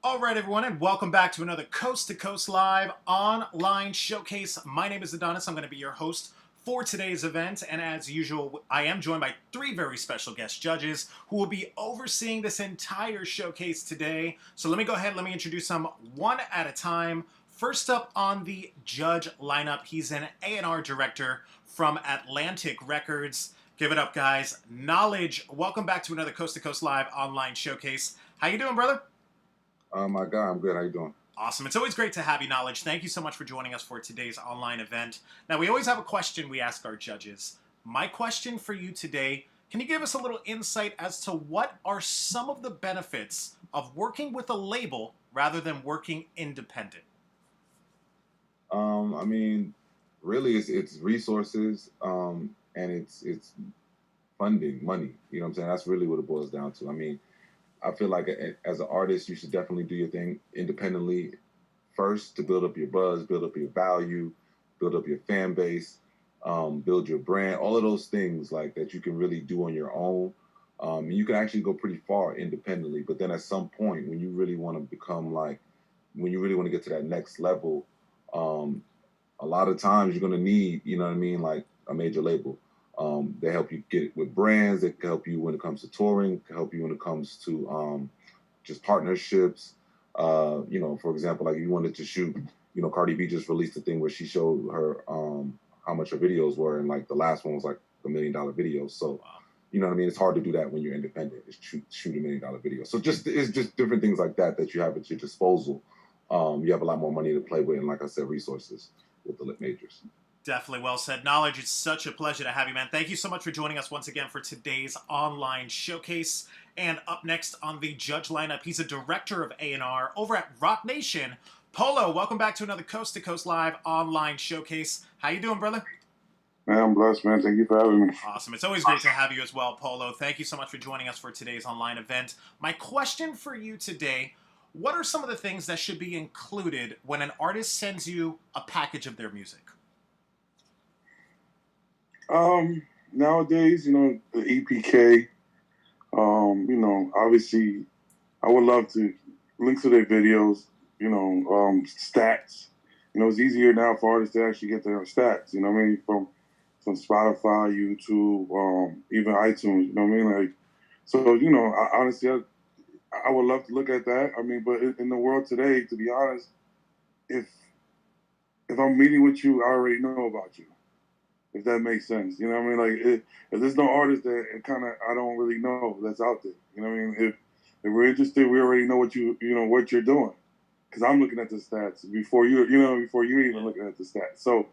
All right, everyone, and welcome back to another Coast to Coast Live online showcase. My name is Adonis. I'm going to be your host for today's event, and as usual, I am joined by three very special guest judges who will be overseeing this entire showcase today. So let me go ahead, let me introduce them one at a time. First up on the judge lineup, he's an A&R director from Atlantic Records. Give it up, guys. Knowledge, welcome back to another Coast to Coast Live online showcase. How you doing, brother? My God, I'm good. How you doing? Awesome. It's always great to have you, Knowledge. Thank you so much for joining us for today's online event. Now, we always have a question we ask our judges. My question for you today, can you give us a little insight as to what are some of the benefits of working with a label rather than working independent? I mean, really, it's resources, and it's funding, money. You know what I'm saying? That's really what it boils down to. I mean, I feel like as an artist, you should definitely do your thing independently first to build up your buzz, build up your value, build up your fan base, build your brand, all of those things like that you can really do on your own. You can actually go pretty far independently, but then at some point when you really want to become like, when you really want to get to that next level, um, a lot of times you're going to need, you know what I mean, like a major label. They help you get with brands. They can help you when it comes to touring. Can help you when it comes to just partnerships. For example, like if you wanted to shoot, Cardi B just released a thing where she showed her how much her videos were, and like the last one was like $1 million video. So, you know what I mean? It's hard to do that when you're independent. It's shoot $1 million video. So it's just different things like that that you have at your disposal. You have a lot more money to play with, and like I said, resources with the lit majors. Definitely well said. Knowledge, it's such a pleasure to have you, man. Thank you so much for joining us once again for today's online showcase. And up next on the judge lineup, he's a director of A&R over at Rock Nation. Polo, welcome back to another Coast to Coast Live online showcase. How you doing, brother? Man, I'm blessed, man. Thank you for having me. Awesome. It's always great to have you as well, Polo. Thank you so much for joining us for today's online event. My question for you today, what are some of the things that should be included when an artist sends you a package of their music? Nowadays, the EPK, obviously I would love to link to their videos, stats. It's easier now for artists to actually get their stats, you know what I mean, from Spotify, YouTube, even iTunes, you know what I mean? Like, so, honestly, I would love to look at that. I mean, but in the world today, to be honest, if I'm meeting with you, I already know about you. If that makes sense, you know what I mean? Like, if there's no artist that I don't really know that's out there, you know what I mean? If we're interested, we already know what what you're doing, because I'm looking at the stats before before you're even looking at the stats. So,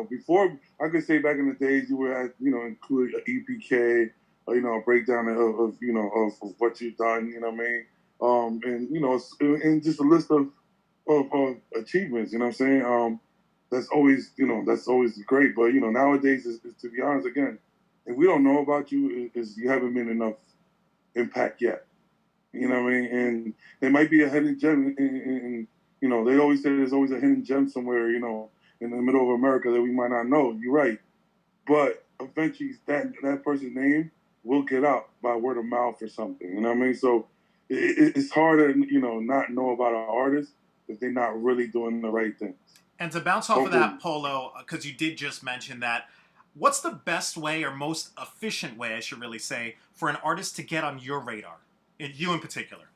before I could say back in the days you were at, include an EPK, a breakdown of what you've done, you know what I mean? And just a list of achievements, you know what I'm saying? That's always great. But nowadays, is to be honest, again, if we don't know about you, is you haven't made enough impact yet. You know what I mean? And there might be a hidden gem. They always say there's always a hidden gem somewhere, in the middle of America that we might not know. You're right, but eventually that person's name will get out by word of mouth or something. You know what I mean? So it's hard to not know about an artist if they're not really doing the right things. And to bounce off of that, Polo, because you did just mention that, what's the best way or most efficient way, I should really say, for an artist to get on your radar? You in particular.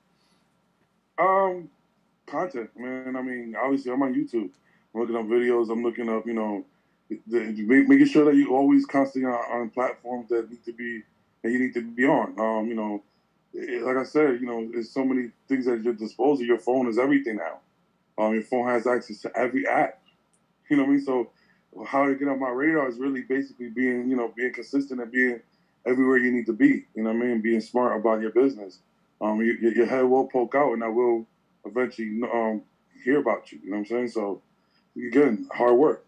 Content, man. I mean, obviously, I'm on YouTube. I'm looking up videos. I'm looking up, making sure that you always constantly on platforms that you need to be on. Like I said, there's so many things at your disposal. Your phone is everything now. Your phone has access to every app. You know what I mean? So how to get on my radar is really basically being consistent and being everywhere you need to be. You know what I mean? Being smart about your business. Your head will poke out, and I will eventually hear about you. You know what I'm saying? So again, hard work.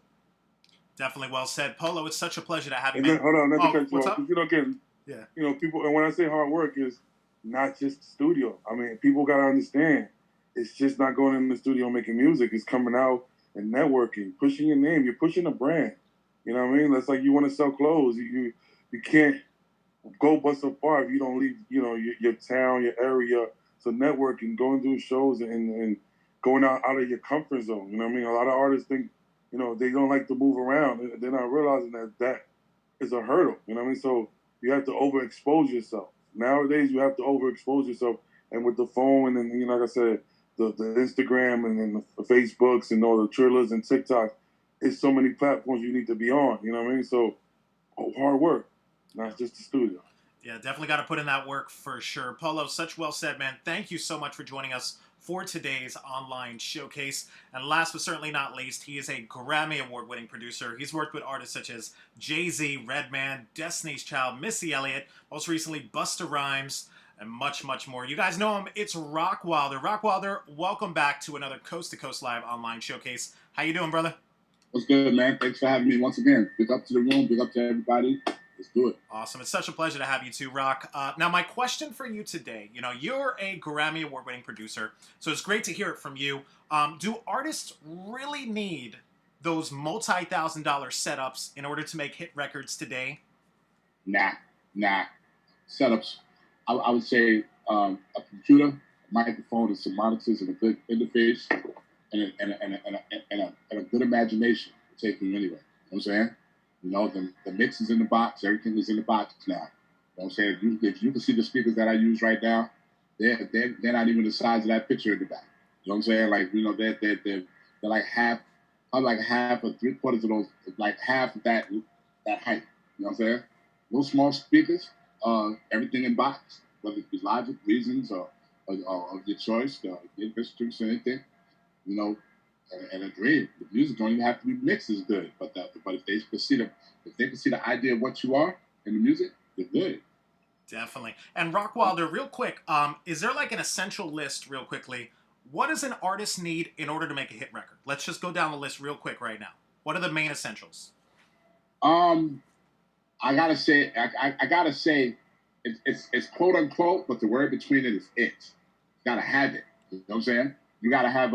Definitely well said, Polo. It's such a pleasure to have you. And then, hold on, let me cut you what's off. up? Again, Yeah. People, and when I say hard work, is not just the studio. I mean, people gotta understand. It's just not going in the studio making music. It's coming out and networking, pushing your name. You're pushing a brand. You know what I mean? That's like you want to sell clothes. You can't go but so far if you don't leave, your town, your area, it's a networking, going through shows and going out of your comfort zone. You know what I mean? A lot of artists think, you know, they don't like to move around. They're not realizing that is a hurdle. You know what I mean? So you have to overexpose yourself. Nowadays, you have to overexpose yourself. And with the phone and, you know, like I said, the Instagram and the Facebooks and all the Trillers and TikTok, it's so many platforms you need to be on. You know what I mean? So hard work, not just the studio. Yeah, definitely got to put in that work for sure. Polo, such well said, man. Thank you so much for joining us for today's online showcase. And last but certainly not least, he is a Grammy Award-winning producer. He's worked with artists such as Jay-Z, Redman, Destiny's Child, Missy Elliott, most recently Busta Rhymes, and much, much more. You guys know him. It's ROCKWILDER. ROCKWILDER, welcome back to another Coast to Coast Live online showcase. How you doing, brother? What's good, man? Thanks for having me once again. Big up to the room. Big up to everybody. Let's do it. Awesome. It's such a pleasure to have you too, Rock. Now, my question for you today, you know, you're a Grammy Award-winning producer, so it's great to hear it from you. Do artists really need those multi-$1,000 setups in order to make hit records today? Nah. Setups. I would say a computer, a microphone, and some monitors and a good interface and a good imagination will take you anywhere. You know what I'm saying? You know, the mix is in the box. Everything is in the box now. You know what I'm saying? If you can see the speakers that I use right now, they're not even the size of that picture in the back. You know what I'm saying? Like, you know, they're like half, probably like half or 3/4 of those, like half of that height. You know what I'm saying? Those small speakers, everything in box, whether it be Logic, Reasons, or of your choice, Instruments or anything. You know, and a dream. The music don't even have to be mixed as good, but if they can see the idea of what you are in the music, you're good. Definitely. And ROCKWILDER, real quick, is there like an essential list, real quickly? What does an artist need in order to make a hit record? Let's just go down the list real quick right now. What are the main essentials? I gotta say, it's quote unquote, but the word between it is it. You gotta have it. You know what I'm saying? You gotta have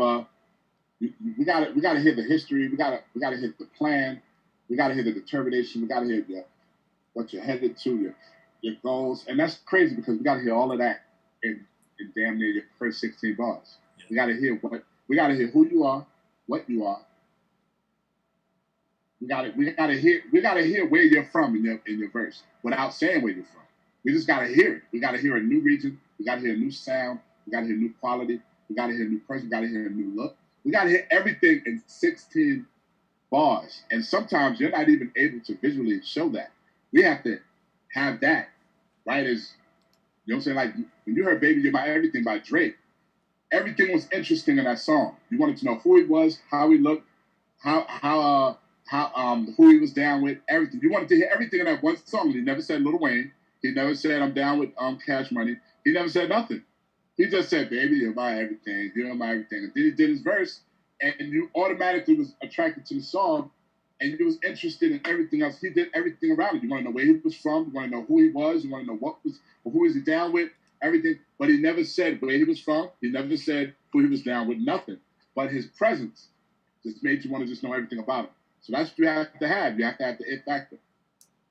we gotta hear the history. We gotta hit the plan. We gotta hear the determination. We gotta hear what you're headed to, your goals, and that's crazy because we gotta hear all of that in damn near your first 16 bars. Yeah. We gotta hear who you are, what you are. We gotta hear where you're from in your verse without saying where you're from. We just gotta hear it. We gotta hear a new region. We gotta hear a new sound. We gotta hear new quality. We gotta hear a new person. We gotta hear a new look. We got to hit everything in 16 bars. And sometimes you're not even able to visually show that. We have to have that, right? As, you know what I'm saying? Like, when you heard Baby You're My Everything by Drake, everything was interesting in that song. You wanted to know who he was, how he looked, who he was down with, everything. You wanted to hear everything in that one song. He never said Lil Wayne. He never said I'm down with Cash Money. He never said nothing. He just said, "Baby, you're my everything. You're my everything." And then he did his verse, and you automatically was attracted to the song, and you was interested in everything else. He did everything around it. You want to know where he was from. You want to know who he was. You want to know who is he down with, everything. But he never said where he was from. He never said who he was down with, nothing. But his presence just made you want to just know everything about him. So that's what you have to have. You have to have the it factor.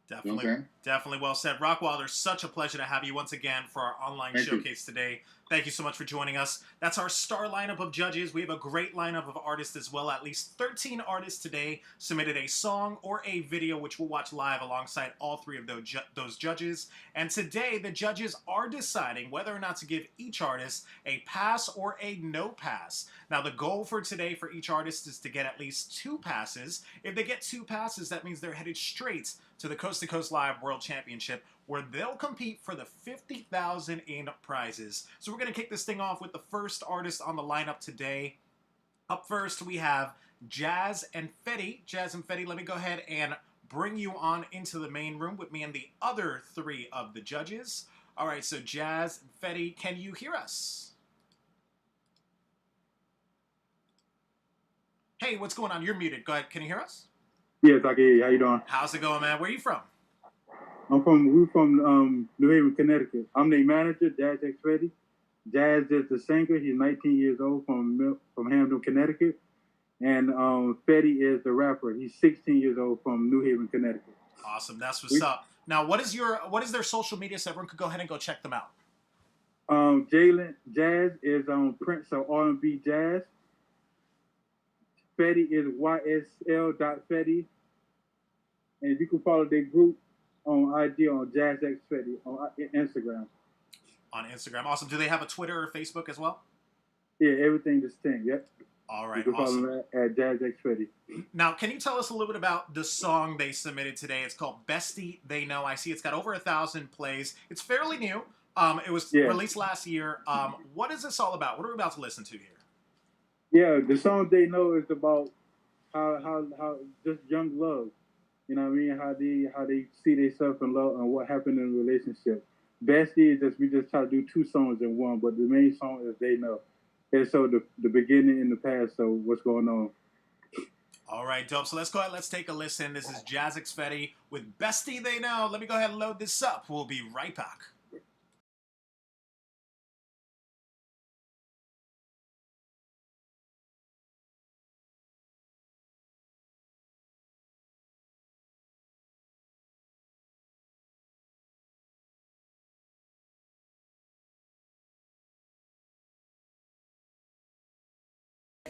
Definitely, you know definitely well said. ROCKWILDER, such a pleasure to have you once again for our online showcase today. Thank you so much for joining us. That's our star lineup of judges. We have a great lineup of artists as well. At least 13 artists today submitted a song or a video, which we'll watch live alongside all three of those judges. And today, the judges are deciding whether or not to give each artist a pass or a no pass. Now, the goal for today for each artist is to get at least 2 passes. If they get 2 passes, that means they're headed straight to the Coast to Coast Live World Championship, where they'll compete for the $50,000 in prizes. So we're going to kick this thing off with the first artist on the lineup today. Up first, we have Jazz and Fetty. Jazz and Fetty, let me go ahead and bring you on into the main room with me and the other 3 of the judges. All right, so Jazz and Fetty, can you hear us? Hey, what's going on? You're muted. Go ahead. Can you hear us? Yes, I can hear you. How you doing? How's it going, man? Where are you from? We're from New Haven, Connecticut. I'm the manager, Jazz X Fetty. Jazz is the singer. He's 19 years old from Hamden, Connecticut. And Fetty is the rapper. He's 16 years old from New Haven, Connecticut. Awesome. That's what's up. Now, what is their social media so everyone could go ahead and go check them out? Jalen Jazz is Prince of R&B Jazz. Fetty is YSL.Fetty. And you can follow their group on IG on Jazz X Fetty on Instagram. On Instagram. Awesome. Do they have a Twitter or Facebook as well? Yeah, everything distinct. Yep. All right. You can Awesome. follow them at Jazz X Fetty. Now, can you tell us a little bit about the song they submitted today? It's called Bestie They Know. I see it's got over 1,000 plays. It's fairly new. It was released last year. What is this all about? What are we about to listen to here? Yeah, the song They Know is about how just young love. You know what I mean? How they see themselves in love and what happened in a relationship. Bestie is we just try to do 2 songs in one, but the main song is They Know. And so the beginning and the past, so what's going on. All right, dope. So let's go ahead. Let's take a listen. This is Jazz X Fetty with Bestie They Know. Let me go ahead and load this up. We'll be right back.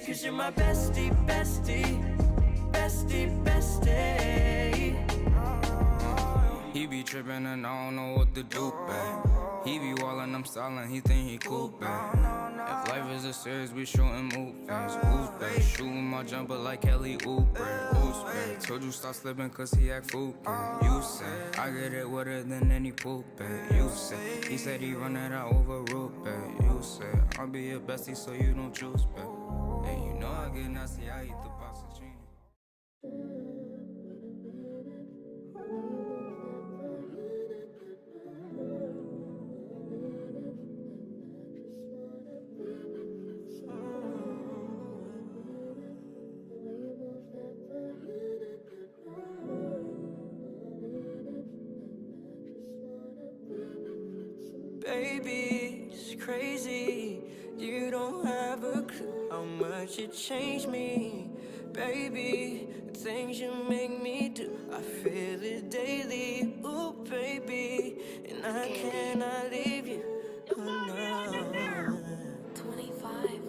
Cause you're my bestie, bestie, bestie, bestie. He be trippin' and I don't know what to do, babe. He be wallin', I'm stylin', he think he cool, babe. If life is a series, we shootin' movies. Ooh, babe, shootin' my jumper like Kelly Oubre. Ooh, babe, told you stop slippin' cause he act fool, babe. You say, I get it wetter than any poop, babe. You say, he said he run it out over root, babe. You say, I'll be your bestie so you don't choose, babe. And you know I get nasty, I eat the box of genie. Baby, it's crazy. You don't have a clue how much it changed me. Baby, the things you make me do, I feel it daily. Ooh, baby, and I cannot leave you. Oh, no. 25.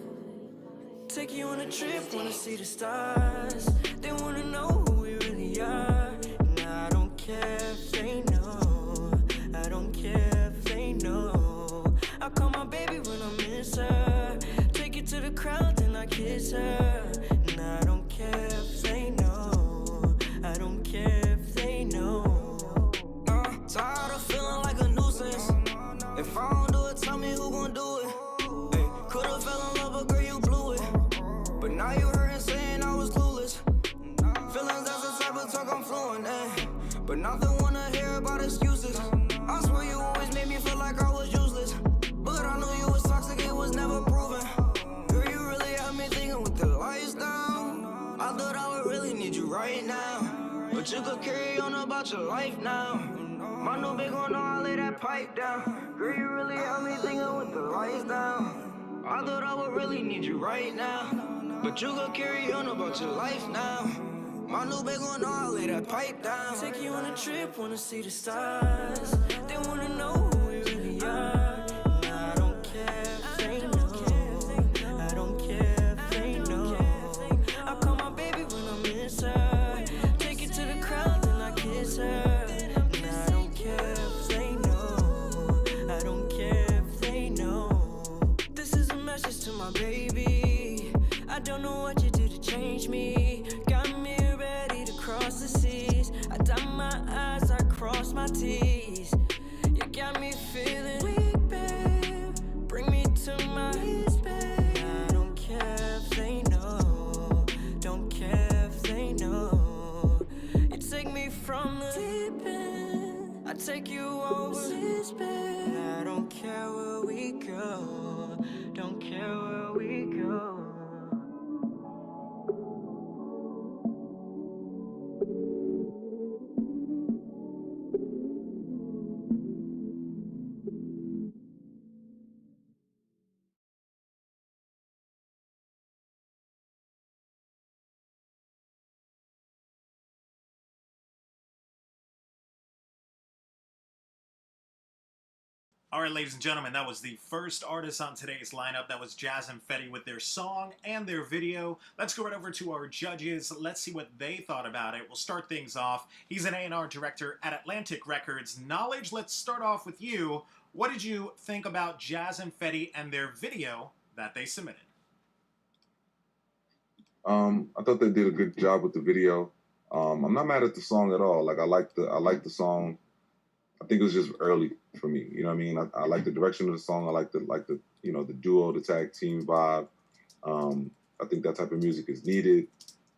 Take you on a trip, wanna see the stars. They wanna know who we really are. And I don't care if they know. I don't care if they know. I call my baby when I miss her. Take it to the crowd, then I kiss her. And I don't care if they know. I don't care if they know. Tired of feeling like a nuisance. If I don't do it, tell me who gon' do it. Hey, could've fell in love, but girl, you blew it. But now you hurtin', saying I was clueless. Feelings, that's the type of talk I'm fluent in. But nothing wanna hear about excuses. I swear you always made me feel like I was useless. But I knew you was toxic, it was never proven. Girl, you really had me thinking with the lights down. I thought I would really need you right now. But you could carry on about your life now. My new big one, I lay that pipe down. Girl, you really had me thinking with the lights down. I thought I would really need you right now. But you could carry on about your life now. My new big one, I lay that pipe down. Take you on a trip, wanna see the stars. They wanna know who we really are. And I don't care if they know. I don't care if they know. I call my baby when I miss her. Take it to the crowd, then I kiss her. And I don't care if they know. I don't care if they know. This is a message to my baby. I don't know what you do to change me. Got me ready to cross the seas. I dot my eyes, I cross my T's. You got me feeling weak, babe. Bring me to my knees, babe. I don't care if they know. Don't care if they know. You take me from the deep end. I take you overseas, babe. I don't care where we go. Don't care where we go. All right, ladies and gentlemen, that was the first artist on today's lineup. That was Jazz and Fetty with their song and their video. Let's go right over to our judges. Let's see what they thought about it. We'll start things off. He's an A&R director at Atlantic Records. Knowledge, let's start off with you. What did you think about Jazz and Fetty and their video that they submitted? I thought they did a good job with the video. I'm not mad at the song at all. Like I like the song. I think it was just early for me. You know what I mean? I like the direction of the song. I like the the duo, the tag team vibe. I think that type of music is needed.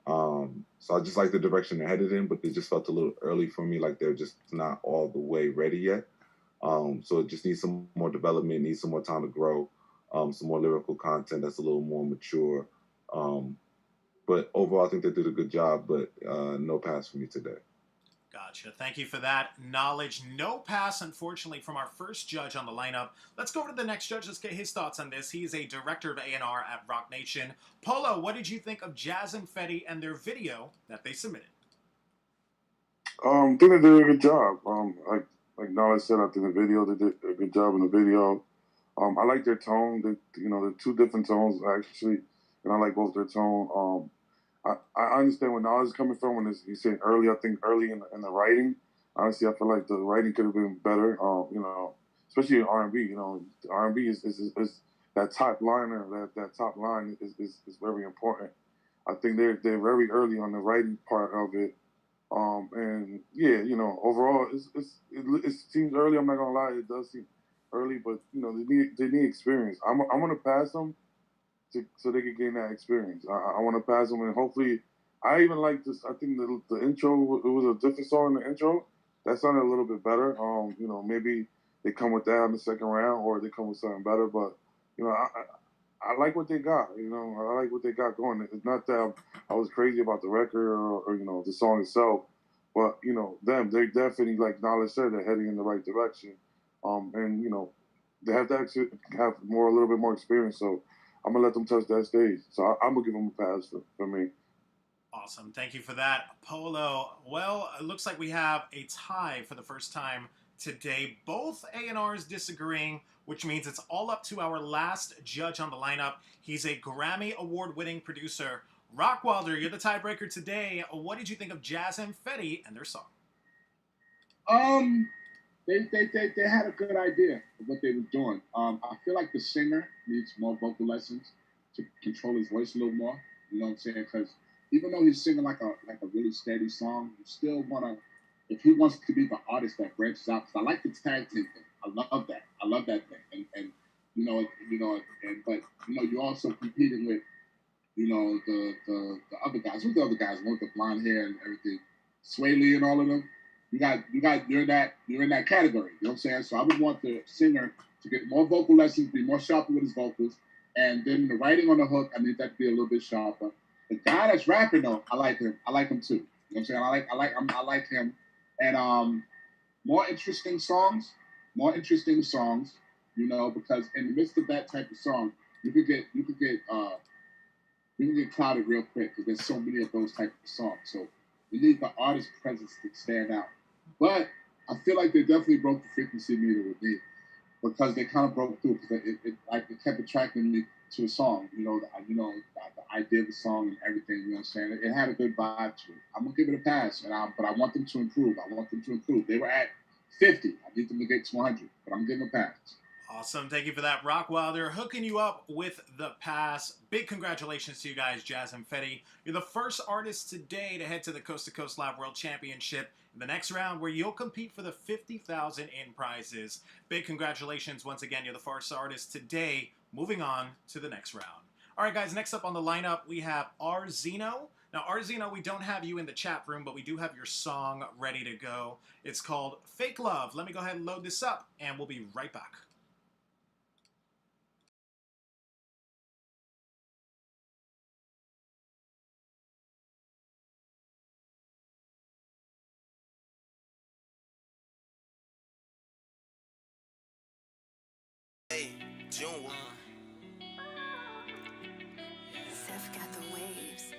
So I just like the direction they're headed in, but it just felt a little early for me. Like they're just not all the way ready yet. So it just needs some more development, needs some more time to grow, some more lyrical content that's a little more mature. But overall, I think they did a good job, but no pass for me today. Gotcha. Thank you for that. Knowledge. No pass, unfortunately, from our first judge on the lineup. Let's go over to the next judge. Let's get his thoughts on this. He is a director of A&R at Rock Nation. Polo, what did you think of Jazz and Fetty and their video that they submitted? I think they did a good job. Like Knowledge said, I think the video, they did a good job in the video. I like their tone. They're two different tones, actually, and I like both their tone. I understand where Knowledge is coming from when he's saying early. I think early in the writing, honestly, I feel like the writing could have been better. Especially in R&B. The R&B is that top liner. That top line is very important. I think they're very early on the writing part of it. And yeah, overall, it seems early. I'm not gonna lie, it does seem early, but they need experience. I'm gonna pass them so they could gain that experience. I want to pass them, and hopefully, I even like this. I think the intro, it was a different song in the intro. That sounded a little bit better. Maybe they come with that in the second round, or they come with something better. But I like what they got. I like what they got going. It's not that I was crazy about the record or the song itself, but they definitely, like Knowledge said, they're heading in the right direction. They have to actually have a little bit more experience. So I'm gonna let them touch that stage. So I'm gonna give them a pass for me. Awesome. Thank you for that, Polo. Well, it looks like we have a tie for the first time today. Both A&Rs disagreeing, which means it's all up to our last judge on the lineup. He's a Grammy award-winning producer. ROCKWILDER, you're the tiebreaker today. What did you think of Jazz and Fetty and their song? They had a good idea of what they were doing. I feel like the singer needs more vocal lessons to control his voice a little more. You know what I'm saying? Because even though he's singing like a really steady song, you still wanna, if he wants to be the artist that branches out. Because I like the tag team thing. I love that. I love that thing. And but you're also competing with the other guys. Who's the other guys? With the blonde hair and everything, Sway Lee and all of them. You're in that category. You know what I'm saying? So I would want the singer to get more vocal lessons, be more sharper with his vocals, and then the writing on the hook, I need that to be a little bit sharper. The guy that's rapping though, I like him. I like him too. You know what I'm saying? I like him. And more interesting songs. Because in the midst of that type of song, you could get clouded real quick because there's so many of those type of songs. So you need the artist presence to stand out. But I feel like they definitely broke the frequency meter with me because they kind of broke through because it kept attracting me to a song. The idea of the song and everything. You know what I'm saying? It had a good vibe to it. I'm gonna give it a pass, but I want them to improve. They were at 50. I need them to get to 100, but I'm giving a pass. Awesome. Thank you for that, ROCKWILDER. Hooking you up with the pass. Big congratulations to you guys, Jazz and Fetty. You're the first artist today to head to the Coast to Coast Live World Championship in the next round where you'll compete for the $50,000 in prizes. Big congratulations once again. You're the first artist today. Moving on to the next round. All right, guys, next up on the lineup, we have Zeno. Now, Zeno, we don't have you in the chat room, but we do have your song ready to go. It's called Fake Love. Let me go ahead and load this up, and we'll be right back. June. Seth got the waves.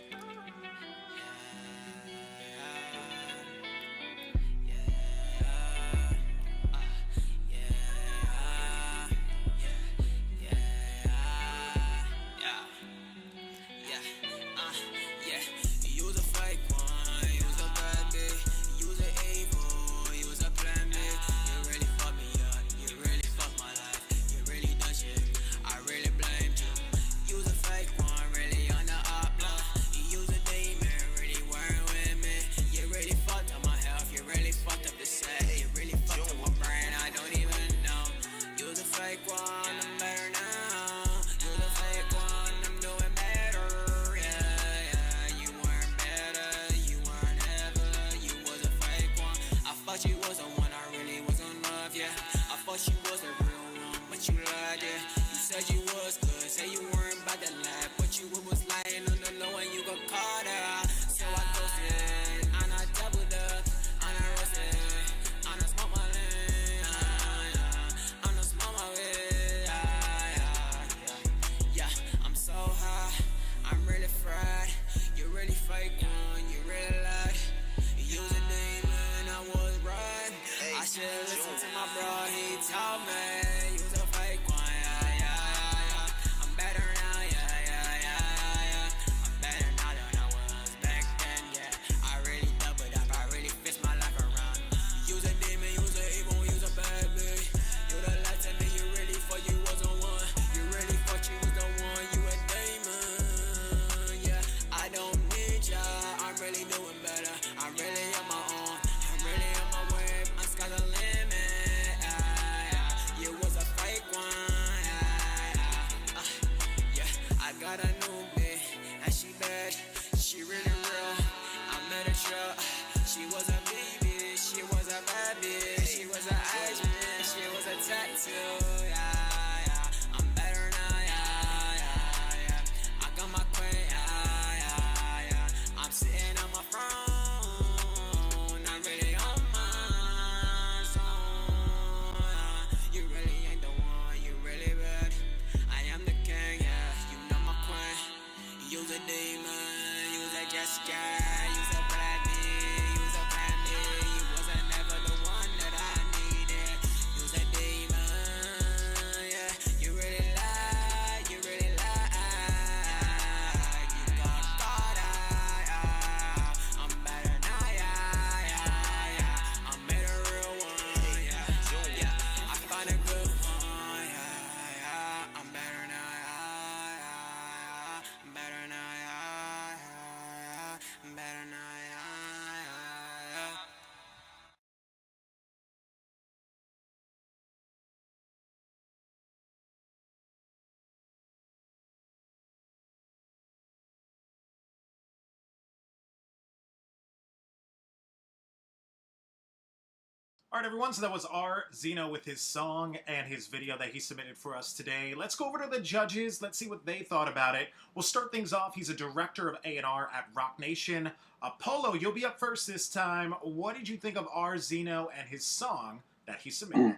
All right, everyone, so that was R. Zeno with his song and his video that he submitted for us today. Let's go over to the judges. Let's see what they thought about it. We'll start things off. He's a director of A&R at Rock Nation. Polo, you'll be up first this time. What did you think of R. Zeno and his song that he submitted?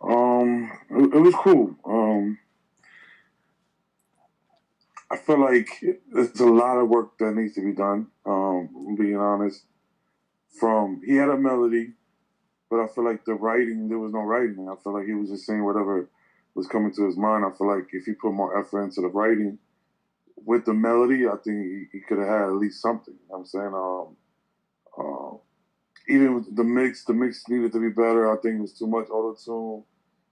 It was cool. I feel like there's a lot of work that needs to be done. Being honest, he had a melody, but I feel like the writing, there was no writing. I feel like he was just saying whatever was coming to his mind. I feel like if he put more effort into the writing with the melody, I think he could have had at least something. You know what I'm saying? Even with the mix needed to be better. I think it was too much auto-tune.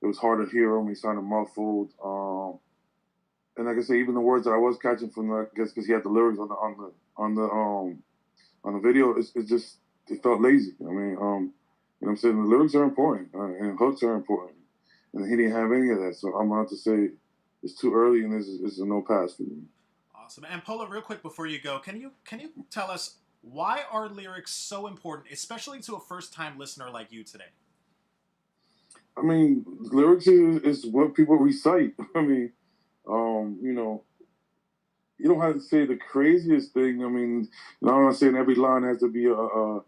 It was hard to hear him. He sounded muffled. And like I say, even the words that I was catching from the, I guess because he had the lyrics on the video, it felt lazy. I mean, you know what I'm saying? The lyrics are important and hooks are important, and he didn't have any of that. So I'm going to say it's too early, and it's a no pass for me. Awesome. And Polo, real quick before you go, can you tell us why are lyrics so important, especially to a first-time listener like you today? I mean, lyrics is what people recite. I mean, you know, you don't have to say the craziest thing. I mean, I'm not saying every line has to be a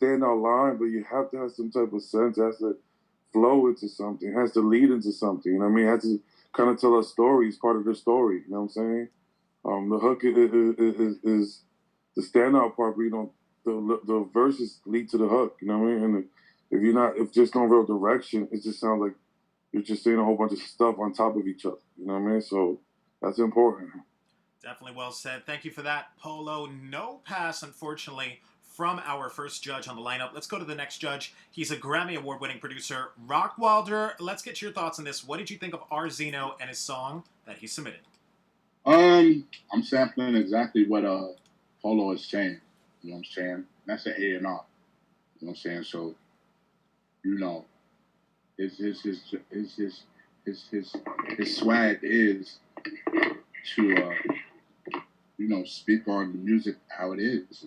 standout line, but you have to have some type of sense. It has to flow into something. It has to lead into something. You know what I mean? It has to kind of tell a story. It's part of the story. You know what I'm saying? The hook is the standout part, but you know, the verses lead to the hook. You know what I mean? And if just no real direction, it just sounds like you're just saying a whole bunch of stuff on top of each other. You know what I mean? So that's important. Definitely well said. Thank you for that, Polo. No pass, unfortunately, from our first judge on the lineup. Let's go to the next judge. He's a Grammy Award-winning producer, ROCKWILDER. Let's get your thoughts on this. What did you think of R. Zeno and his song that he submitted? I'm sampling exactly what Polo is saying. You know what I'm saying? That's an A&R. You know what I'm saying? So, you know, his swag is to you know, speak on the music how it is,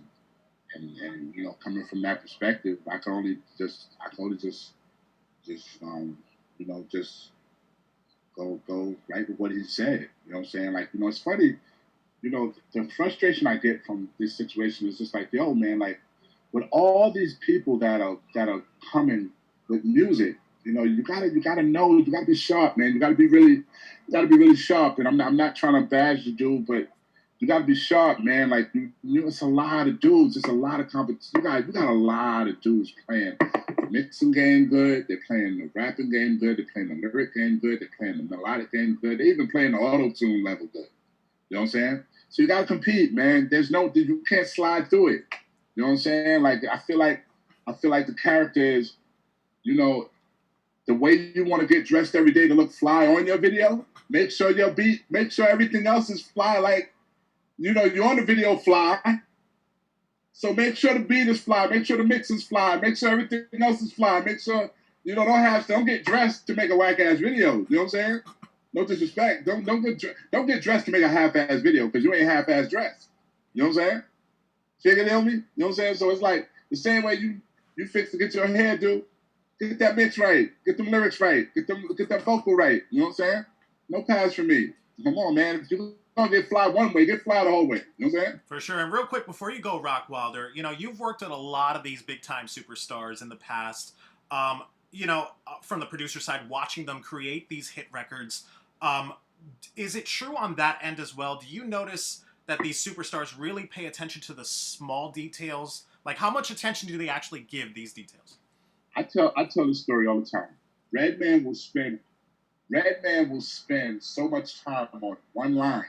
and you know, coming from that perspective, I can only just you know, just go right with what he said. You know what I'm saying? Like, you know, it's funny. You know, the frustration I get from this situation is just like, yo, man, like, with all these people that are coming with music, you know, you gotta know, you gotta be sharp, man. You gotta be really sharp. And I'm not trying to bash the dude, but you gotta be sharp, man. Like, you know, it's a lot of dudes. It's a lot of competition. You got a lot of dudes playing the mixing game good. They're playing the rapping game good. They're playing the lyric game good. They're playing the melodic game good. They're even playing the auto-tune level good. You know what I'm saying? So you gotta compete, man. You can't slide through it. You know what I'm saying? Like, I feel like the character is, you know, the way you want to get dressed every day to look fly on your video. Make sure everything else is fly. Like, you know, you're on the video fly. So make sure the beat is fly. Make sure the mix is fly. Make sure everything else is fly. Make sure, you know, don't get dressed to make a whack ass video. You know what I'm saying? No disrespect. Don't get dressed to make a half ass video because you ain't half ass dressed. You know what I'm saying? Figure it me? You know what I'm saying? So it's like the same way you fix to get your hair, dude. Get that mix right. Get them lyrics right. Get that vocal right. You know what I'm saying? No pass for me. Come on, man. If you're going to get fly one way, get fly the whole way. You know what I'm saying? For sure. And real quick, before you go, ROCKWILDER, you know, you've worked with a lot of these big-time superstars in the past. You know, from the producer side, watching them create these hit records. Is it true on that end as well? Do you notice that these superstars really pay attention to the small details? Like, how much attention do they actually give these details? I tell this story all the time. Redman will spend so much time on one line,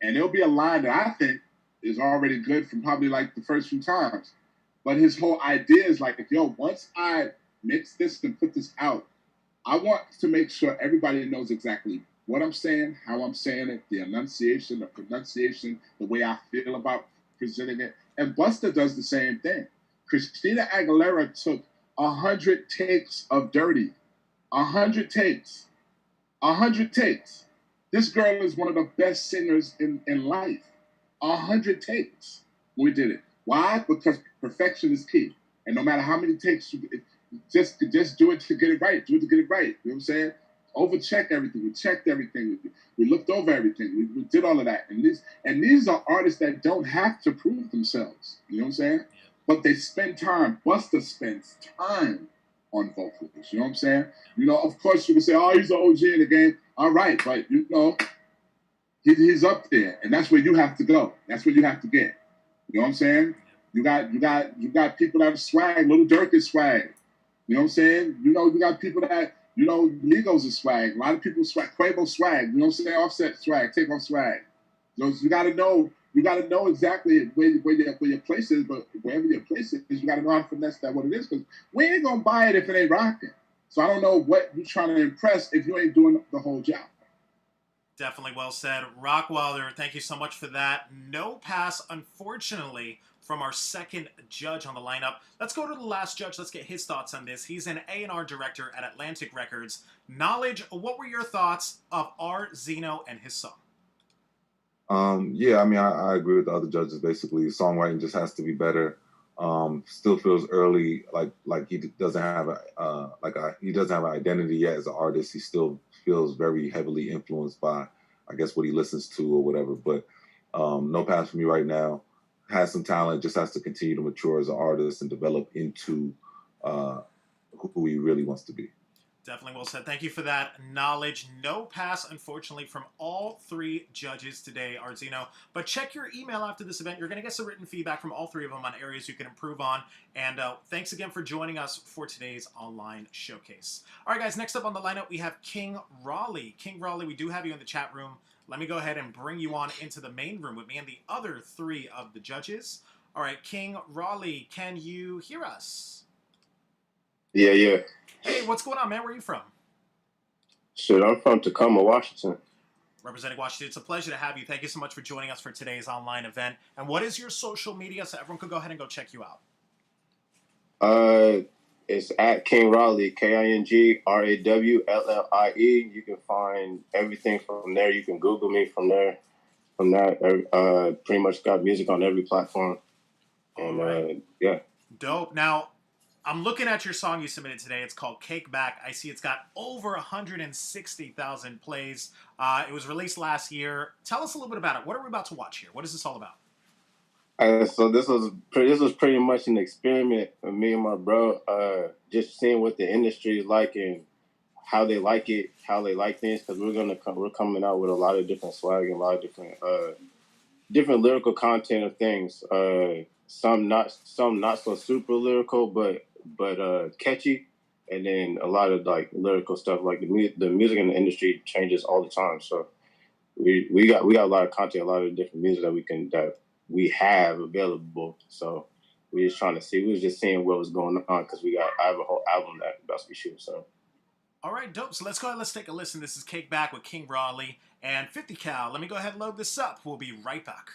and it'll be a line that I think is already good from probably like the first few times. But his whole idea is like, yo, once I mix this and put this out, I want to make sure everybody knows exactly what I'm saying, how I'm saying it, the enunciation, the pronunciation, the way I feel about presenting it. And Busta does the same thing. Christina Aguilera took 100 takes of Dirty. 100 takes. 100 takes. This girl is one of the best singers in life. 100 takes. We did it. Why? Because perfection is key. And no matter how many takes, just do it to get it right. Do it to get it right. You know what I'm saying? Overcheck everything. We checked everything. We looked over everything. We did all of that. And these are artists that don't have to prove themselves. You know what I'm saying? But they spend time. Busta spends time on vocals. You know what I'm saying? You know, of course you can say, oh, he's an OG in the game. All right, but you know, he's up there, and that's where you have to go. That's where you have to get. You know what I'm saying? You got people that have swag. Little Durk is swag. You know what I'm saying? You know, you got people that, you know, Migos is swag. A lot of people swag. Quavo swag. You know what I'm saying? Offset swag. Take off swag. You got to know. You got to know exactly where your place is, but wherever your place is, you got to know how to finesse that what it is, because we ain't gonna buy it if it ain't rocking. So I don't know what you're trying to impress if you ain't doing the whole job. Definitely well said. Rockwilder, thank you so much for that. No pass, unfortunately, from our second judge on the lineup. Let's go to the last judge. Let's get his thoughts on this. He's an A&R director at Atlantic Records. Knowledge, what were your thoughts of R. Zeno and his song? Yeah, I mean, I agree with the other judges. Basically, songwriting just has to be better. Still feels early, like he doesn't have he doesn't have an identity yet as an artist. He still feels very heavily influenced by, I guess, what he listens to or whatever. But no pass for me right now. Has some talent, just has to continue to mature as an artist and develop into who he really wants to be. Definitely well said. Thank you for that knowledge. No pass, unfortunately, from all three judges today, Arzino. But check your email after this event. You're going to get some written feedback from all three of them on areas you can improve on. And thanks again for joining us for today's online showcase. All right, guys, next up on the lineup, we have King Raleigh. King Raleigh, we do have you in the chat room. Let me go ahead and bring you on into the main room with me and the other three of the judges. All right, King Raleigh, can you hear us? Yeah. Hey, what's going on, man? Where are you from? Shit, I'm from Tacoma, Washington. Representing Washington, it's a pleasure to have you. Thank you so much for joining us for today's online event. And what is your social media so everyone can go ahead and go check you out? It's at King Raleigh, KingRawllie. You can find everything from there. You can Google me from there. From that, pretty much got music on every platform. And right. Yeah. Dope. Now, I'm looking at your song you submitted today. It's called Cake Back. I see it's got over 160,000 plays. It was released last year. Tell us a little bit about it. What are we about to watch here? What is this all about? So this was pretty much an experiment of me and my bro, just seeing what the industry is like and how they like it, how they like things. Because we're coming out with a lot of different swag and a lot of different lyrical content of things. Some not so super lyrical, but catchy, and then a lot of like lyrical stuff. Like the music in the industry changes all the time, so we got a lot of content, a lot of different music that we have available. So we was just seeing what was going on because I have a whole album that about to be shooting. So all right, dope. So let's go ahead. Let's take a listen. This is Cake Back with King Raleigh and 50 Cal. Let me go ahead and load this up. We'll be right back.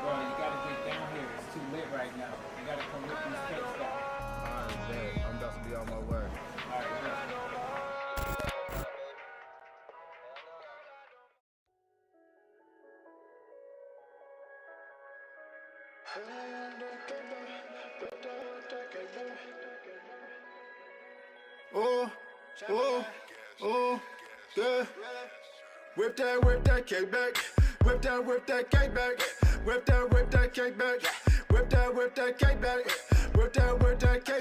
Bro, you gotta get down here. It's too lit right now. You gotta come with these cakes back. Alright, bet. I'm about to be on my way. Alright, Yeah. Whip that cake back. Whip that cake back. Whip that cake back. Whip that cake back. Whip that cake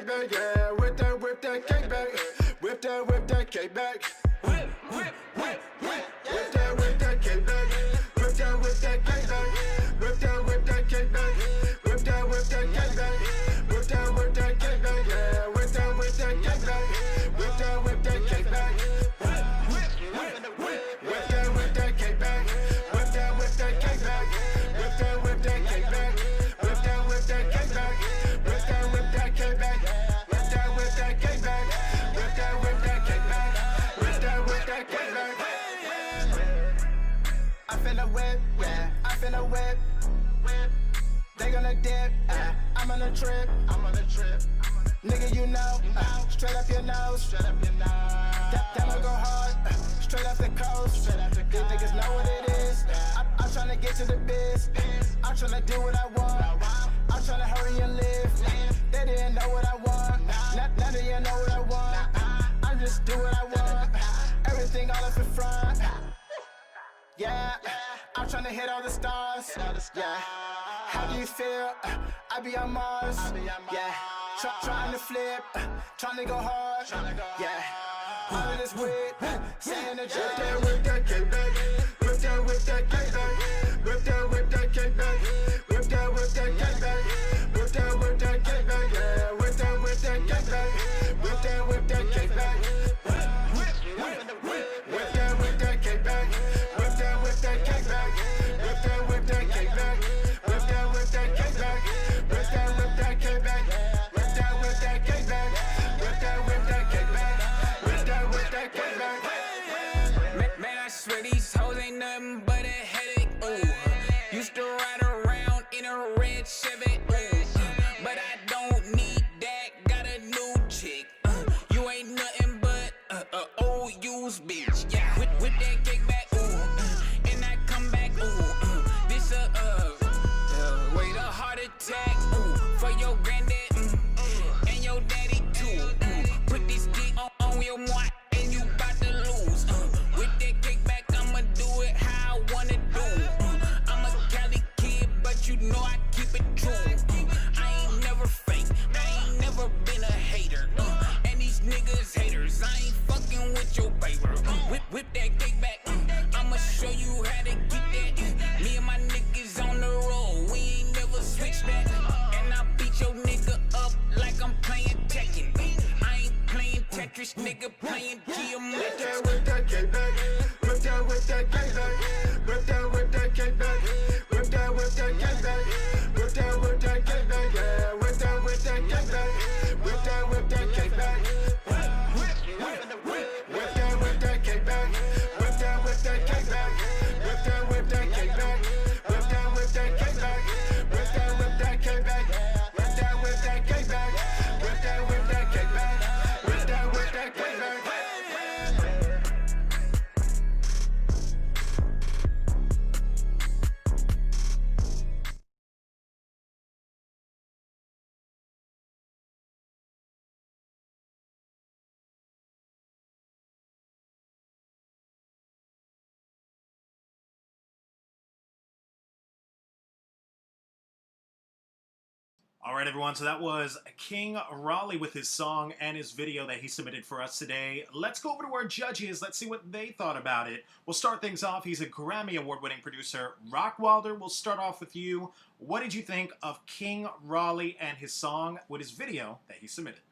back. Yeah. Whip that cake back. Whip that cake back. Whip that cake back. Whip that cake back. Whip that cake back. Whip that cake back. Whip that cake back. Yeah. Whip that cake back. Whip that cake back. gonna dip. I'm on a trip. Nigga, you know, straight up your nose. I'ma go hard, straight off the coast. These niggas know what it is. I'm tryna get to the biz. I'm tryna do what I want. I'm tryna hurry and live. They didn't know what I want. Now they know what I want. I just do what I want. Everything all up in front. Yeah, I'm tryna hit all the stars. Yeah, how do you feel? I be on Mars. Yeah, trying to flip, trying to go hard. Yeah, all of this weed, saying the jet. Whip that cake back. Whip that cake back. Whip that cake back. Whip that cake back. Whip that cake back. Yeah, whip that cake back. Whip that cake back. Whip that cake back. Whip that cake back. Whip that cake back. Whip that cake back. Whip that cake back. Whip that cake back. Whip that cake back. Whip that cake back. Man, I swear these hoes ain't nothing but a headache. Ooh, used to ride around in a red Chevy. Ooh, but I don't need that. Got a new chick. You ain't nothing but a old used bitch. Yeah, with that cake back. Ooh, and I come back. Ooh, this wait a heart attack. Ooh, for your granddad and your daddy too. Put this dick on your moi and you bout to lose. With that cake back, I'ma do it how I wanna do. I'm a Cali kid, but you know I keep it true. I ain't never fake, I ain't never been a hater. And these niggas haters, I ain't fucking with your paper. Whip that cake back, I'ma show you how to get that. Me and my niggas on the road, we ain't never switch that. And I beat your nigga up like I'm playing Tekken. I ain't playing Tetris, nigga, playing geometrics. Whip that cake back. Whip that cake back. Whip that cake back. Whip that cake back. Whip that cake back. Yeah, whip that cake back. Whip that cake back. Whip that cake back. Whip that cake back. Whip that cake back. Whip that cake back. Whip that cake back. Whip that cake back. Whip that cake back. Whip that cake back. All right, everyone. So that was King Raleigh with his song and his video that he submitted for us today. Let's go over to our judges. Let's see what they thought about it. We'll start things off. He's a Grammy Award-winning producer. ROCKWILDER, we'll start off with you. What did you think of King Raleigh and his song with his video that he submitted?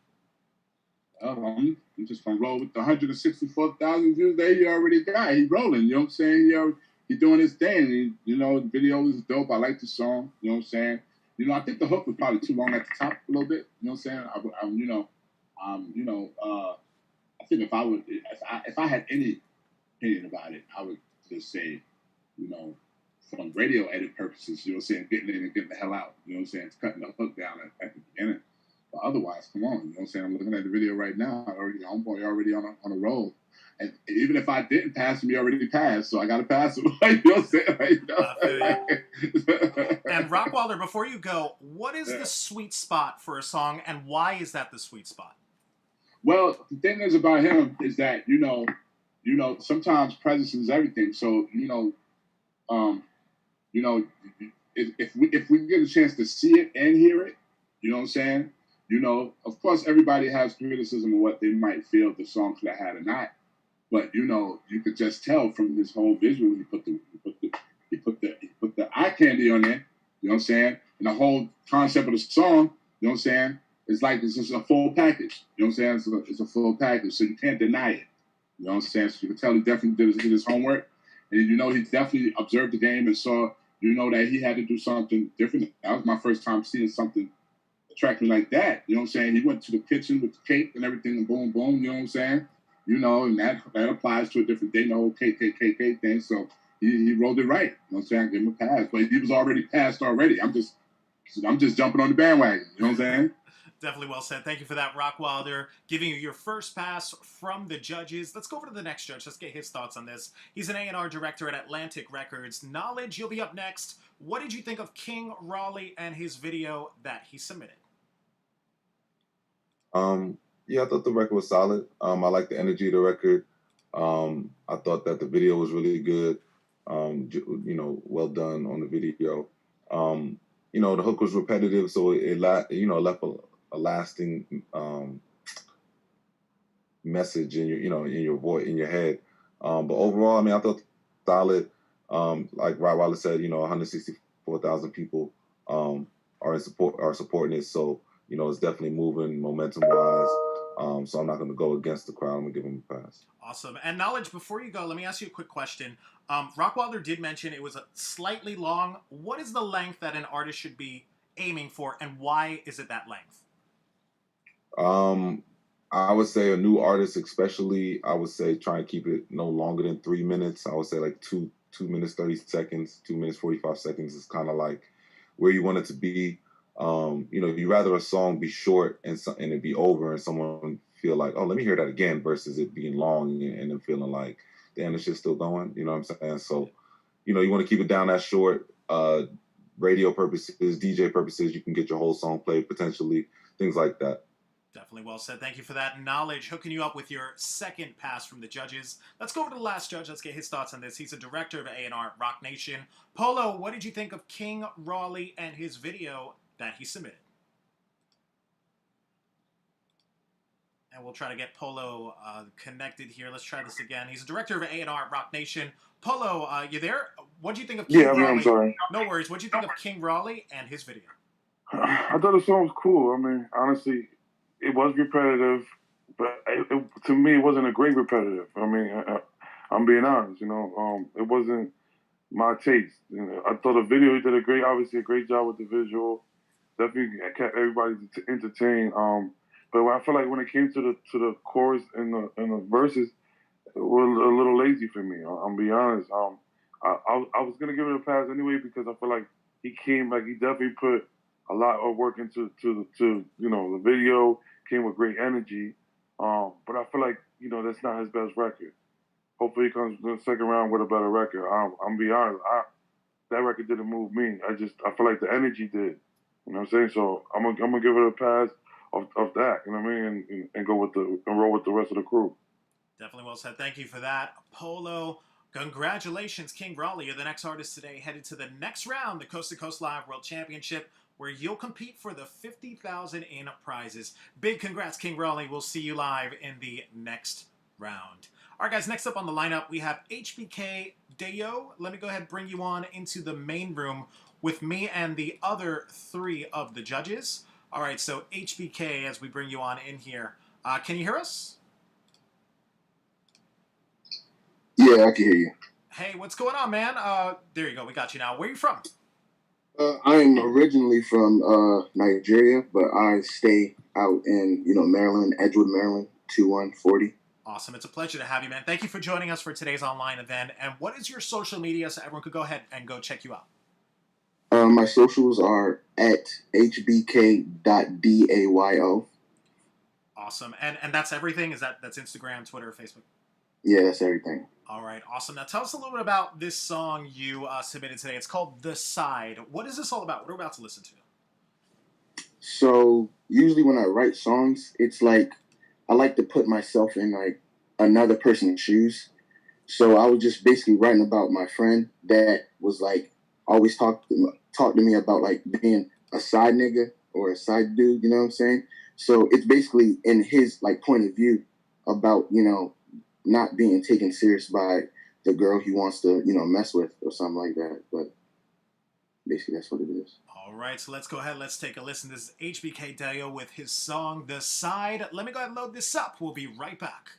I'm just gonna roll with the 164,000 views that he already got. He rolling, you know what I'm saying? He doing his thing. The video is dope. I like the song, you know what I'm saying? I think the hook was probably too long at the top a little bit. You know what I'm saying? I think if I had any opinion about it, I would just say, from radio edit purposes, you know what I'm saying, getting in and getting the hell out. You know what I'm saying? It's cutting the hook down at the beginning. But otherwise, come on, you know what I'm saying? I'm looking at the video right now. Homeboy already on a roll. And even if I didn't pass him, he already passed, so I got to pass him. You know what I'm saying? And ROCKWILDER, before you go, what is the sweet spot for a song, and why is that the sweet spot? Well, the thing is about him is that, sometimes presence is everything. So, if we get a chance to see it and hear it, you know what I'm saying? Of course, everybody has criticism of what they might feel the song could have had or not. But you could just tell from his whole visual. He put the eye candy on there. You know what I'm saying? And the whole concept of the song. You know what I'm saying? It's just a full package. You know what I'm saying? It's a full package, so you can't deny it. You know what I'm saying? So you can tell he definitely did his homework, and he definitely observed the game and saw. That he had to do something different. That was my first time seeing something attract me like that. You know what I'm saying? He went to the kitchen with the cake and everything, and boom, boom. You know what I'm saying? And that applies to a different thing, the whole KKK thing. So he rolled it right. You know what I'm saying? I give him a pass. But he was already passed already. I'm just So I'm just jumping on the bandwagon. You know what I'm saying? Definitely well said. Thank you for that, Rockwilder, giving you your first pass from the judges. Let's go over to the next judge. Let's get his thoughts on this. He's an A&R director at Atlantic Records. Knowledge, you'll be up next. What did you think of King Raleigh and his video that he submitted? Yeah, I thought the record was solid. I like the energy of the record. I thought that the video was really good. Well done on the video. The hook was repetitive, so it left a lasting message in your voice, in your head. But overall, I mean, I thought solid. Like Rottweiler said, 164,000 people are supporting it. So it's definitely moving momentum wise. So I'm not going to go against the crowd. I'm going to give him a pass. Awesome. And Knowledge, before you go, let me ask you a quick question. Rockwilder did mention it was slightly long. What is the length that an artist should be aiming for, and why is it that length? I would say a new artist, especially, I would say try and keep it no longer than 3 minutes. I would say like 2 minutes 30 seconds, 2 minutes 45 seconds is kind of like where you want it to be. You'd rather a song be short and it be over and someone feel like, oh, let me hear that again, versus it being long and then feeling like, damn, this shit's still going. You know what I'm saying? So, you want to keep it down that short. Radio purposes, DJ purposes, you can get your whole song played potentially, things like that. Definitely well said. Thank you for that. Knowledge, hooking you up with your second pass from the judges. Let's go over to the last judge. Let's get his thoughts on this. He's a director of A&R at Rock Nation. Polo, what did you think of King Raleigh and his video that he submitted? And we'll try to get Polo connected here. Let's try this again. He's a director of A&R at Rock Nation. Polo, you there? What do you think of King Raleigh? I'm sorry. No worries. What do you think of King Raleigh and his video? I thought the song was cool. I mean, honestly, it was repetitive, but to me, it wasn't a great repetitive. I mean, I'm being honest. It wasn't my taste. I thought the video, he did obviously a great job with the visual. Definitely kept everybody entertained. But I feel like when it came to the chorus and the verses, it was a little lazy for me. I'm being honest. I was gonna give it a pass anyway because I feel like he definitely put a lot of work into the video, came with great energy. But I feel like that's not his best record. Hopefully he comes to the second round with a better record. I'm being honest. That record didn't move me. I feel like the energy did. You know what I'm saying? So I'm gonna give it a pass of that. You know what I mean? And go and roll with the rest of the crew. Definitely well said. Thank you for that. Polo, congratulations, King Raleigh. You're the next artist today, headed to the next round, the Coast to Coast Live World Championship, where you'll compete for the $50,000 in prizes. Big congrats, King Raleigh. We'll see you live in the next round. All right, guys, next up on the lineup, we have HBK Deo. Let me go ahead and bring you on into the main room with me and the other 3 of the judges. All right, so HBK, as we bring you on in here, can you hear us? Yeah, I can hear you. Hey, what's going on, man? There you go. We got you now. Where are you from? I'm originally from Nigeria, but I stay out in Maryland, Edgewood, Maryland, 2140. Awesome. It's a pleasure to have you, man. Thank you for joining us for today's online event. And what is your social media so everyone could go ahead and go check you out? My socials are at hbk.dayo. Awesome. And that's everything? That's Instagram, Twitter, Facebook? Yeah, that's everything. All right, awesome. Now tell us a little bit about this song you submitted today. It's called The Side. What is this all about? What are we about to listen to? So usually when I write songs, it's like I like to put myself in like another person's shoes. So I was just basically writing about my friend that was like always talk to me about like being a side nigga or a side dude, you know what I'm saying? So it's basically in his like point of view about, not being taken serious by the girl he wants to, mess with or something like that. But basically that's what it is. All right, so let's go ahead. Let's take a listen. This is HBK Deo with his song, The Side. Let me go ahead and load this up. We'll be right back.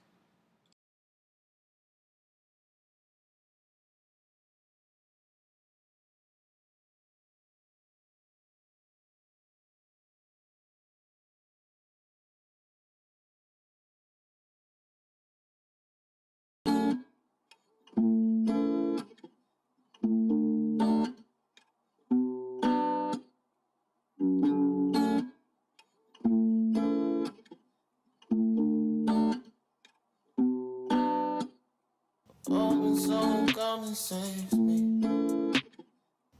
Hoping someone comes and saves me.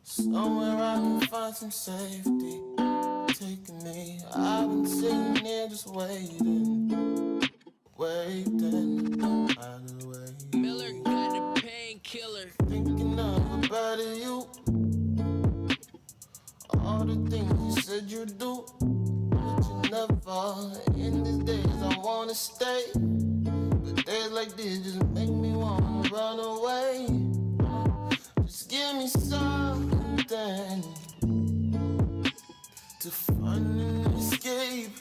Somewhere I can find some safety. Taking me, I've been sitting here just waiting, out of the way. Miller got the painkiller. Thinking of a better you. All the things you said you do, but you never. In these days I wanna stay, but days like this just make me wanna run away. Just give me something to find an escape,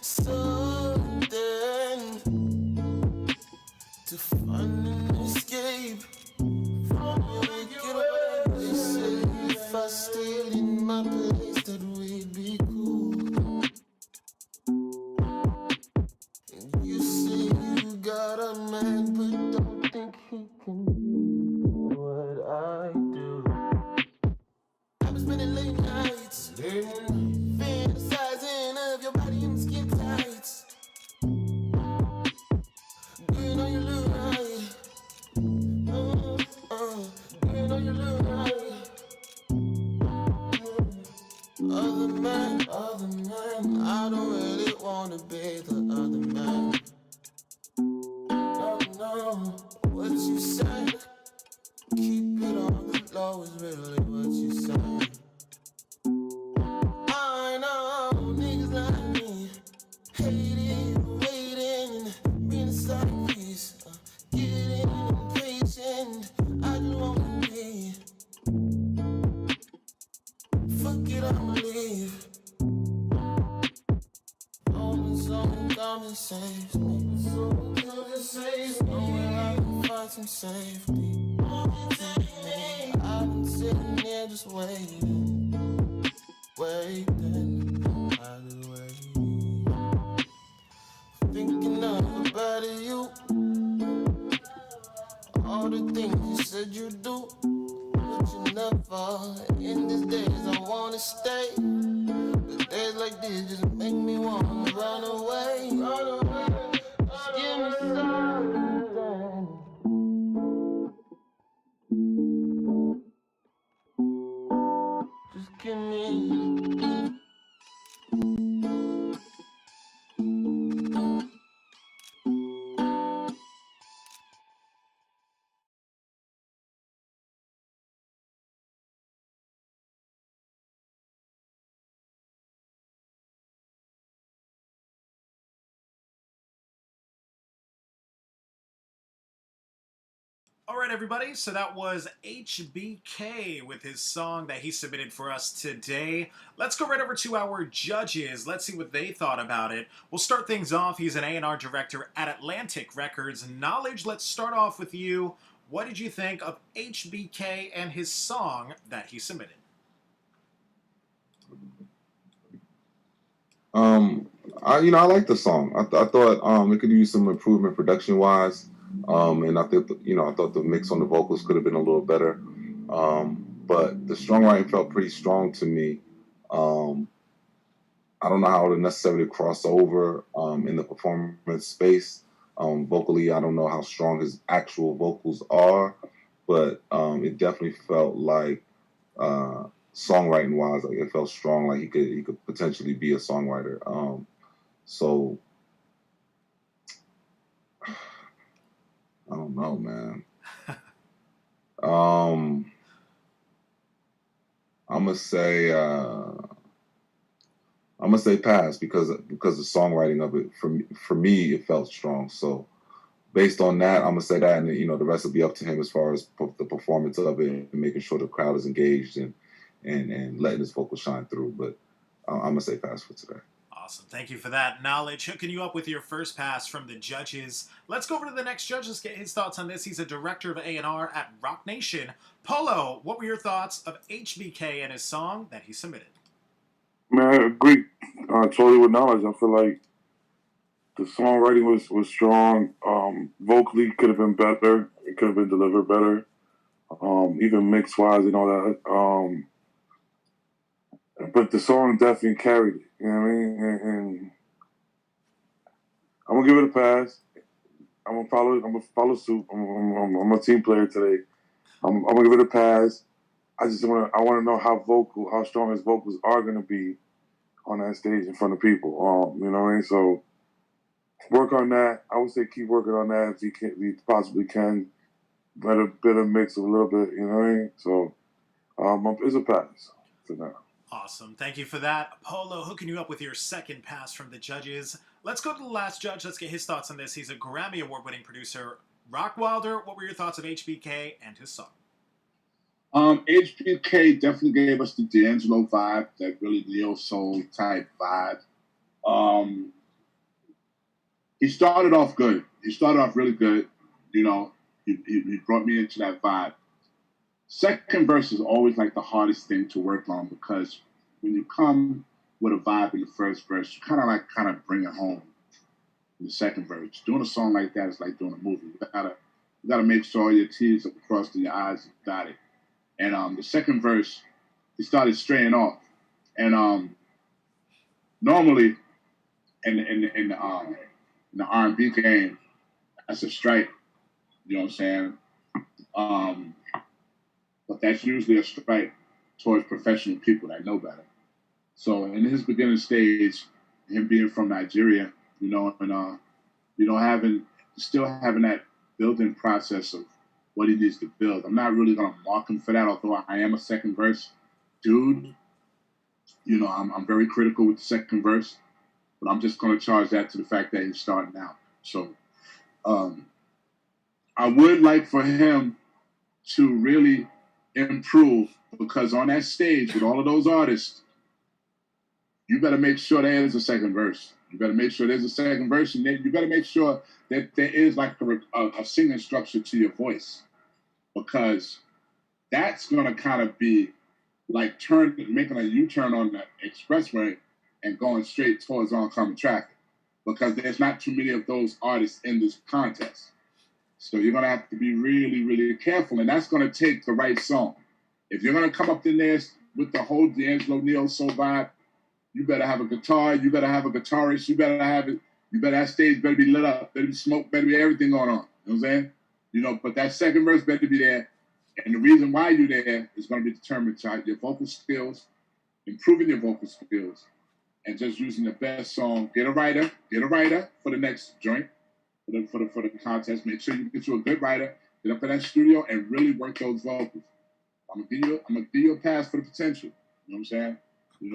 something to find an escape from your wicked ways. They say if I stayed in my place that we'd be cool. And you say you got a man, but don't think he can do what I do. I've been spending late nights, fantasizing of your body in skin tights. Girl, know you look right. Girl, know you look right. Other man, I don't really wanna be the other man. No, what you say? Keep it on the low is really what you say. I know niggas like me, hating, waiting, being a side piece, getting impatient. I just wanna be. Fuck it, I'ma leave. Hoping someone comes and saves me. Somewhere I can find some safety. I've been sitting here just waiting, out of the way. Thinking of a better you. All the things you said you do, but you never. In these days I wanna stay, but days like this just make me wanna run away. Just give me something. Just give me. All right, everybody. So that was HBK with his song that he submitted for us today. Let's go right over to our judges. Let's see what they thought about it. We'll start things off. He's an A&R director at Atlantic Records. Knowledge, let's start off with you. What did you think of HBK and his song that he submitted? I like the song. I thought it could use some improvement production wise. And I think I thought the mix on the vocals could have been a little better. But the songwriting felt pretty strong to me. I don't know how to necessarily cross over in the performance space. Vocally, I don't know how strong his actual vocals are, but it definitely felt like songwriting wise, like it felt strong. Like he could potentially be a songwriter. So I don't know, man. I'm gonna say pass because the songwriting of it for me it felt strong. So based on that, I'm gonna say that, and the rest will be up to him as far as the performance of it and making sure the crowd is engaged and letting his vocal shine through. But I'm gonna say pass for today. Awesome. Thank you for that. Knowledge, hooking you up with your first pass from the judges. Let's go over to the next judge. Let's get his thoughts on this. He's a director of A&R at Rock Nation. Polo, what were your thoughts of HBK and his song that he submitted? Man, I agree totally with Knowledge. I feel like the songwriting was strong. Vocally could have been better. It could have been delivered better. Even mix-wise and all that. But the song definitely carried it. You know what I mean? And I'm going to give it a pass. I'm gonna follow suit. I'm a team player today. I'm gonna give it a pass. I want to know how strong his vocals are gonna be on that stage in front of people. You know what I mean? So work on that. I would say keep working on that if you possibly can. Better mix a little bit. You know what I mean? So it's a pass for now. Awesome. Thank you for that. Polo, hooking you up with your second pass from the judges. Let's go to the last judge. Let's get his thoughts on this. He's a Grammy Award-winning producer, ROCKWILDER. What were your thoughts of HBK and his song? HBK definitely gave us the D'Angelo vibe, that really neo-soul type vibe. He started off good. He started off really good. You know, he brought me into that vibe. Second verse is always like the hardest thing to work on, because when you come with a vibe in the first verse, you kind of bring it home in the second verse. Doing a song like that is like doing a movie. You gotta make sure all your T's are crossed and your I's got it. And the second verse, he started straying off. And normally in the R&B game, that's a strike. You know what I'm saying? But that's usually a strike towards professional people that know better. So in his beginning stage, him being from Nigeria, you know, and still having that building process of what he needs to build. I'm not really gonna mark him for that, although I am a second verse dude. You know, I'm very critical with the second verse, but I'm just gonna charge that to the fact that he's starting out. So I would like for him to really improve, because on that stage with all of those artists, you better make sure there is a second verse. You better make sure there's a second verse, and then you better make sure that there is like a singing structure to your voice, because that's going to kind of be like making a U-turn on the expressway and going straight towards oncoming traffic, because there's not too many of those artists in this contest. So you're going to have to be really, really careful, and that's going to take the right song. If you're going to come up in there with the whole D'Angelo neo-soul vibe, you better have a guitar, you better have a guitarist, you better that stage better be lit up, better be smoke, better be everything going on. You know what I'm saying? You know, but that second verse better be there. And the reason why you're there is going to be determined by your vocal skills, improving your vocal skills, and just using the best song. Get a writer for the next joint. For the contest, make sure you get you a good writer, get up in that studio and really work those vocals. I'm gonna give you a pass for the potential. You know what I'm saying? You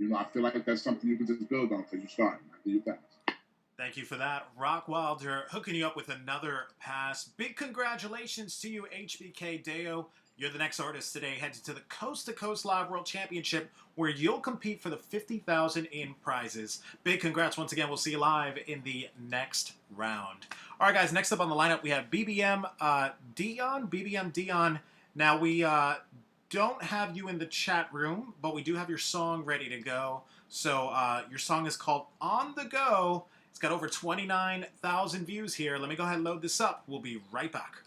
know, I feel like that's something you can just build on because you're starting. I give you a pass. Thank you for that. ROCKWILDER hooking you up with another pass. Big congratulations to you, HBK Deo. You're the next artist today headed to the Coast to Coast Live World Championship, where you'll compete for the $50,000 in prizes. Big congrats once again. We'll see you live in the next round. All right, guys, next up on the lineup, we have BBM Dion. Now, we don't have you in the chat room, but we do have your song ready to go. So your song is called On The Go. It's got over 29,000 views here. Let me go ahead and load this up. We'll be right back.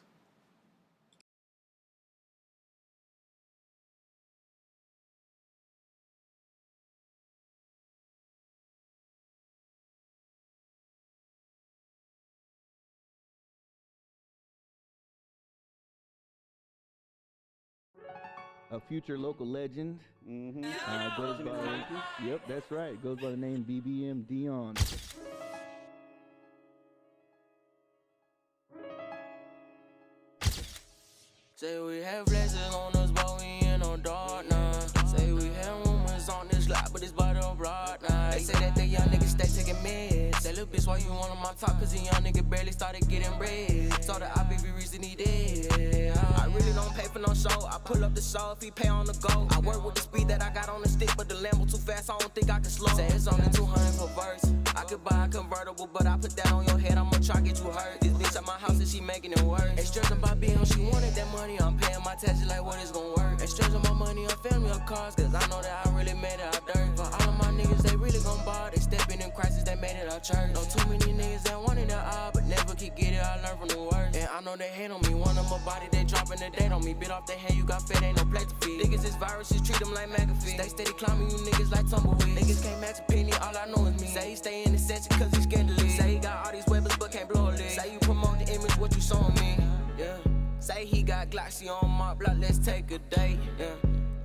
A future local legend. Goes by, yep, that's right. Goes by the name BBM Dion. Say we have blessings on us, but we ain't no dark now. Say we have rumors on this lot, but it's by the broad now. They say that the young niggas stay taking meds. That little bitch, why you on my top? Cause the young nigga barely started getting bread. So the IBB reason he dead. I really don't pay for no show. I pull up the show if he pay on the go. I work with the speed that I got on the stick, but the Lambo too fast, I don't think I can slow. Say it's only 200 per verse. I could buy a convertible, but I put that on your head, I'ma try get you hurt. This bitch at my house and she making it worse. Ain't stressing about being, she wanted that money. I'm paying my taxes like what it's gon' work. Ain't stressing my money on family or cars, cause I know that I really made it out dirt. For all of my niggas, they really gon' ball. They stepping in crisis, they made it out church. Know too many niggas that wanted it all, but never could get it. I learned from the worst. And I know they hate on me. One of my body, they dropping the date on me. Bit off their hand, you got fed, ain't no plate to feed. Niggas is viruses, treat them like McAfee. They steady climbing, you niggas like tumbleweed. Niggas can't match a penny, all I know is me. Say he stay in the section cause he scared to leave. Say he got all these weapons but can't blow a lid. you showing me, yeah. Say he got Gloxy on my block, let's take a date, yeah.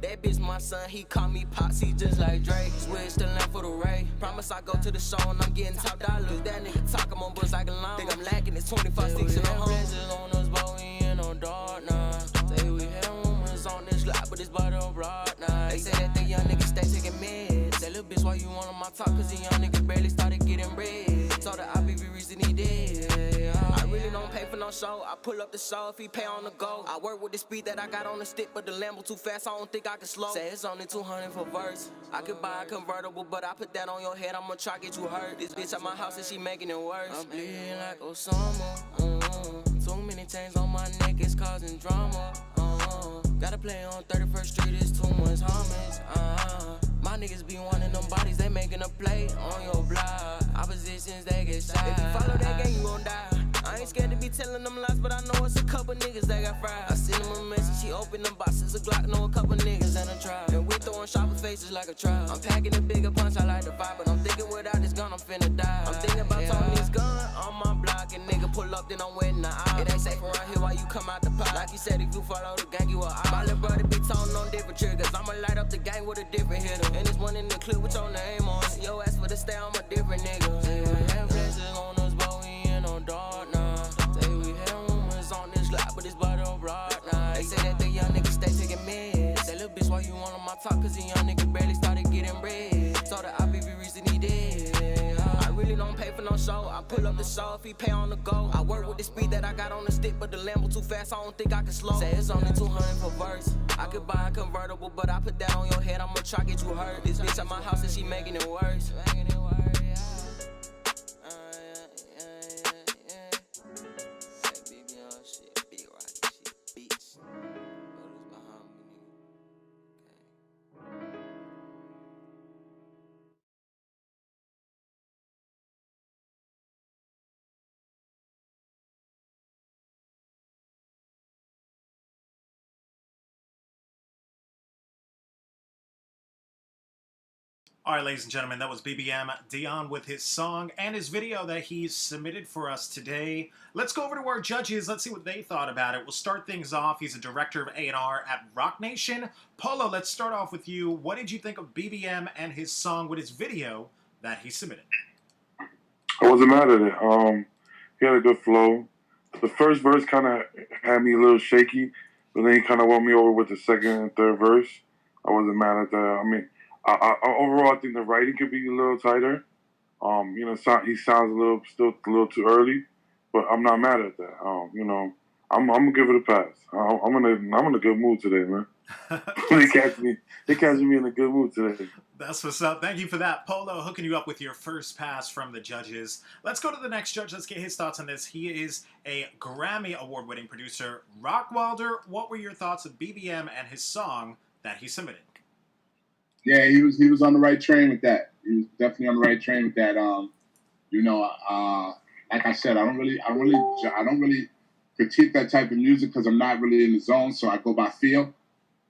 That bitch my son, he call me Pops, he just like Drake. Switch the lamp for the Ray. Promise I go to the show and I'm getting top dollar. That nigga talk, I'm on bus like a llama. Think I'm lacking, it's 25 sticks in the home. On us, but we in on dark now. Say we had rumors on this lot, but it's bottom broad now. They say that the young nigga stay taking meds. That little bitch, why you want on my top? Cause the young nigga barely started getting bread. Told the IBV reason he did. I really don't pay for no show. I pull up the show if he pay on the go. I work with the speed that I got on the stick, but the Lambo too fast, I don't think I can slow. Say it's only 200 for verse. I could buy a convertible, but I put that on your head, I'ma try get you hurt. This bitch at my house and she making it worse. I'm bleeding like Osama. Too many chains on my neck, it's causing drama. Gotta play on 31st Street, it's too much homage. My niggas be wanting them bodies, they making a play on your block. Oppositions, they get shot. If you follow that game, you gon' die. I ain't scared to be telling them lies, but I know it's a couple niggas that got fried. I sent him a message, she opened them boxes, a Glock, know a couple niggas that done tried. And we throwing sharper faces like a trial. I'm packing a bigger punch, I like the fight, but I'm thinking without this gun, I'm finna die. I'm thinking about throwing this gun on my block, and nigga pull up, then I'm wetting the eye. It ain't safe around here while you come out the pot. Like you said, if you follow the gang, you a eye. My little brother be toting on different triggers, I'ma light up the gang with a different hitter. And this one in the clip with your name on it. Yo ass for the stay, I'm a different nigga. Say we have blessings on us, but we in on dark now. Say we had rumors on this lot, but it's bottom broad now. They say that the young nigga stay taking meds. Say little bitch, why you want on my top? Cause the young nigga barely started getting bread. So the IBV reason he did. I really don't pay for no show. I pull up the show if he pay on the go. I work with the speed that I got on the stick, but the Lambo too fast, I don't think I can slow. Say it's only 200 for verse. I could buy a convertible, but I put that on your head, I'ma try get you hurt. This bitch at my house and she making it worse. All right, ladies and gentlemen, that was BBM Dion with his song and his video that he submitted for us today. Let's go over to our judges. Let's see what they thought about it. We'll start things off. He's a director of A&R at Rock Nation. Polo, let's start off with you. What did you think of BBM and his song with his video that he submitted? I wasn't mad at it. He had a good flow. The first verse kind of had me a little shaky, but then he kind of won me over with the second and third verse. I wasn't mad at that. I mean, overall, I think the writing could be a little tighter. He sounds still a little too early, but I'm not mad at that. I'm gonna give it a pass. I'm in a good mood today, man. They catch me in a good mood today. That's what's up. Thank you for that. Polo, hooking you up with your first pass from the judges. Let's go to the next judge. Let's get his thoughts on this. He is a Grammy award-winning producer, ROCKWILDER. What were your thoughts of BBM and his song that he submitted? Yeah, he was on the right train with that. He was definitely on the right train with that. Like I said, I don't really critique that type of music because I'm not really in the zone, so I go by feel.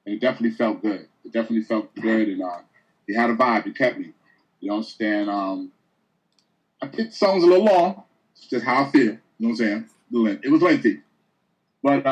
And it definitely felt good. And he had a vibe. He kept me. You understand? I think the song was a little long. It's just how I feel. You know what I'm saying? It was lengthy, but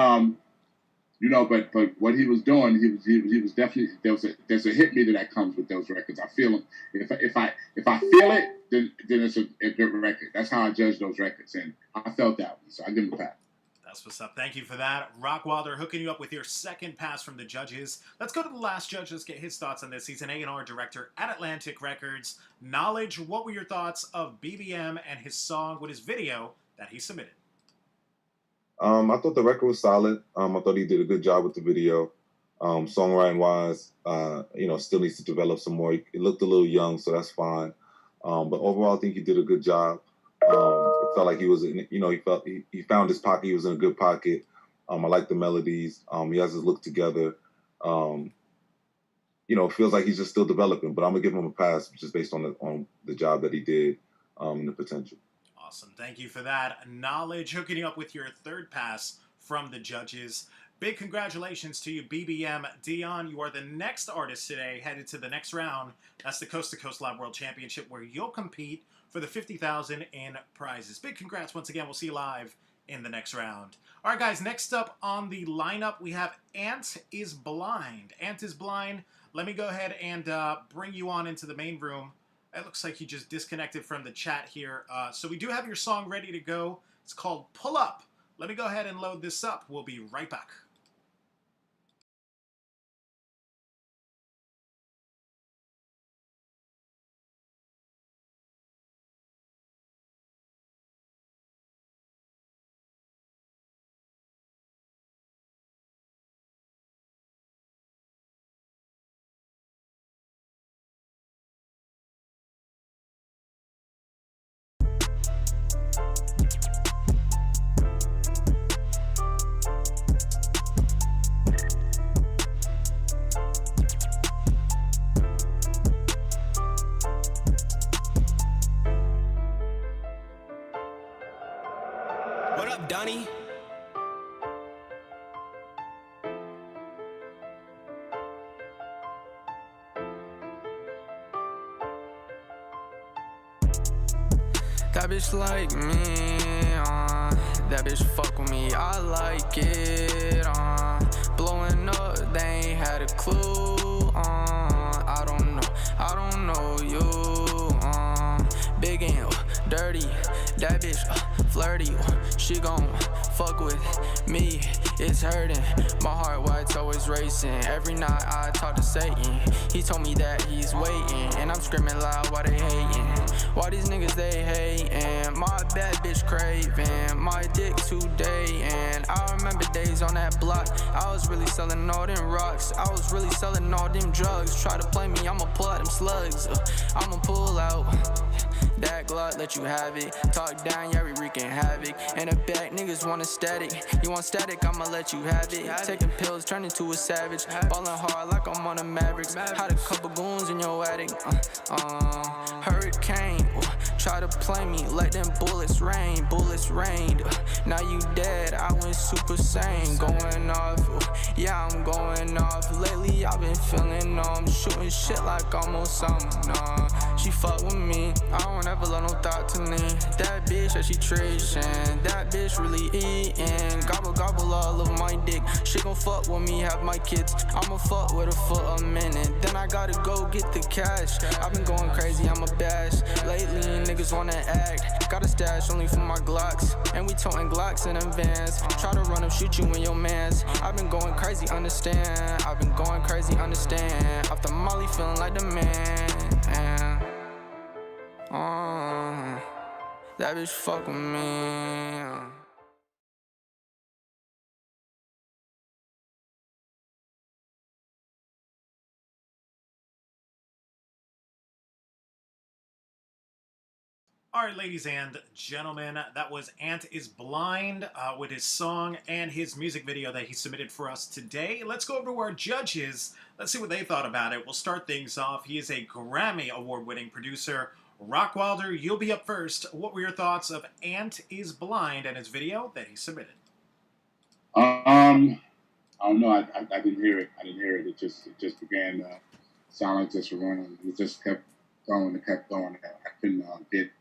but what he was doing, he was definitely there's a hit meter that comes with those records. I feel them. If I feel it, then it's a good record. That's how I judge those records, and I felt that one, so I give him a pat. That's what's up. Thank you for that. ROCKWILDER hooking you up with your second pass from the judges. Let's go to the last judge. Let's get his thoughts on this. He's an A&R director at Atlantic Records. Knowledge, what were your thoughts of BBM and his song with his video that he submitted? I thought the record was solid. I thought he did a good job with the video. Songwriting-wise, still needs to develop some more. It looked a little young, so that's fine. But overall, I think he did a good job. It felt like he was, he found his pocket. He was in a good pocket. I like the melodies. He has his look together. It feels like he's just still developing. But I'm gonna give him a pass just based on the job that he did and the potential. Awesome. Thank you for that. Knowledge, hooking you up with your third pass from the judges. Big congratulations to you, BBM Dion. You are the next artist today headed to the next round. That's the Coast to Coast Live World Championship, where you'll compete for the $50,000 in prizes. Big congrats once again. We'll see you live in the next round. All right, guys, next up on the lineup, we have Ant is Blind. Ant is Blind. Let me go ahead and bring you on into the main room. It looks like you just disconnected from the chat here. So we do have your song ready to go. It's called Pull Up. Let me go ahead and load this up. We'll be right back. What up, Donnie? That bitch like me, that bitch fuck with me, I like it, blowing up, they ain't had a clue, I don't know you, big and dirty, that bitch flirty, she gon' fuck with me, it's hurting, my heart why it's always racing, every night I talk to Satan, he told me that he's waiting, and I'm screaming loud why they hating, why these niggas they hating, my bad bitch craving, my dick today, and I remember days on that block, I was really selling all them rocks, I was really selling all them drugs, try to play me, I'ma pull out them slugs, I'ma pull out that Glock, let you have it. Talk down, yeah, we wreaking havoc. In the back, niggas want a static. You want static, I'ma let you have it. Taking pills, turn into a savage. Ballin' hard like I'm on the Mavericks. Had a couple goons in your attic. Hurricane, try to play me, let them bullets rain. Bullets rained. Now you dead, I went super sane. Going off, yeah, I'm going off. Lately, I've been feeling shooting shit like I'm on something. She fuck with me, I don't ever let no thought to me. That bitch that she tracing, that bitch really eating. Gobble gobble all of my dick. She gon' fuck with me, have my kids. I'ma fuck with her for a minute. Then I gotta go get the cash. I've been going crazy, I'm a bash. Lately niggas wanna act. Got a stash only for my Glocks. And we toting Glocks in them vans. Try to run up, shoot you in your mans. I've been going crazy, understand. I've been going crazy, understand. Off the molly feeling like the man. That bitch fuck with me. All right, ladies and gentlemen, that was Ant is Blind with his song and his music video that he submitted for us today. Let's go over to our judges. Let's see what they thought about it. We'll start things off. He is a Grammy award-winning producer. ROCKWILDER, you'll be up first. What were your thoughts of Ant is Blind and his video that he submitted? I don't know. I didn't hear it. It just began to sound like just running. It just kept going and kept going. I couldn't get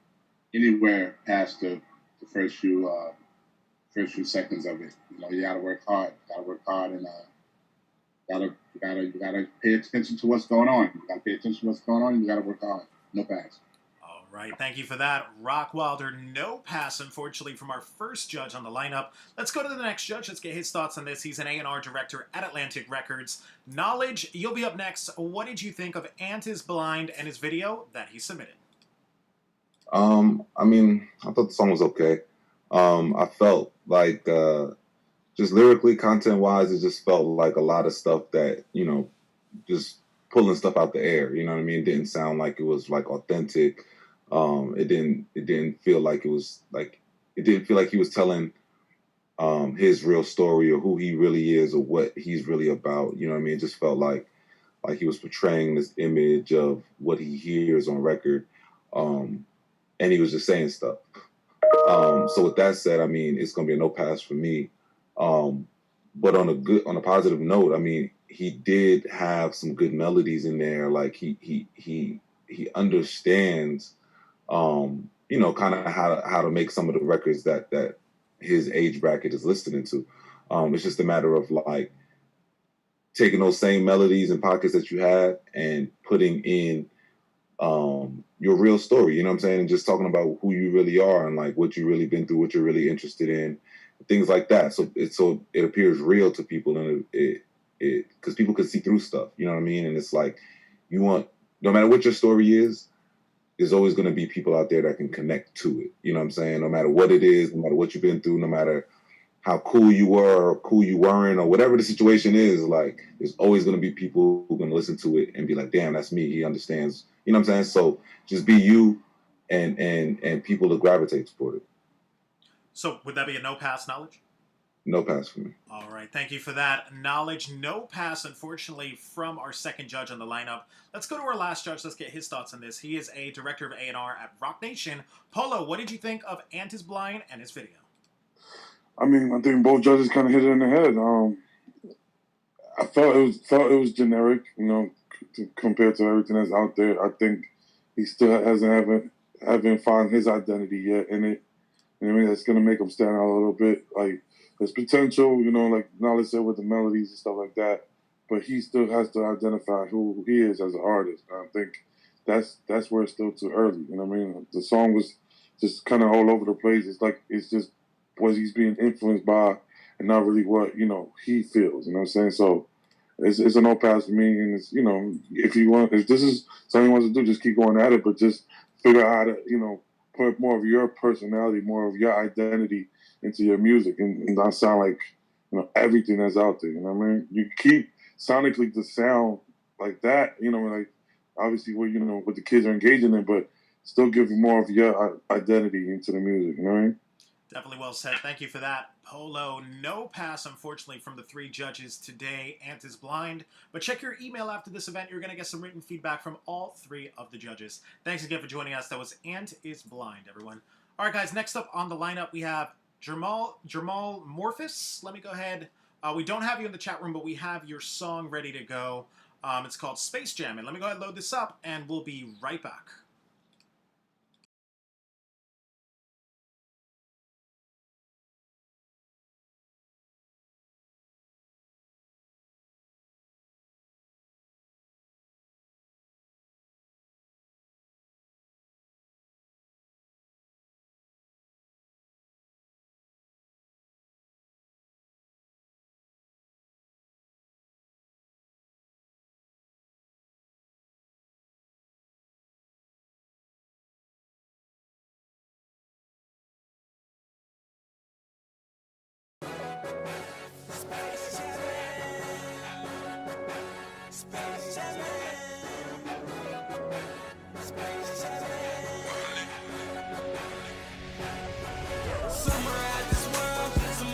anywhere past the first few seconds of it. You know, you gotta work hard. And you gotta pay attention to what's going on. You gotta pay attention to what's going on. You gotta work hard. No pass. All right, thank you for that, ROCKWILDER. No pass, unfortunately, from our first judge on the lineup. Let's go to the next judge. Let's get his thoughts on this. He's an A&R director at Atlantic Records. Knowledge, you'll be up next. What did you think of Ant is Blind and his video that he submitted? I mean, I thought the song was okay. I felt like just lyrically, content-wise, it just felt like a lot of stuff that, you know, just pulling stuff out the air. You know what I mean? It didn't sound like it was like authentic. It didn't feel like he was telling his real story or who he really is or what he's really about. You know what I mean? It just felt like he was portraying this image of what he hears on record. And he was just saying stuff. So with that said, I mean, it's gonna be a no pass for me. But on a positive note, I mean, he did have some good melodies in there. Like he understands, you know, kind of how to make some of the records that his age bracket is listening to. It's just a matter of like taking those same melodies and pockets that you have and putting in your real story, you know what I'm saying? And just talking about who you really are and like what you really been through, what you're really interested in, things like that. So it appears real to people, and it because people can see through stuff, you know what I mean? And it's like no matter what your story is, there's always going to be people out there that can connect to it. You know what I'm saying? No matter what it is, no matter what you've been through, no matter how cool you were or cool you weren't or whatever the situation is, like there's always going to be people who can listen to it and be like, damn, that's me. He understands. You know what I'm saying? So just be you, and people to gravitate toward it. So would that be a no pass, Knowledge? No pass for me. All right, thank you for that. Knowledge, no pass, unfortunately, from our second judge on the lineup. Let's go to our last judge. Let's get his thoughts on this. He is a director of A&R at Rock Nation. Polo, what did you think of Ant is Blind and his video? I mean, I think both judges kind of hit it in the head. I thought it was generic, you know, compared to everything that's out there. I think he still haven't found his identity yet in it. You know what I mean? That's gonna make him stand out a little bit. Like there's potential, you know, like Knowledge said with the melodies and stuff like that. But he still has to identify who he is as an artist. I think that's where it's still too early. You know what I mean? The song was just kind of all over the place. It's just what he's being influenced by and not really what, you know, he feels. You know what I'm saying? So it's a no pass for me. And it's, you know, if this is something he wants to do, just keep going at it, but just figure out how to, you know, put more of your personality, more of your identity into your music and not sound like, you know, everything that's out there. You know what I mean? You keep sonically to sound like that, you know, like obviously what, you know, what the kids are engaging in, but still give more of your identity into the music. You know what I mean? Definitely well said. Thank you for that. Polo, no pass, unfortunately, from the three judges today. Ant is Blind. But check your email after this event. You're going to get some written feedback from all three of the judges. Thanks again for joining us. That was Ant is Blind, everyone. All right, guys, next up on the lineup, we have Jamal Morphus. Let me go ahead. We don't have you in the chat room, but we have your song ready to go. It's called Space Jam. And let me go ahead and load this up, and we'll be right back.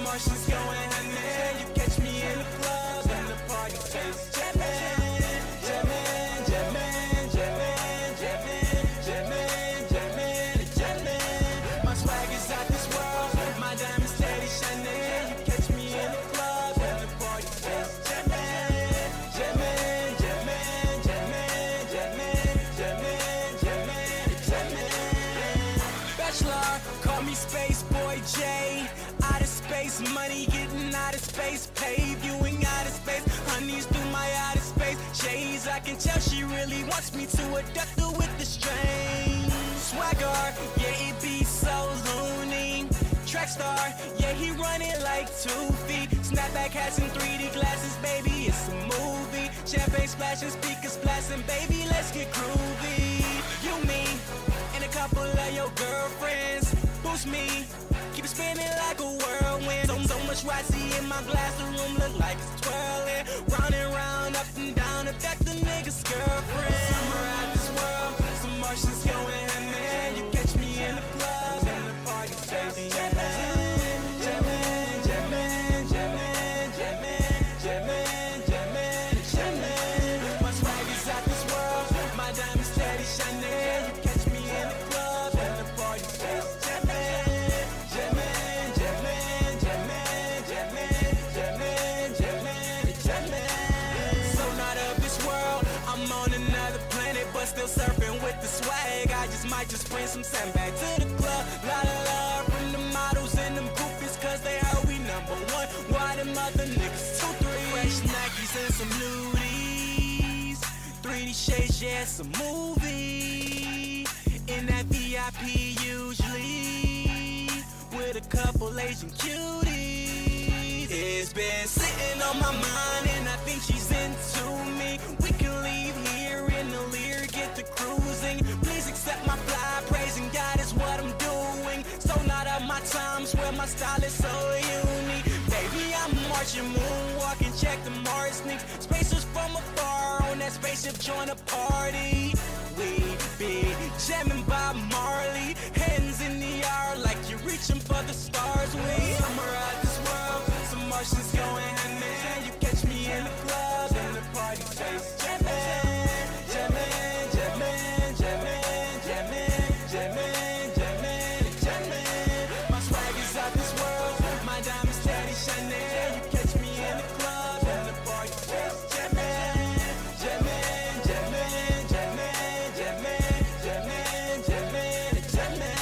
Martians going honey. You catch me in the club and the party says jamming, jamming, jamming, jamming, jamming, jamming, jamming, jamming. My swag is out this world, my diamonds steady shining. You catch me in the club and the party says jamming, jamming, jamming, jamming, jamming, jamming, jamming, jamming. Bachelor, call me Space Boy J. Space money getting out of space, pay viewing out of space, honey's through my outer space shades. I can tell she really wants me to abduct her with the strain. Swagger, yeah, it be so loony. Track star, yeah, he running like 2 feet. Snapback hats and 3D glasses, baby, it's a movie. Champagne splashing, speakers blasting, baby, let's get groovy. You, me, and a couple of your girlfriends, boost me. Keep it spinning like a whirlwind. So much Rossi in my glass, the room look like it's twirling. Round and round, up and down, affect the nigga's girlfriend. Summer out this world, some Martians going hand. You catch me in the club and the party says jamming, jamming, jamming, jamming, jamming, jamming, jamming, jamming. My swag is out this world, my diamonds steady shining. You catch me in the club and the party says jamming. So not of this world, I'm on another and some nudies. 3D shades, yeah, it's a movie. In that VIP usually, with a couple Asian cuties. It's been sitting on my mind and I think she's into me. We can leave here in the Lear, get to cruising. Please accept my fly, praising God is what I'm doing. So not of my time, swear my style is so unique. Baby, I'm marching, moonwalking, check the Mars sneaks. Spacers from afar, on that spaceship, join a party. We be jamming Bob Marley, hands in the air like you're reaching for the stars. We somewhere out this world, some Martians going hand in hand. You catch me in the club, in the party space, jamming, jamming, jamming, jamming, jamming, jamming, jamming, jamming. My swag is out this world, my diamonds steady shining. You catch me in the club, in the party space, jamming, jamming, jamming, jamming, jamming, jamming, jamming, jamming.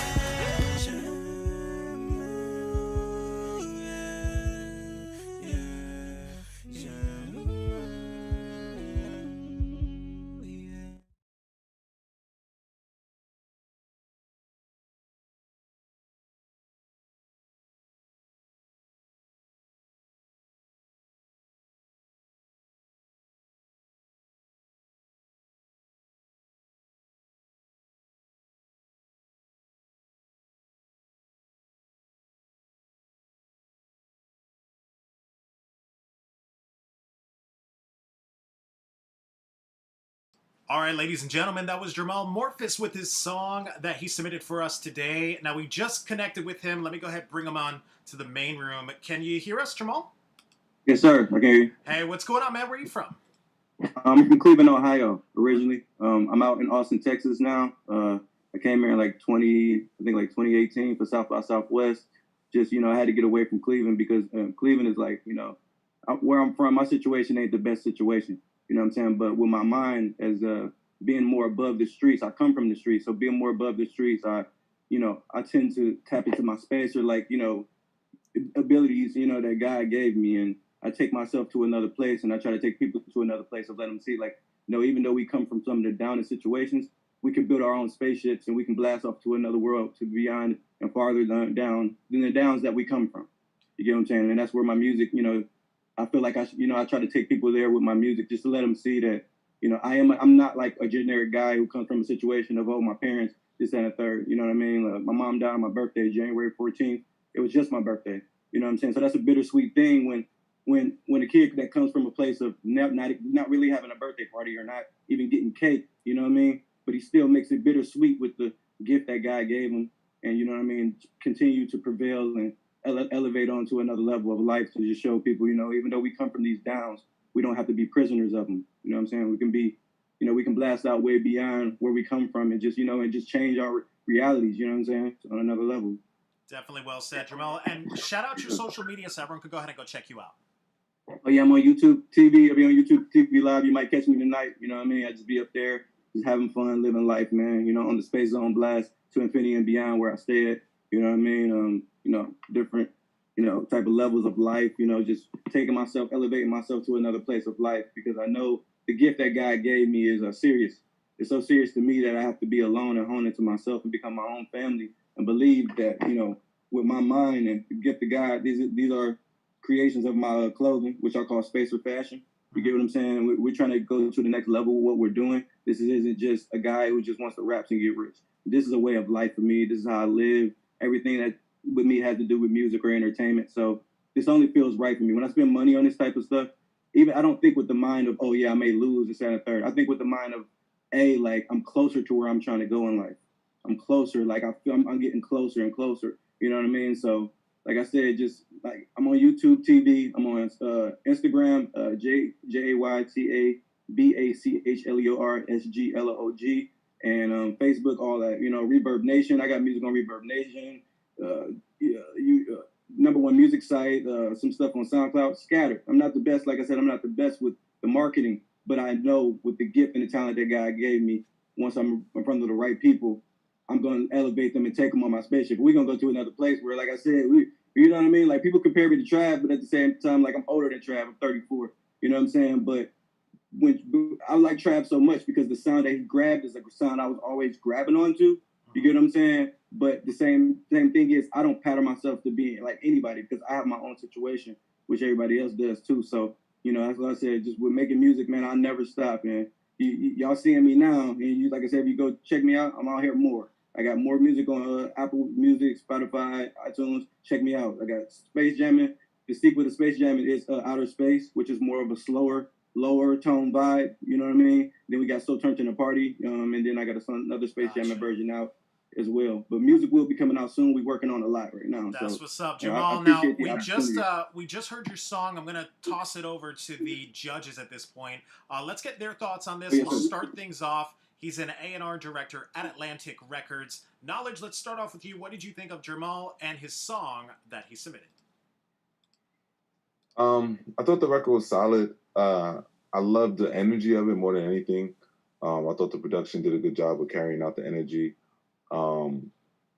All right, ladies and gentlemen, that was Jamal Morphis with his song that he submitted for us today. Now, we just connected with him. Let me go ahead and bring him on to the main room. Can you hear us, Jamal? Yes, sir. I can hear you. Hey, what's going on, man? Where are you from? I'm from Cleveland, Ohio, originally. I'm out in Austin, Texas now. I came here in like 2018 for South by Southwest. Just, I had to get away from Cleveland because Cleveland is like, where I'm from, my situation ain't the best situation. You know what I'm saying? But with my mind as being more above the streets, I come from the streets. So being more above the streets, I tend to tap into my space or abilities, that God gave me. And I take myself to another place and I try to take people to another place and let them see, even though we come from some of the downest situations, we can build our own spaceships and we can blast off to another world, to beyond and farther down than the downs that we come from. You get what I'm saying? And that's where my music, I feel like I try to take people there with my music just to let them see that, I'm not like a generic guy who comes from a situation of, my parents, this and a third. You know what I mean? My mom died on my birthday, January 14th. It was just my birthday. You know what I'm saying? So that's a bittersweet thing when a kid that comes from a place of not really having a birthday party or not even getting cake, you know what I mean? But he still makes it bittersweet with the gift that God gave him. And, you know what I mean? Continue to prevail and elevate on to another level of life to just show people, even though we come from these downs, we don't have to be prisoners of them. You know what I'm saying? We can be, we can blast out way beyond where we come from and just, and just change our realities, you know what I'm saying? On another level. Definitely well said, Jamal. And shout out your social media so everyone can go ahead and go check you out. Oh, yeah, I'm on YouTube TV. I'll be on YouTube TV Live. You might catch me tonight. You know what I mean? I just be up there, just having fun, living life, man. On the Space Zone Blast to infinity and beyond where I stay at. You know what I mean? Different, type of levels of life, just taking myself, elevating myself to another place of life because I know the gift that God gave me is serious. It's so serious to me that I have to be alone and hone into myself and become my own family and believe that, with my mind and the gift of God, these are creations of my clothing, which I call spacer fashion. You get what I'm saying? We're trying to go to the next level with what we're doing. This isn't just a guy who just wants to rap and get rich. This is a way of life for me. This is how I live. Everything that with me has to do with music or entertainment. So this only feels right for me. When I spend money on this type of stuff, even I don't think with the mind of, I may lose this and a third. I think with the mind of, I'm closer to where I'm trying to go in life. I'm closer. I feel I'm getting closer and closer. You know what I mean? So, like I said, just I'm on YouTube TV. I'm on Instagram, JayTaBachleorsGLOG, and Facebook, all that. Reverb Nation. I got music on Reverb Nation. Number one music site. Some stuff on SoundCloud. Scattered. I'm not the best. Like I said, I'm not the best with the marketing, but I know with the gift and the talent that God gave me, once I'm in front of the right people, I'm going to elevate them and take them on my spaceship. We're going to go to another place where, like I said, you know what I mean? Like, people compare me to Trav, but at the same time, I'm older than Trav. I'm 34. You You know what I'm saying? But when I like Trav so much because the sound that he grabbed is like a sound I was always grabbing onto. You get what I'm saying? But the same thing is I don't pattern myself to be like anybody because I have my own situation, which everybody else does too. So, you know, that's what I said. Just with making music, man, I'll never stop, man. Y'all seeing me now, and you, like I said, if you go check me out, I'm out here more. I got more music on Apple Music, Spotify, iTunes. Check me out. I got Space Jamming. The sequel to Space Jamming is Outer Space, which is more of a slower, lower tone vibe. You know what I mean? Then we got So Turned in a Party, and then I got another Space Jamming version out as well. But music will be coming out soon. We're working on a lot right now. That's so, what's up, you know, Jamal. I Now appreciate we just heard your song. I'm gonna toss it over to the judges at this point. Let's get their thoughts on this. Yes, We'll sir. start things off. He's an A&R director at Atlantic Records. Knowledge, let's start off with you. What did you think of Jamal and his song that he submitted? I thought the record was solid. I loved the energy of it more than anything. I thought the production did a good job of carrying out the energy.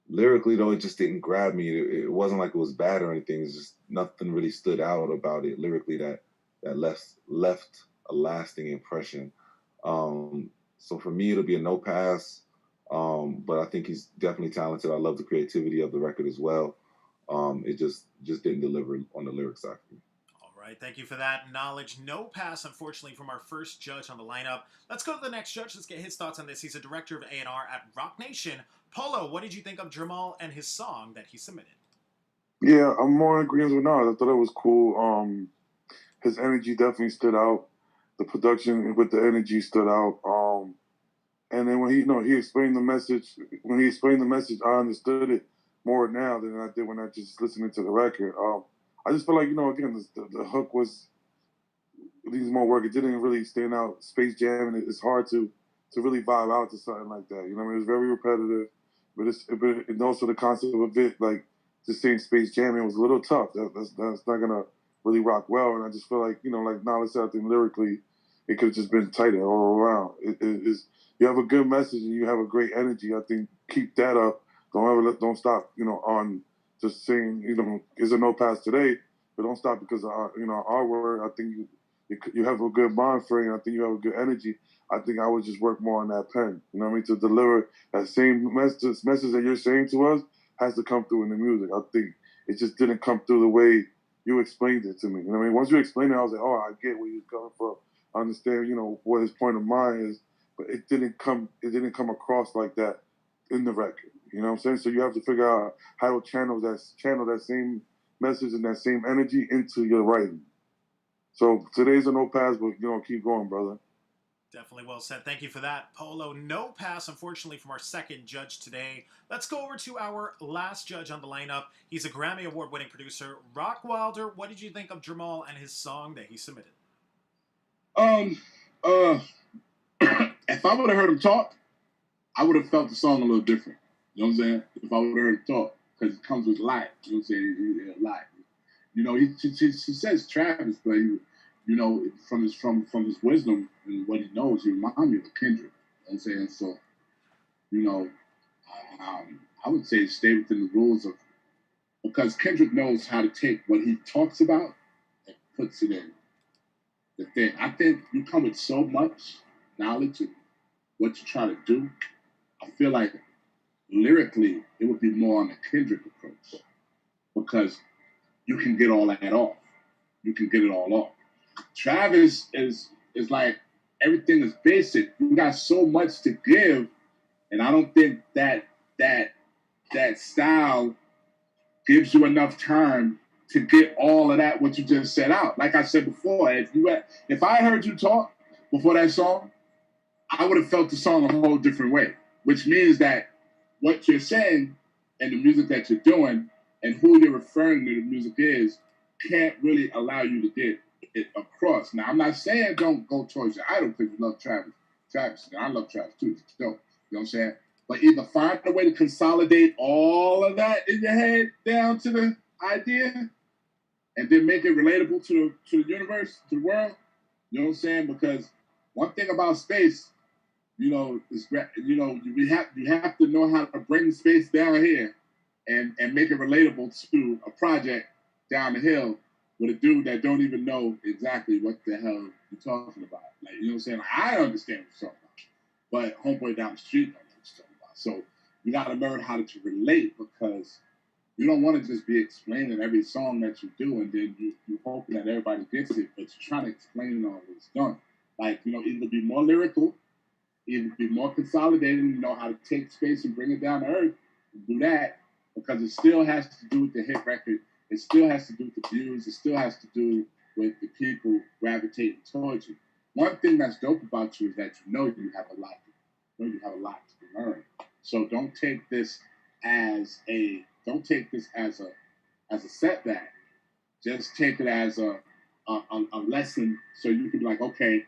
Lyrically, though, it just didn't grab me. It wasn't like it was bad or anything. It's just nothing really stood out about it lyrically that left a lasting impression. So for me, it'll be a no pass. But I think he's definitely talented. I love the creativity of the record as well. It just didn't deliver on the lyric side for me. All right, thank you for that. Knowledge, no pass, unfortunately, from our first judge on the lineup. Let's go to the next judge. Let's get his thoughts on this. He's a director of A&R at Rock Nation. Polo, what did you think of Jamal and his song that he submitted? Yeah, I'm more in agreement with Nas. I thought it was cool. His energy definitely stood out. The production with the energy stood out. And then when he explained the message, I understood it more now than I did when I just listening to the record. I just feel like, again, the hook was needs more work. It didn't really stand out. Space Jam, and it's hard to really vibe out to something like that. You know what I mean? It was very repetitive, but also the concept of it, like just saying Space Jam, it was a little tough. That's not gonna really rock well. And I just feel like, like Knowledge said, I think lyrically, it could have just been tighter all around. You have a good message and you have a great energy. I think keep that up. Don't stop, on just saying, is a no pass today, but don't stop because of our word. I think you have a good mind frame. I think you have a good energy. I think I would just work more on that pen. You know what I mean? To deliver that same message that you're saying to us has to come through in the music. I think it just didn't come through the way you explained it to me. You know what I mean? Once you explained it, I was like, oh, I get where you're coming from. I understand, what his point of mind is, but it didn't come across like that in the record. You know what I'm saying? So you have to figure out how to channel that same message and that same energy into your writing. So today's a no pass, but keep going, brother. Definitely well said. Thank you for that, Polo. No pass, unfortunately, from our second judge today. Let's go over to our last judge on the lineup. He's a Grammy Award-winning producer, ROCKWILDER. What did you think of Jamal and his song that he submitted? If I would have heard him talk, I would have felt the song a little different. You know what I'm saying? If I would have heard him talk, because it comes with life. You know what I'm saying? He says Travis, but from his wisdom and what he knows, he reminds me of Kendrick. You know what I'm saying? So, I would say stay within the rules of, because Kendrick knows how to take what he talks about and puts it in the thing. I think you come with so much knowledge of what you try to do. I feel like lyrically it would be more on the Kendrick approach, because you can get all that off. You can get it all off. Travis is like, everything is basic. You got so much to give, and I don't think that style gives you enough time to get all of that what you just set out. Like I said before, if I heard you talk before that song, I would have felt the song a whole different way, which means that what you're saying and the music that you're doing and who you're referring to the music is can't really allow you to get it across. Now, I'm not saying don't go towards your idol because you love Travis. I love Travis too. It's dope. You know what I'm saying? But either find a way to consolidate all of that in your head down to the idea and then make it relatable to the universe, to the world. You know what I'm saying? Because one thing about space, is you have to know how to bring space down here and make it relatable to a project down the hill with a dude that don't even know exactly what the hell you're talking about. Like, you know what I'm saying? Like, I understand what you're talking about, but homeboy down the street don't know what you're talking about. So you got to learn how to relate, because you don't want to just be explaining every song that you do and then you're hoping that everybody gets it, but you're trying to explain it all it's done. Like, you know, either be more lyrical, either be more consolidated, and know how to take space and bring it down to earth, and do that, because it still has to do with the hit record. It still has to do with the views. It still has to do with the people gravitating towards you. One thing that's dope about you is that you know you have a lot. You know you have a lot to learn. So don't take this as a setback. Just take it as a lesson, so you can be like, okay,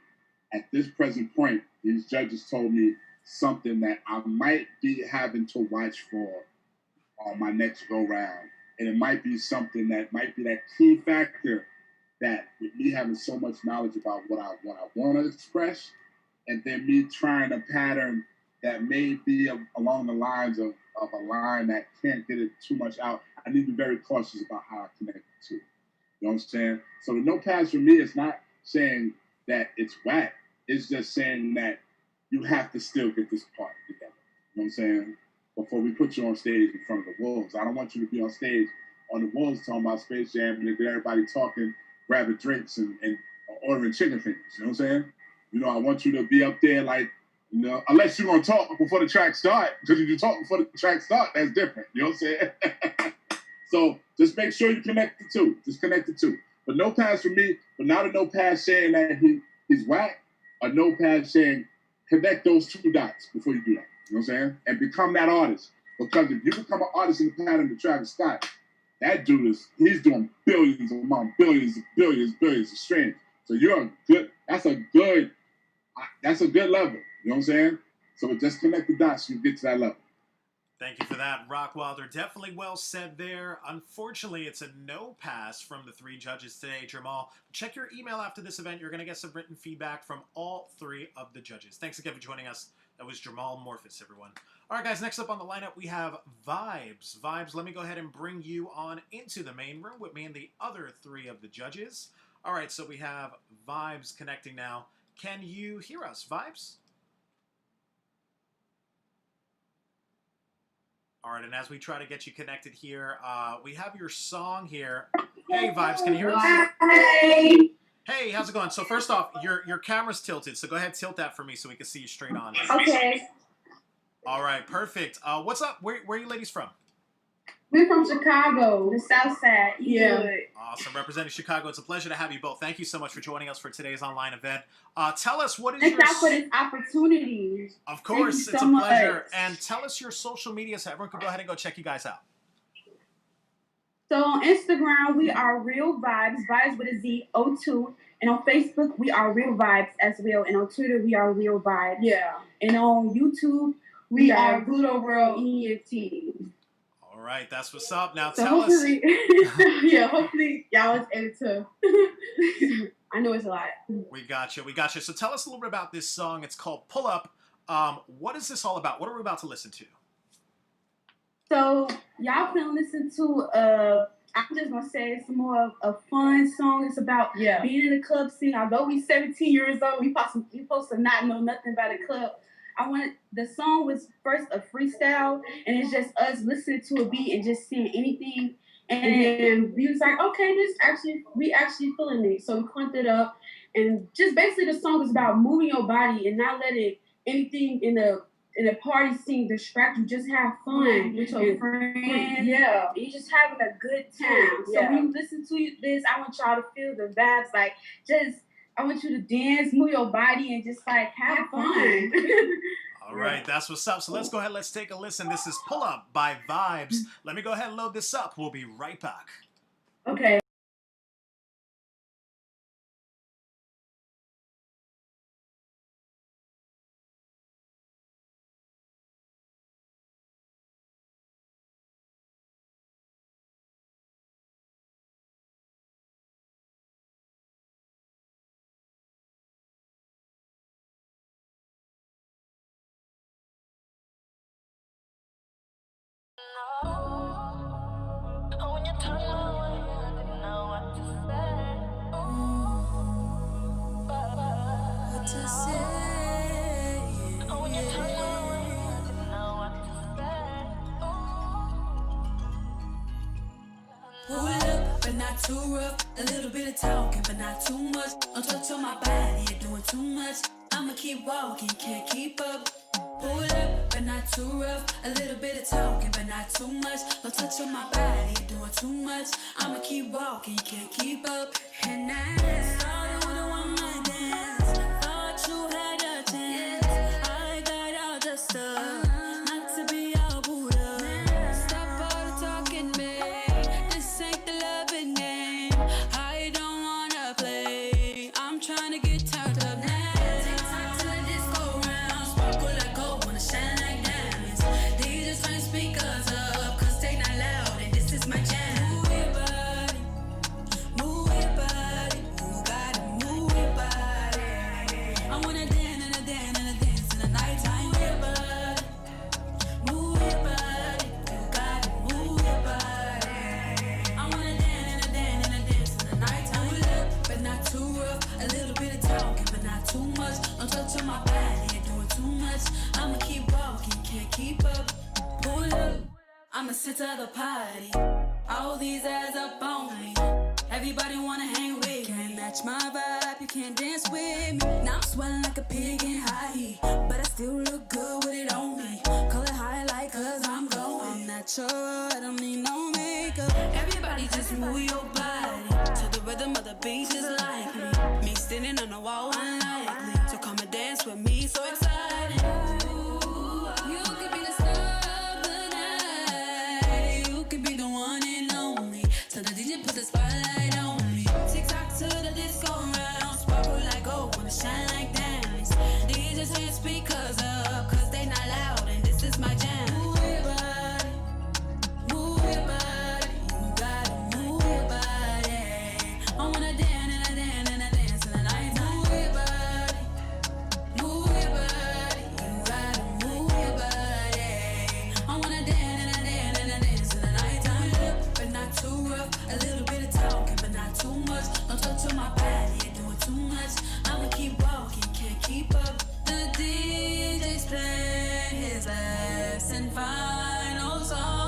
at this present point, these judges told me something that I might be having to watch for on my next go round. And it might be something that might be that key factor that, with me having so much knowledge about what I want to express, and then me trying a pattern that may be along the lines of a line that can't get it too much out, I need to be very cautious about how I connect the two. You know what I'm saying? So the no pass for me is not saying that it's whack. It's just saying that you have to still get this part together. You know what I'm saying? Before we put you on stage in front of the Wolves. I don't want you to be on stage on the Wolves talking about Space Jam and then everybody talking, grabbing drinks and ordering chicken fingers. You know what I'm saying? You know, I want you to be up there like, you know, unless you're going to talk before the track start, because if you talk before the track start, that's different. You know what I'm saying? So just make sure you connect the two. Just connect the two. But no pass for me, but not a no pass saying that he's whack. A no pass saying connect those two dots before you do that. You know what I'm saying? And become that artist. Because if you become an artist in the pattern of Travis Scott, that dude he's doing billions of streams. So that's a good level. You know what I'm saying? So just connect the dots so you get to that level. Thank you for that, ROCKWILDER. Definitely well said there. Unfortunately, it's a no pass from the three judges today, Jamal. Check your email after this event. You're going to get some written feedback from all three of the judges. Thanks again for joining us. That was Jamal Morphus, everyone. All right, guys, next up on the lineup, we have Vibes. Vibes, let me go ahead and bring you on into the main room with me and the other three of the judges. All right, so we have Vibes connecting now. Can you hear us, Vibes? All right, and as we try to get you connected here, we have your song here. Hey, Vibes, can you hear us? Hi. Hey, how's it going? So first off, your camera's tilted, so go ahead and tilt that for me so we can see you straight on. Okay. All right, perfect. What's up? Where are you ladies from? We're from Chicago, the South Side. Yeah. Awesome. Representing Chicago. It's a pleasure to have you both. Thank you so much for joining us for today's online event. Tell us, what is Thank you for this opportunity. Of course, it's a pleasure. And tell us your social media so everyone can go ahead and go check you guys out. So on Instagram, we are Real Vibes, Vibes with a Z, O2. And on Facebook, we are Real Vibes as well. And on Twitter, we are Real Vibes. Yeah. And on YouTube, we are Gluto World ENT. All right, that's what's up. Now so tell us. Yeah, hopefully y'all was able to. I know it's a lot. We got you. So tell us a little bit about this song. It's called Pull Up. What is this all about? What are we about to listen to? So y'all can listen to I'm just gonna say it's more of a fun song. It's about being in the club scene. Although we 17 years old, we supposed to not know nothing about a club. The song was first a freestyle, and it's just us listening to a beat and just seeing anything. And then we was like, okay, we actually feeling it. So we clumped it up, and just basically the song is about moving your body and not letting anything in a party scene distract you. Just have fun with your friends. Yeah, you just having a good time. So when you listen to this, I want y'all to feel the vibes. Like I want you to dance, move your body, and just like have fun. All right, that's what's up. So let's go ahead. Let's take a listen. This is Pull Up by Vibes. Let me go ahead and load this up. We'll be right back. Okay. When you turn my way, I didn't know what to say. to say. Oh, when you touch my hands, you know what to say. Pull up, but not too rough. A little bit of talking, but not too much. Don't touch on my body, you're doing too much. I'ma keep walking, can't keep up. Pull up, but not too rough. A little bit of talking, but not too much. Don't touch on my body, you're doing too much. I'ma keep walking, can't keep up. And I started with a one-night dance. Thought you had a chance. I got all the stuff, not to be all booed up. Stop all the talking, babe. This ain't the loving game. I don't wanna play. I'm trying to get turned up now. I'm a center of the party. All these eyes up on me. Everybody wanna hang with me. Can't match my vibe, you can't dance with me. Now I'm swelling like a pig in high heat, but I still look good with it on me. Color highlight cause I'm glowing. I'm natural, I don't need no makeup. Everybody just move your body to the rhythm of the beat just like me. Me standing on the wall unlikely, so come and dance with me, so excited. You could be the star of the night. You could be the one and only. So the DJ put the spotlight on me. Tick tock to the disco round. Sparkle like gold, wanna shine like diamonds. DJs turn speakers up, cause they not loud and this is my jam. Move your body, move your body. You gotta move your body. I wanna dance and I dance and I dance in the night. Move your body, move your body. You gotta move your body. I wanna dance and I dance and I dance in the night. But not too rough. A little bit of talking, but not too much. Don't touch on my body, you're doing too much. I'ma keep walking, can't keep up. The DJ's playing his last and final song.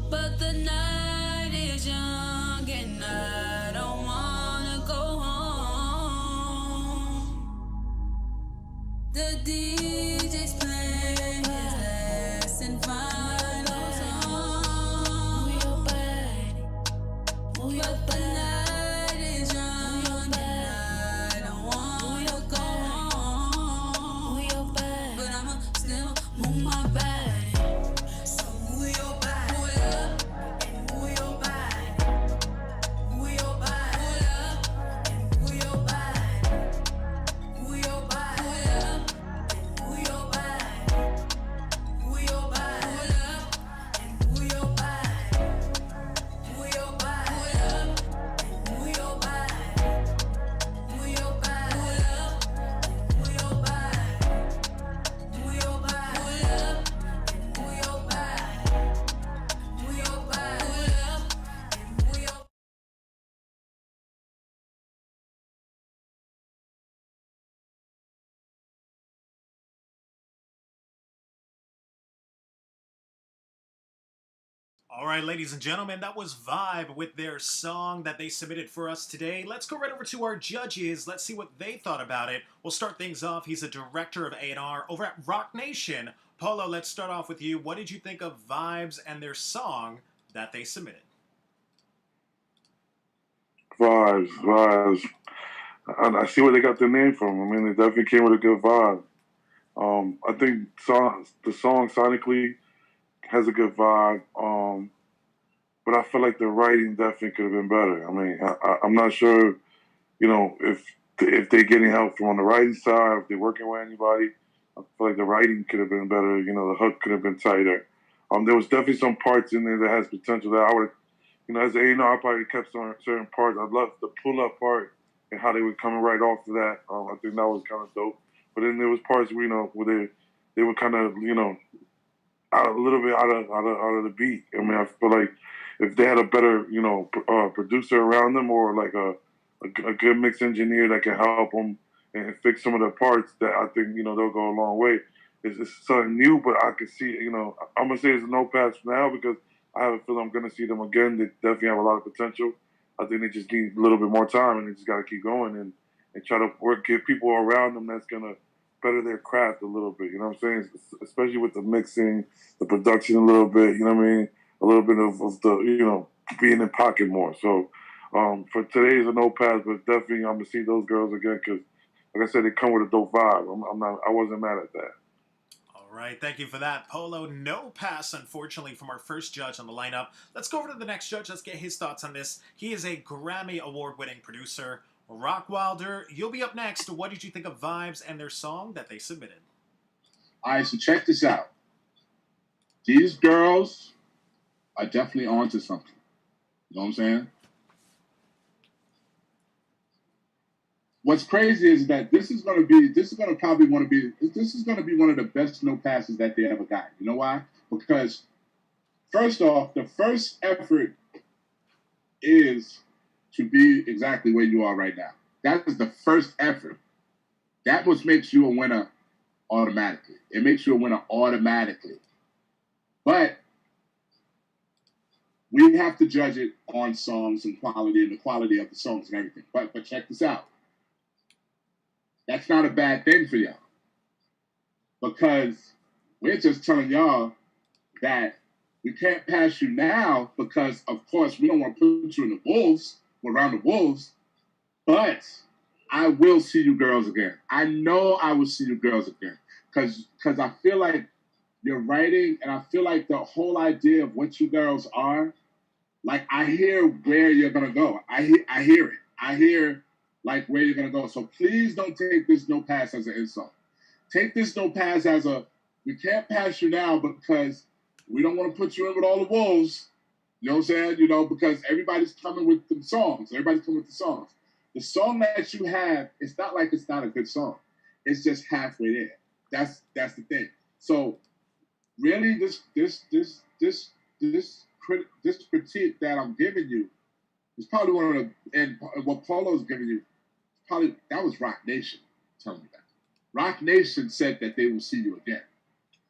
But the night is young and I don't wanna go home. The DJ's playing his last and final song. Move your body, but the night is young and I don't wanna go home. Move your body, but I'ma still move my body. So move your body, pull up and move your body. Move your body, pull up and move your body. Move your body, pull up and move your body. Move your body, pull up and move your body. Move your body, pull up and move your body. Move your body, pull up and move your body. Move your body, pull up and move your body. Move your body, pull up and move your body. All right, ladies and gentlemen, that was Vibe with their song that they submitted for us today. Let's go right over to our judges. Let's see what they thought about it. We'll start things off. He's a director of A&R over at Rock Nation. Polo, let's start off with you. What did you think of Vibes and their song that they submitted? Vibes. I see where they got their name from. I mean, they definitely came with a good vibe. I think the song sonically has a good vibe, but I feel like the writing definitely could have been better. I mean, I'm not sure, if they're getting help from on the writing side, if they're working with anybody. I feel like the writing could have been better. The hook could have been tighter. There was definitely some parts in there that has potential that I would, as an A&R, I probably kept certain parts. I loved the pull-up part and how they were coming right off of that. I think that was kind of dope. But then there was parts, where they were kind of, a little bit out of the beat. I mean, I feel like if they had a better, producer around them, or like a a good mix engineer that can help them and fix some of the parts that I think, they'll go a long way. It's something new, but I can see, I'm going to say it's a no pass now because I have a feeling I'm going to see them again. They definitely have a lot of potential. I think they just need a little bit more time, and they just got to keep going and try to get people around them that's going to better their craft a little bit. You know what I'm saying? Especially with the mixing, the production a little bit, you know what I mean? A little bit of the, being in pocket more. So for today is a no pass, but definitely I'm going to see those girls again because, like I said, they come with a dope vibe. I wasn't mad at that. All right, thank you for that, Polo. No pass, unfortunately, from our first judge on the lineup. Let's go over to the next judge. Let's get his thoughts on this. He is a Grammy award-winning producer, ROCKWILDER. You'll be up next. What did you think of Vibes and their song that they submitted? All right, so check this out. These girls are definitely onto something. You know what I'm saying? What's crazy is that this is going to be one of the best no passes that they ever got. You know why? Because first off, the first effort is to be exactly where you are right now. That is the first effort. That what makes you a winner automatically. It makes you a winner automatically. But we have to judge it on songs and the quality of the songs and everything. But check this out. That's not a bad thing for y'all. Because we're just telling y'all that we can't pass you now because, of course, we don't want to put you in the wolves, around the wolves. But I will see you girls again. I know I will see you girls again. Because I feel like you're writing, and I feel like the whole idea of what you girls are, like I hear where you're going to go. I hear it. I hear like where you're going to go. So please don't take this no pass as an insult. Take this no pass as we can't pass you now because we don't want to put you in with all the wolves. You know what I'm saying? Because everybody's coming with the songs. Everybody's coming with the songs. The song that you have, it's not like it's not a good song. It's just halfway there. That's the thing. So really this critique that I'm giving you is probably one of and what Polo's giving you, probably that was Rock Nation telling me that. Rock Nation said that they will see you again.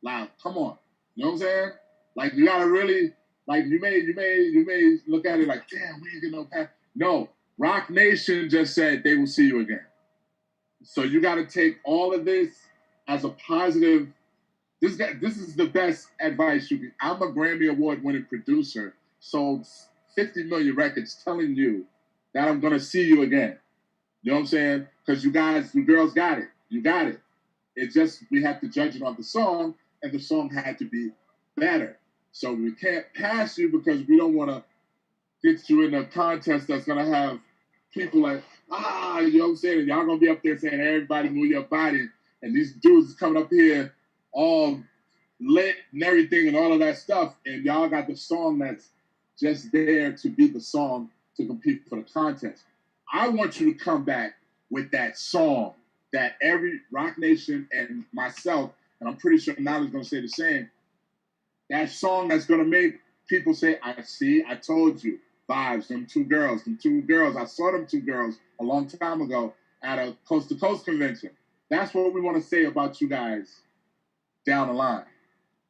Like, come on. You know what I'm saying? Like you gotta really you may look at it like, damn, we ain't getting no pass. No, Rock Nation just said they will see you again. So you gotta take all of this as a positive. This is the best advice you can. I'm a Grammy Award-winning producer, sold 50 million records telling you that I'm gonna see you again. You know what I'm saying? Because you girls got it. You got it. It's just we have to judge it on the song, and the song had to be better. So we can't pass you because we don't want to get you in a contest that's gonna have people like, you know what I'm saying? And y'all gonna be up there saying everybody move your body, and these dudes coming up here all lit and everything and all of that stuff, and y'all got the song that's just there to be the song to compete for the contest. I want you to come back with that song that every Rock Nation and myself, and I'm pretty sure Nolly's gonna say the same, that song that's gonna make people say, I told you, Vibes, them two girls, I saw them two girls a long time ago at a Coast to Coast convention. That's what we want to say about you guys down the line.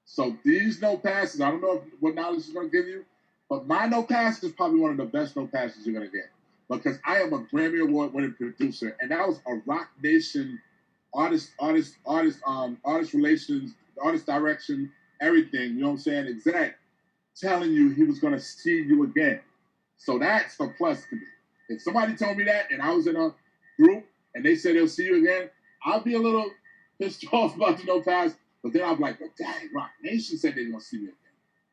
So these no passes, I don't know what knowledge is going to give you, but my no pass is probably one of the best no passes you're going to get because I am a Grammy Award-winning producer, and that was a Rock Nation artist relations, artist direction, everything. You know what I'm saying? Exec telling you he was going to see you again. So that's a plus to me. If somebody told me that and I was in a group and they said they'll see you again, I'll be a little pissed off about the no pass. But then I'm like, dang, Rock Nation said they're going to see me again.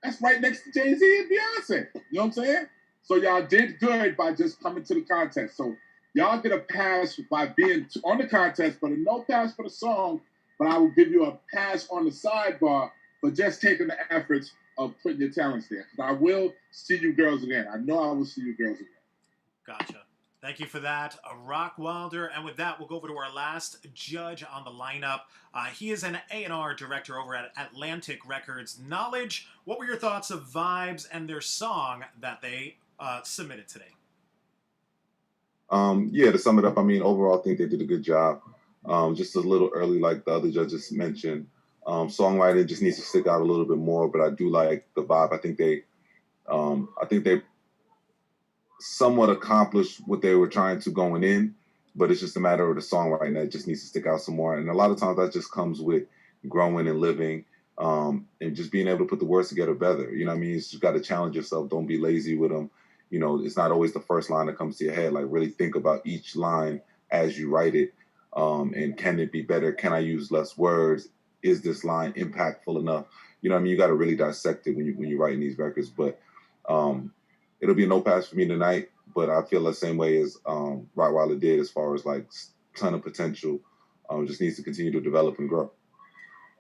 That's right next to Jay-Z and Beyonce. You know what I'm saying? So y'all did good by just coming to the contest. So y'all get a pass by being on the contest, but a no pass for the song. But I will give you a pass on the sidebar for just taking the efforts of putting your talents there. Because I will see you girls again. I know I will see you girls again. Gotcha. Thank you for that, ROCKWILDER. And with that, we'll go over to our last judge on the lineup. He is an A&R director over at Atlantic Records. Knowledge, what were your thoughts of Vibes and their song that they submitted today? Yeah, to sum it up, I mean, overall, I think they did a good job. Just a little early, like the other judges mentioned. Songwriting just needs to stick out a little bit more, but I do like the vibe. I think they somewhat accomplished what they were trying to going in, but it's just a matter of the songwriting that just needs to stick out some more. And a lot of times that just comes with growing and living, and just being able to put the words together better. You know what I mean? You just got to challenge yourself. Don't be lazy with them. You know, it's not always the first line that comes to your head. Like, really think about each line as you write it. And can it be better? Can I use less words? Is this line impactful enough? You know what I mean? You got to really dissect it when you're writing these records. But it'll be a no pass for me tonight. But I feel the same way as ROCKWILDER did, as far as like ton of potential. Just needs to continue to develop and grow.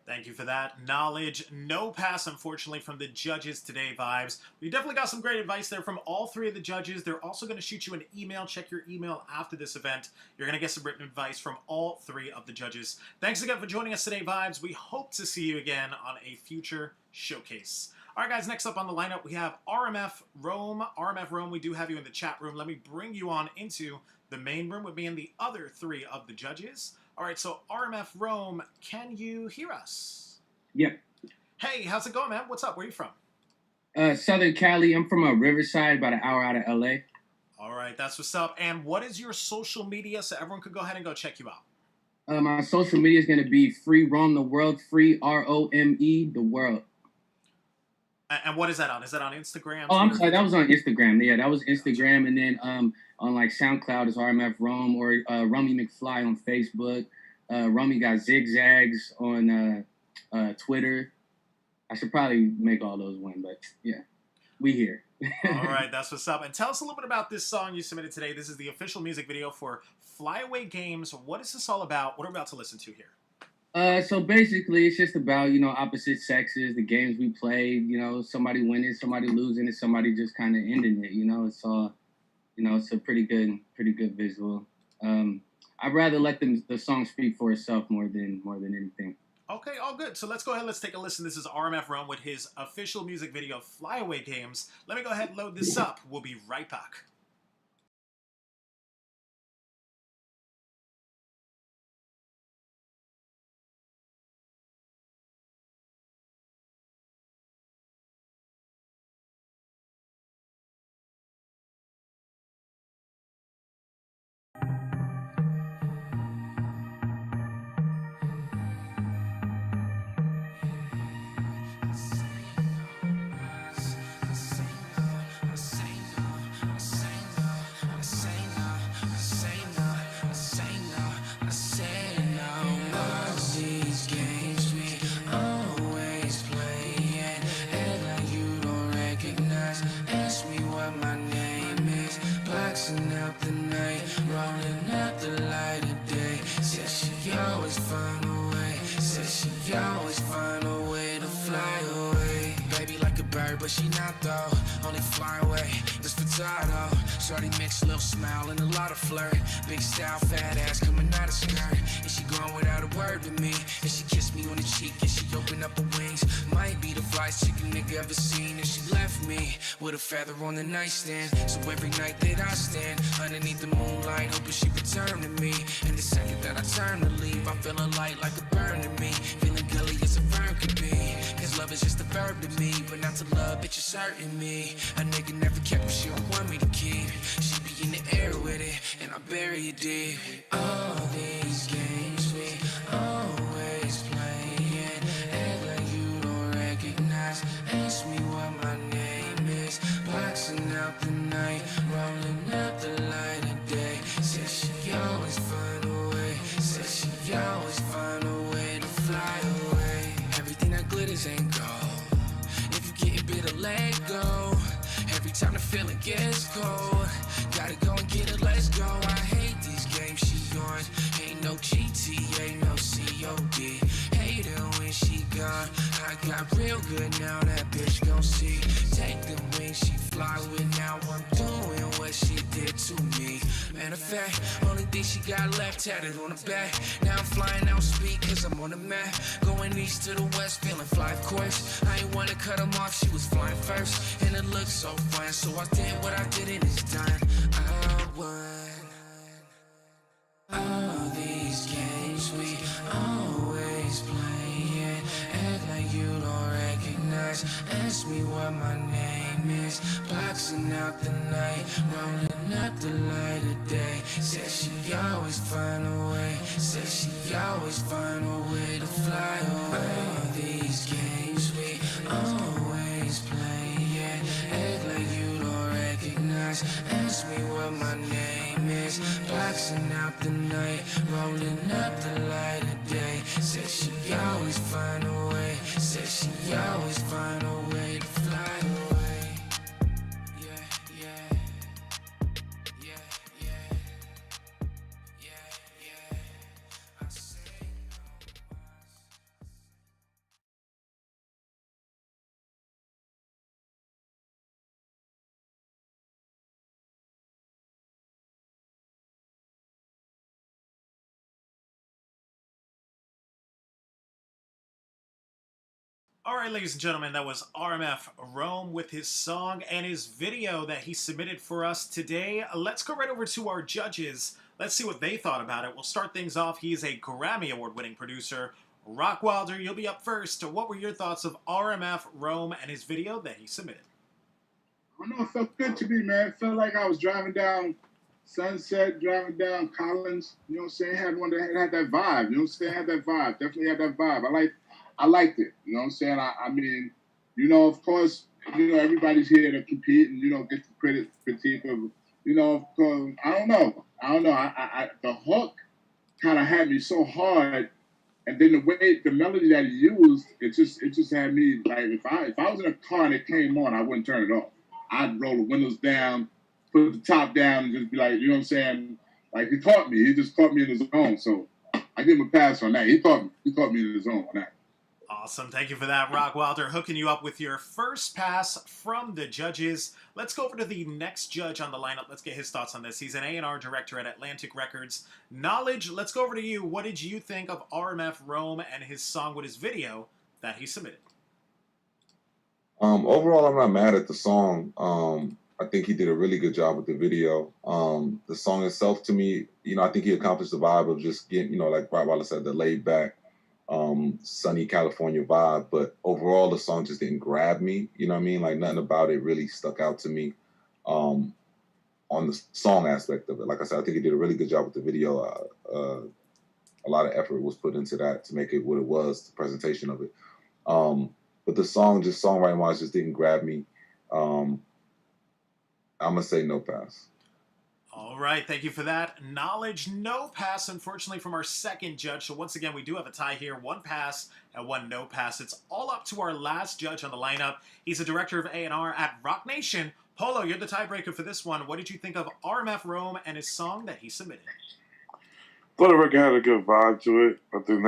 Thank you for that knowledge. No pass, unfortunately, from the judges today, Vibes. We definitely got some great advice there from all three of the judges. They're also going to shoot you an email. Check your email after this event. You're going to get some written advice from all three of the judges. Thanks again for joining us today, Vibes. We hope to see you again on a future showcase. All right, guys, next up on the lineup, we have RMF Rome. RMF Rome, we do have you in the chat room. Let me bring you on into the main room with me and the other three of the judges. All right, so RMF Rome, can you hear us? Yeah. Hey, how's it going, man? What's up? Where are you from? Southern Cali. I'm from Riverside, about an hour out of LA. All right, that's what's up. And what is your social media so everyone could go ahead and go check you out? My social media is going to be Free Rome the World, Free ROME the World. And what is that on? Is that on Instagram? Oh, I'm sorry. That was on Instagram. Yeah, that was Instagram. And then on like SoundCloud is RMF Rome, or Rummy McFly on Facebook. Rummy got Zigzags on Twitter. I should probably make all those one, but yeah, we here. All right, that's what's up. And tell us a little bit about this song you submitted today. This is the official music video for Flyaway Games. What is this all about? What are we about to listen to here? So basically, it's just about, opposite sexes, the games we played, somebody winning, somebody losing, and somebody just kind of ending it. It's all, it's a pretty good visual. I'd rather let the song speak for itself more than anything. Okay, all good. So let's go ahead. Let's take a listen. This is RMF Rome with his official music video, Flyaway Games. Let me go ahead and load this up. We'll be right back. But she not though, only fly away, this potato. Shorty mix, little smile and a lot of flirt. Big style, fat ass coming out of skirt. And she going without a word with me. And she kissed me on the cheek and she opened up her wings. Might be the flyest chicken nigga ever seen. And she left me with a feather on the nightstand. So every night that I stand underneath the moonlight, hoping she return to me. And the second that I turn to leave, I feel a light like a burn to me. Feeling gully as a verb could be. Cause love is just a verb to me, but not to love, bitch, it's hurting me. A nigga never kept what she don't want me to keep. She be in the air with it, and I bury it deep. All these games we always playing, act like you don't recognize. Ask me what my name is, boxing out the night, rolling up the light of day. Says she always find a way, says she always find a way to fly away. Everything that glitters ain't gold. If you getting bitter, let go. Every time the feeling gets cold, gotta go and get it, let's go. I hate these games she on. Ain't no GTA, no COD. Hate her when she gone. I got real good now, that bitch gon' see. Take the wings she fly with, now I'm doing what she did to me. Matter of fact, only thing she got left tatted on her back. Now I'm flying out speed cause I'm on the map. Going east to the west, feeling fly of course. I ain't wanna cut them off, she was flying first. And it looked so fun, so I did what I did and it's done. I won. these games we always play, yeah. Act like you don't recognize. Ask me what my name is. Boxing out the night, rolling up the light of day. Says she always find a way. Says she always find a way to fly away. All these games we always play, yeah. Act like you don't recognize. Ask me what my name is. Boxing out the night, rolling up the light of day. Says she always find a way. Says she always find a way to fly away. Yeah, yeah. Yeah, yeah. Yeah, yeah. I say no more. All right, ladies and gentlemen, that was RMF Rome with his song and his video that he submitted for us today. Let's go right over to our judges. Let's see what they thought about it. We'll start things off. He is a Grammy Award-winning producer. ROCKWILDER, you'll be up first. What were your thoughts of RMF Rome and his video that he submitted? I don't know, it felt good to me, man. It felt like I was driving down Sunset, driving down Collins. You know what I'm saying? Had one that had that vibe. You know what I'm saying? Had that vibe. Definitely had that vibe. I liked it. You know what I'm saying? I mean, you know, of course, you know, everybody's here to compete and, you know, get the critique of, you know, I don't know. The hook kind of had me so hard. And then the melody that he used, it just had me, like, if I was in a car and it came on, I wouldn't turn it off. I'd roll the windows down, put the top down, and just be like, you know what I'm saying? Like, he caught me. He just caught me in his zone. So I give him a pass on that. He caught me in his zone on that. Awesome. Thank you for that, ROCKWILDER, hooking you up with your first pass from the judges. Let's go over to the next judge on the lineup. Let's get his thoughts on this. He's an A&R director at Atlantic Records. Knowledge, let's go over to you. What did you think of RMF Rome and his song with his video that he submitted? Overall, I'm not mad at the song. I think he did a really good job with the video. The song itself, to me, you know, I think he accomplished the vibe of just getting, you know, like Rottweiler said, the laid back, sunny California vibe. But overall, the song just didn't grab me. You know what I mean? Like, nothing about it really stuck out to me on the song aspect of it. Like I said, I think he did a really good job with the video. A lot of effort was put into that to make it what it was, the presentation of it. But the song, just songwriting-wise, just didn't grab me. I'm going to say no pass. All right, thank you for that. Knowledge, no pass, unfortunately, from our second judge. So once again, we do have a tie here. One pass and one no pass. It's all up to our last judge on the lineup. He's a director of A&R at Rock Nation. Polo, you're the tiebreaker for this one. What did you think of RMF Rome and his song that he submitted? I thought the record had a good vibe to it. I think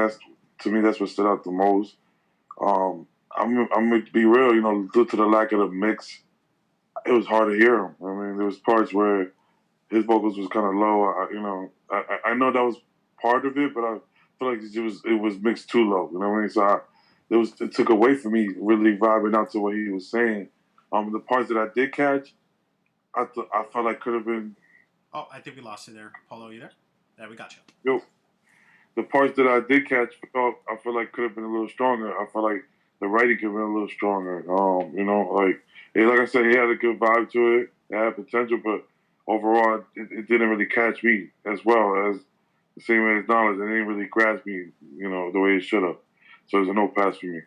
to me, that's what stood out the most. I'm going to be real, you know, due to the lack of the mix, it was hard to hear him. I mean, there was parts where his vocals was kind of low. I know that was part of it, but I feel like it was mixed too low. You know what I mean? So it took away from me really vibing out to what he was saying. The parts that I did catch, I felt like could have been. Oh, I think we lost you there, Polo. You there? There, we got you. Yo, the parts that I did catch, I feel like could have been a little stronger. I feel like the writing could have been a little stronger. You know, like I said, he had a good vibe to it. It had potential, but overall, it didn't really catch me as well as the same way as Knowledge. It didn't really grasp me, you know, the way it should have. So it's a no pass for me.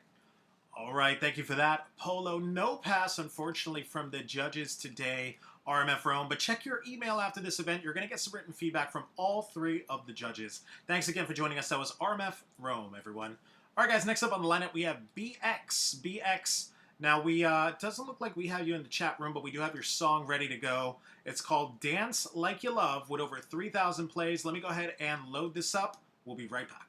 All right, thank you for that. Polo, no pass, unfortunately, from the judges today, RMF Rome. But check your email after this event. You're going to get some written feedback from all three of the judges. Thanks again for joining us. That was RMF Rome, everyone. All right, guys, next up on the lineup, we have BX. BX. Now, it doesn't look like we have you in the chat room, but we do have your song ready to go. It's called Dance Like You Love with over 3,000 plays. Let me go ahead and load this up. We'll be right back.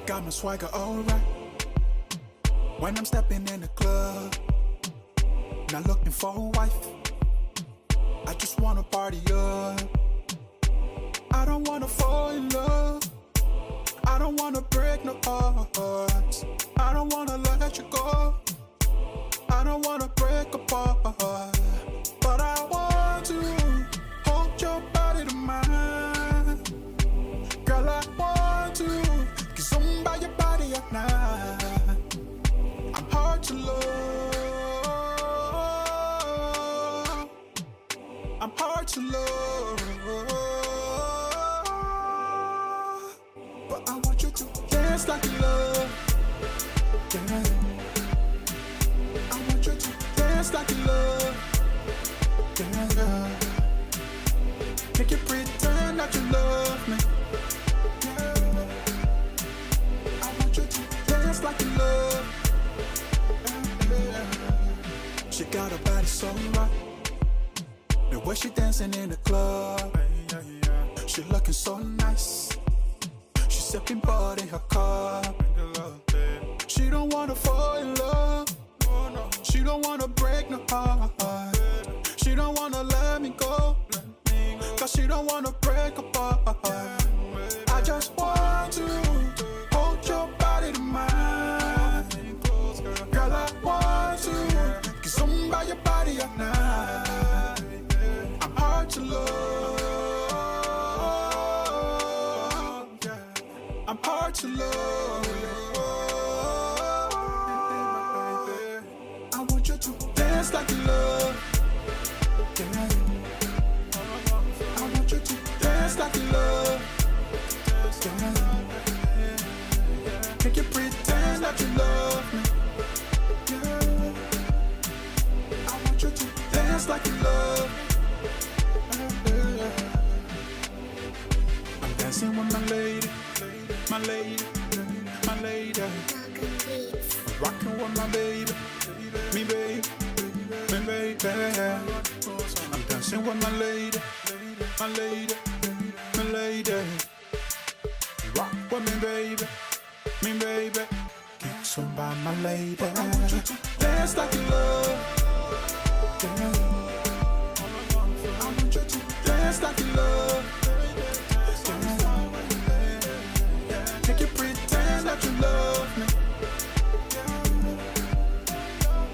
Got my swagger alright. When I'm stepping in the club, not looking for a wife. I just wanna party up. I don't wanna fall in love. I don't wanna break no hearts. I don't wanna let you go. I don't wanna break apart. But I want to hold your body to mine. Girl, I want to get some by your body at night. I'm hard to love. I'm hard to love. But I want you to dance like you love. Yeah. I want you to dance like you love. Yeah. Make you pretend that you love me. Yeah. I want you to dance like you love. Yeah. She got a body so right. The way she dancing in the club. She looking so nice. She sipping bud in her cup. She don't wanna fall in love. She don't wanna break no heart. She don't wanna let me go. Cause she don't wanna break apart. I just want to hold your body to mine. Girl, I want to get some by your body at night. I'm hard to love. I'm hard to love. I want you to dance like you love. Yeah. I want you to dance like you love. Yeah. Make you pretend that you love me. Yeah. I want you to dance like you love. Yeah. I'm dancing with my lady, my lady, my lady. I'm rocking with my baby, me baby, me baby. I'm dancing with my lady, my lady, my lady. Rock with me baby, me baby. Get some by my lady. I want you to dance like you love. Yeah. I want you to dance like you love. Yeah. Make you pretend that you love me.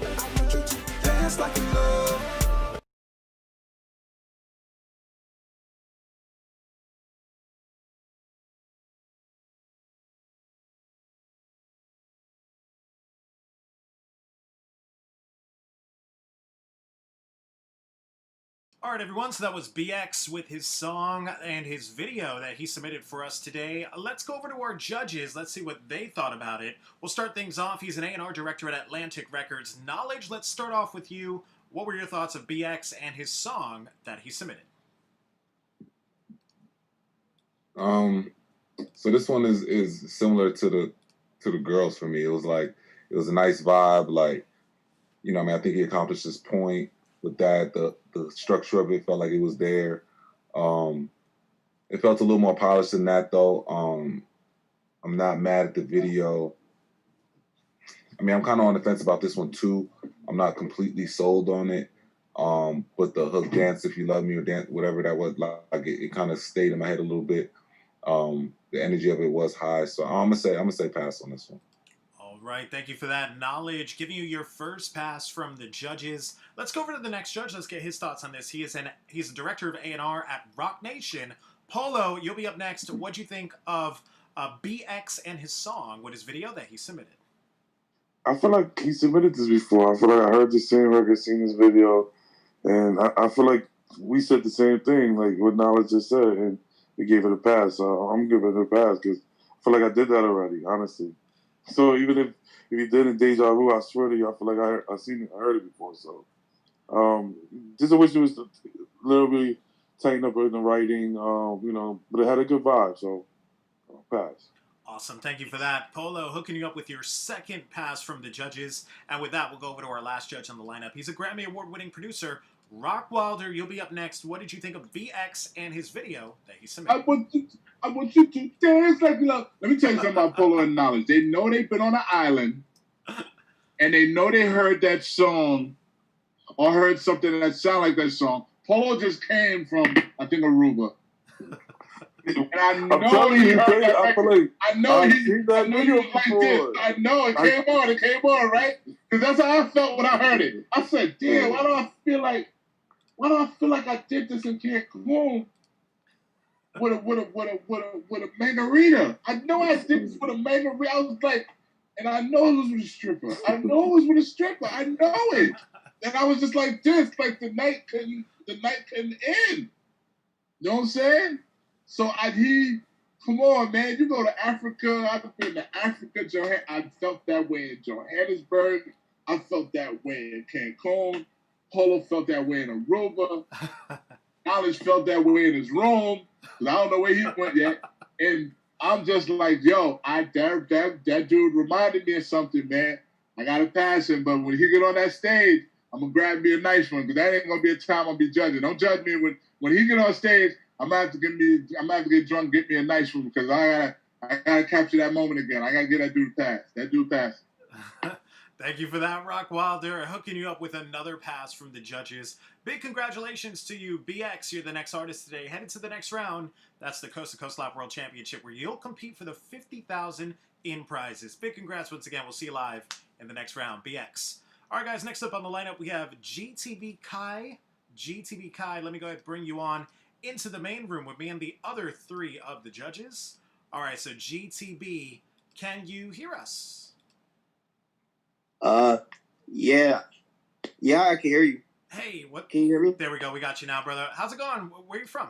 I want you to dance like you love. All right, everyone, so that was BX with his song and his video that he submitted for us today. Let's go over to our judges. Let's see what they thought about it. We'll start things off. He's an A&R director at Atlantic Records. Knowledge, let's start off with you. What were your thoughts of BX and his song that he submitted? So this one is similar to the girls for me. It was a nice vibe. Like, you know, I mean, I think he accomplished his point with that. The structure of it felt like it was there. It felt a little more polished than that, though. I'm not mad at the video. I mean, I'm kind of on the fence about this one too. I'm not completely sold on it. But the hook "Dance If You Love Me" or "Dance," whatever that was, like it kind of stayed in my head a little bit. The energy of it was high, so I'm gonna say pass on this one. All right, thank you for that. Knowledge, giving you your first pass from the judges. Let's go over to the next judge. Let's get his thoughts on this. He's a director of A&R at Rock Nation. Polo, you'll be up next. What'd you think of BX and his song with his video that he submitted? I feel like he submitted this before. I feel like I heard the same record, seen this video, and I feel like we said the same thing, like what Knowledge just said, and we gave it a pass. So I'm giving it a pass because I feel like I did that already, honestly. So even if he did in Deja Vu, I swear to you, I feel like I heard it before. So just I wish it was a little bit tightened up in the writing, you know, but it had a good vibe. So pass. Awesome. Thank you for that. Polo hooking you up with your second pass from the judges. And with that, we'll go over to our last judge on the lineup. He's a Grammy Award-winning producer. ROCKWILDER, you'll be up next. What did you think of BX and his video that he submitted? I want you to dance like love. Let me tell you something about Polo and Knowledge. They know they've been on an island, and they know they heard that song or heard something that sounded like that song. Polo just came from, I think, Aruba. And I know I'm telling he you, heard that I feel record. like I know he seen that video was like before. this. I know it came on, right? Because that's how I felt when I heard it. I said, "Damn, why do I feel like I did this in Cancun with a margarita? I know I did this with a margarita. I was like, and I know it was with a stripper. I know it. And I was just like this, like the night couldn't end. You know what I'm saying? So come on, man. You go to Africa. I've been to Africa. I felt that way in Johannesburg. I felt that way in Cancun. Polo felt that way in Aruba. Knowledge felt that way in his room. Because I don't know where he went yet. And I'm just like, yo, that dude reminded me of something, man. I got to pass him. But when he get on that stage, I'm going to grab me a nice one. Because that ain't going to be a time I'll be judging. Don't judge me when he get on stage. I'm gonna have to get drunk, get me a nice one because I gotta capture that moment again. I gotta get that dude pass. That dude pass. Thank you for that, ROCKWILDER. Hooking you up with another pass from the judges. Big congratulations to you, BX. You're the next artist today. Headed to the next round. That's the Coast to Coast Live World Championship, where you'll compete for the $50,000 in prizes. Big congrats once again. We'll see you live in the next round, BX. All right, guys. Next up on the lineup, we have GTB Kai. GTB Kai. Let me go ahead and bring you on into the main room with me and the other three of the judges. All right, so GTB, can you hear us? Yeah, I can hear you. Hey, what? Can you hear me? There we go. We got you now, brother. How's it going? Where are you from?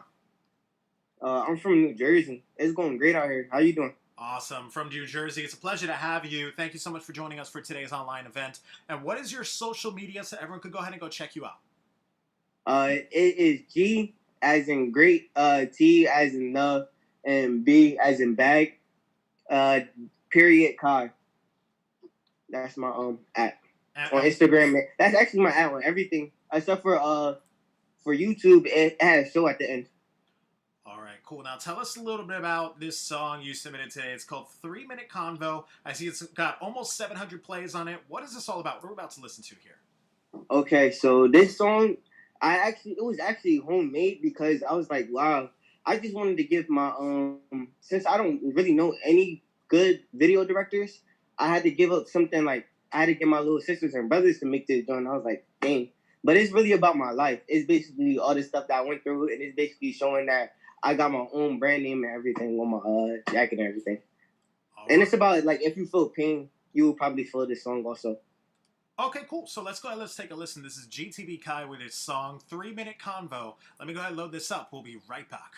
I'm from New Jersey. It's going great out here. How you doing? Awesome. From New Jersey. It's a pleasure to have you. Thank you so much for joining us for today's online event. And what is your social media so everyone could go ahead and go check you out? It is G as in great, T as in the, and B as in bag, period Kai. That's my at on Instagram. That's actually my at on everything except for YouTube. It has a show at the end. All right, cool. Now tell us a little bit about this song you submitted today. It's called 3 Minute Convo. I see it's got almost 700 plays on it. What is this all about? What are we about to listen to here? Okay, so this song, it was actually homemade because I was like, wow, I just wanted to give my since I don't really know any good video directors, I had to give up something like I had to get my little sisters and brothers to make this joint. I was like, dang. But it's really about my life. It's basically all the stuff that I went through, and it's basically showing that I got my own brand name and everything on my jacket and everything. And it's about like if you feel pain, you will probably feel this song also. Okay, cool. So let's go ahead. Let's take a listen. This is GTB Kai with his song 3 Minute Convo. Let me go ahead and load this up. We'll be right back.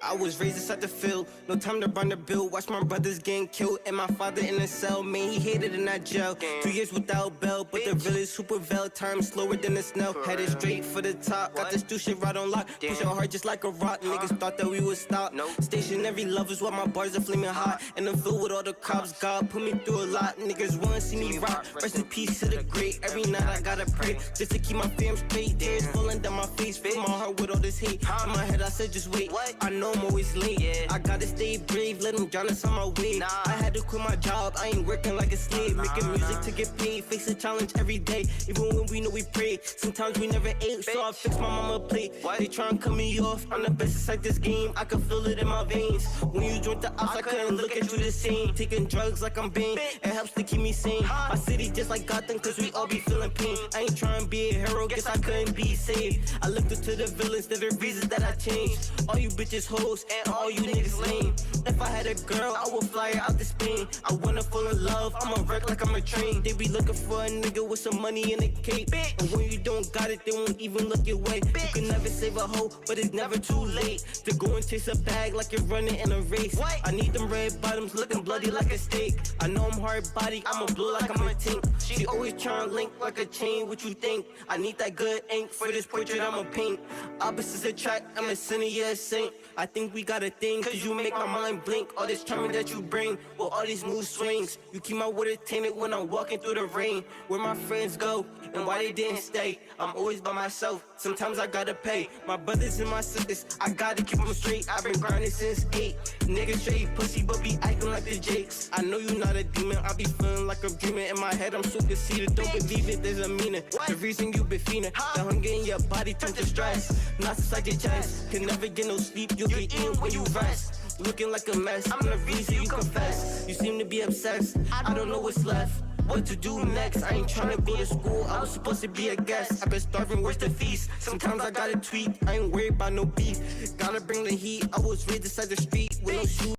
I was raised inside the field, no time to run the bill. Watch my brothers getting killed and my father in a cell. Man, he hated in that jail. 2 years without bail, but the village super veil. Time slower than the snail. Headed straight for the top. Got this do shit right on lock. Push your heart just like a rock. Niggas thought that we would stop. Stationary lovers while my bars are flaming hot. And I'm filled with all the cops. God put me through a lot. Niggas wanna see me rock. Rest in peace to the great. Every night I gotta pray just to keep my fam straight. Tears falling down my face. Fill my heart with all this hate. In my head I said just wait. I know always late. Yeah. I gotta stay brave, let them drown us on my way. Nah. I had to quit my job, I ain't working like a slave. Making music to get paid, face a challenge every day. Even when we know we pray, sometimes we never ate, so I fix my mama plate. What? They try and cut me off, I'm the best inside this game. I can feel it in my veins. When you joined the ops, I couldn't look at you the same. Taking drugs like I'm Bane, it helps to keep me sane. My city just like Gotham, cause we all be feeling pain. I ain't trying to be a hero, guess I couldn't be saved. I looked up to the villains, they're the reasons that I changed. All you bitches hoes, and all you niggas lame. If I had a girl, I would fly her out to Spain. I wanna fall in love, I'm a wreck like I'm a train. They be looking for a nigga with some money in a cape. And when you don't got it, they won't even look your way. You can never save a hoe, but it's never too late to go and chase a bag like you're running in a race. I need them red bottoms looking bloody like a steak. I know I'm hard body, I'ma blow like I'm a tank. She always trying to link like a chain, what you think? I need that good ink for this portrait I'ma paint. Opposites attract, I'm a sinner, yeah, a saint. I think we got a thing, cause you make my mind blink. All this charming that you bring, with all these mood swings. You keep my water tainted when I'm walking through the rain. Where my friends go, and why they didn't stay. I'm always by myself, sometimes I gotta pay. My brothers and my sisters, I gotta keep them straight. I've been grinding since 8. Niggas straight pussy, but be acting like the Jakes. I know you not a demon, I be feeling like I'm dreaming. In my head, I'm so conceited, don't believe it, there's a meaning. The reason you been feeling, the hunger in your body turns to stress. Not inside your chest, can never get no sleep, you'll get eaten when you rest. Looking like a mess, I'm the reason you confess. You seem to be obsessed, I don't know what's left. What to do next? I ain't trying to go to school, I was supposed to be a guest. I've been starving, where's the feast? Sometimes I gotta tweet, I ain't worried about no beef. Gotta bring the heat, I was raised inside the street with no shoes.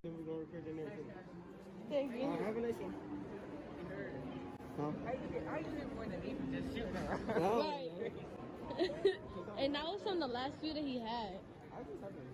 Thank you. Have a nice one. I did more than even just shoot. Right. And that was from the last few that he had.